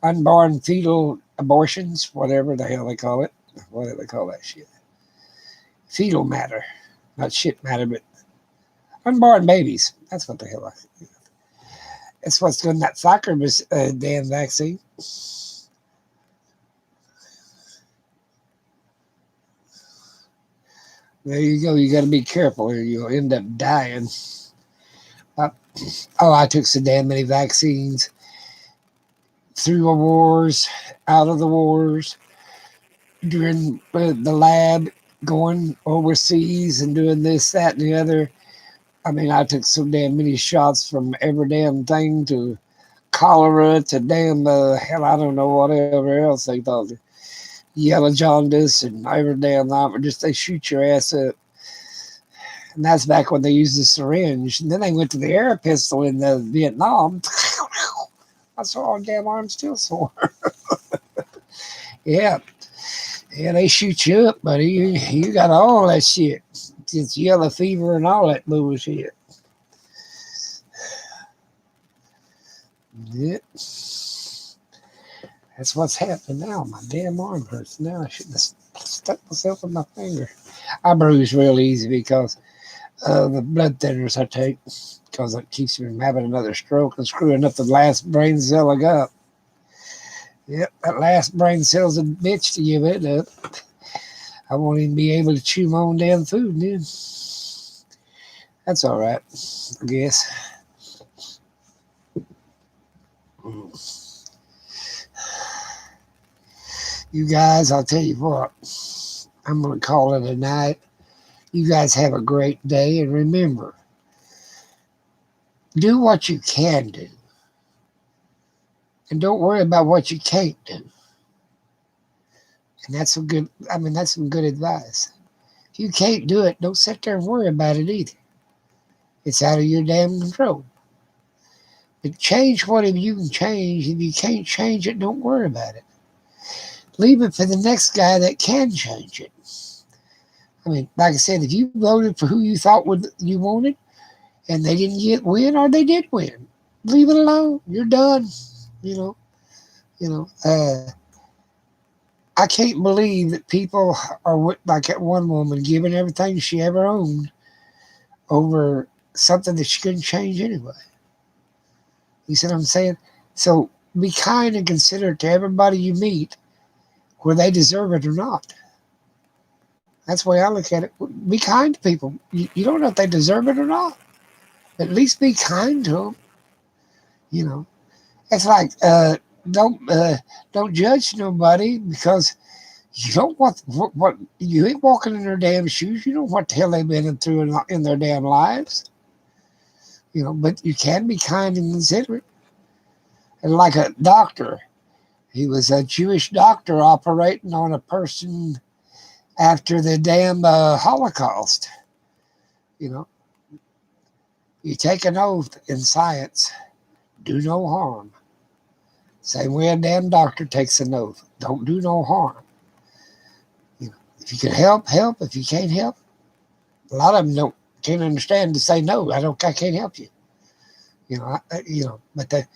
unborn fetal abortions, whatever the hell they call it. What do they call that shit? Fetal matter. Not shit matter, but unborn babies. That's what the hell that's what's doing that Pfizer damn vaccine. There you go. You got to be careful or you'll end up dying. I took so damn many vaccines through the wars, out of the wars, during the lab, going overseas and doing this, that, and the other. I mean, I took so damn many shots from every damn thing to cholera to damn, hell, I don't know whatever else they thought. Yellow jaundice and every damn lot. Just they shoot your ass up. And that's back when they used the syringe. And then they went to the air pistol in Vietnam. I saw my damn arm still sore. Yeah. Yeah, they shoot you up, buddy. You got all that shit. It's yellow fever and all that bullshit. Yeah. That's what's happening now. My damn arm hurts now. I shouldn't have stuck myself in my finger. I bruise real easy because the blood thinners I take, because it keeps me from having another stroke and screwing up the last brain cell I got. Yep, that last brain cell's a bitch to give it up. I won't even be able to chew my own damn food then. That's all right, I guess. You guys, I'll tell you what, I'm going to call it a night. You guys have a great day, and remember, do what you can do. And don't worry about what you can't do. And that's some good. I mean, that's some good advice. If you can't do it, don't sit there and worry about it either. It's out of your damn control. But change whatever you can change. If you can't change it, don't worry about it. Leave it for the next guy that can change it. I mean, like I said, if you voted for who you thought you wanted, and they didn't win, or they did win, leave it alone. You're done. You know. You know. I can't believe that people are like that one woman giving everything she ever owned over something that she couldn't change anyway. You see what I'm saying? So be kind and considerate to everybody you meet, whether they deserve it or not. That's the way I look at it. Be kind to people. You don't know if they deserve it or not. At least be kind to them. You know, it's like don't judge nobody because you don't want what you ain't walking in their damn shoes. You know what the hell they've been through in their damn lives. You know, but you can be kind and considerate. And like a doctor, he was a Jewish doctor operating on a person after the damn Holocaust. You know, you take an oath in science, do no harm. Same way a damn doctor takes an oath, don't do no harm. You know, if you can help, help. If you can't help, a lot of them can't understand to say no. I can't help you. You know, but as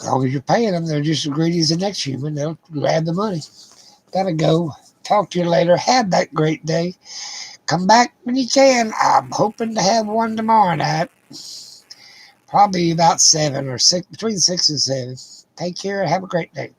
long as you're paying them, they're just as greedy as the next human. They'll grab the money. Gotta go. Talk to you later. Have that great day. Come back when you can. I'm hoping to have one tomorrow night. Probably about 7 or 6, between 6 and 7. Take care and have a great day.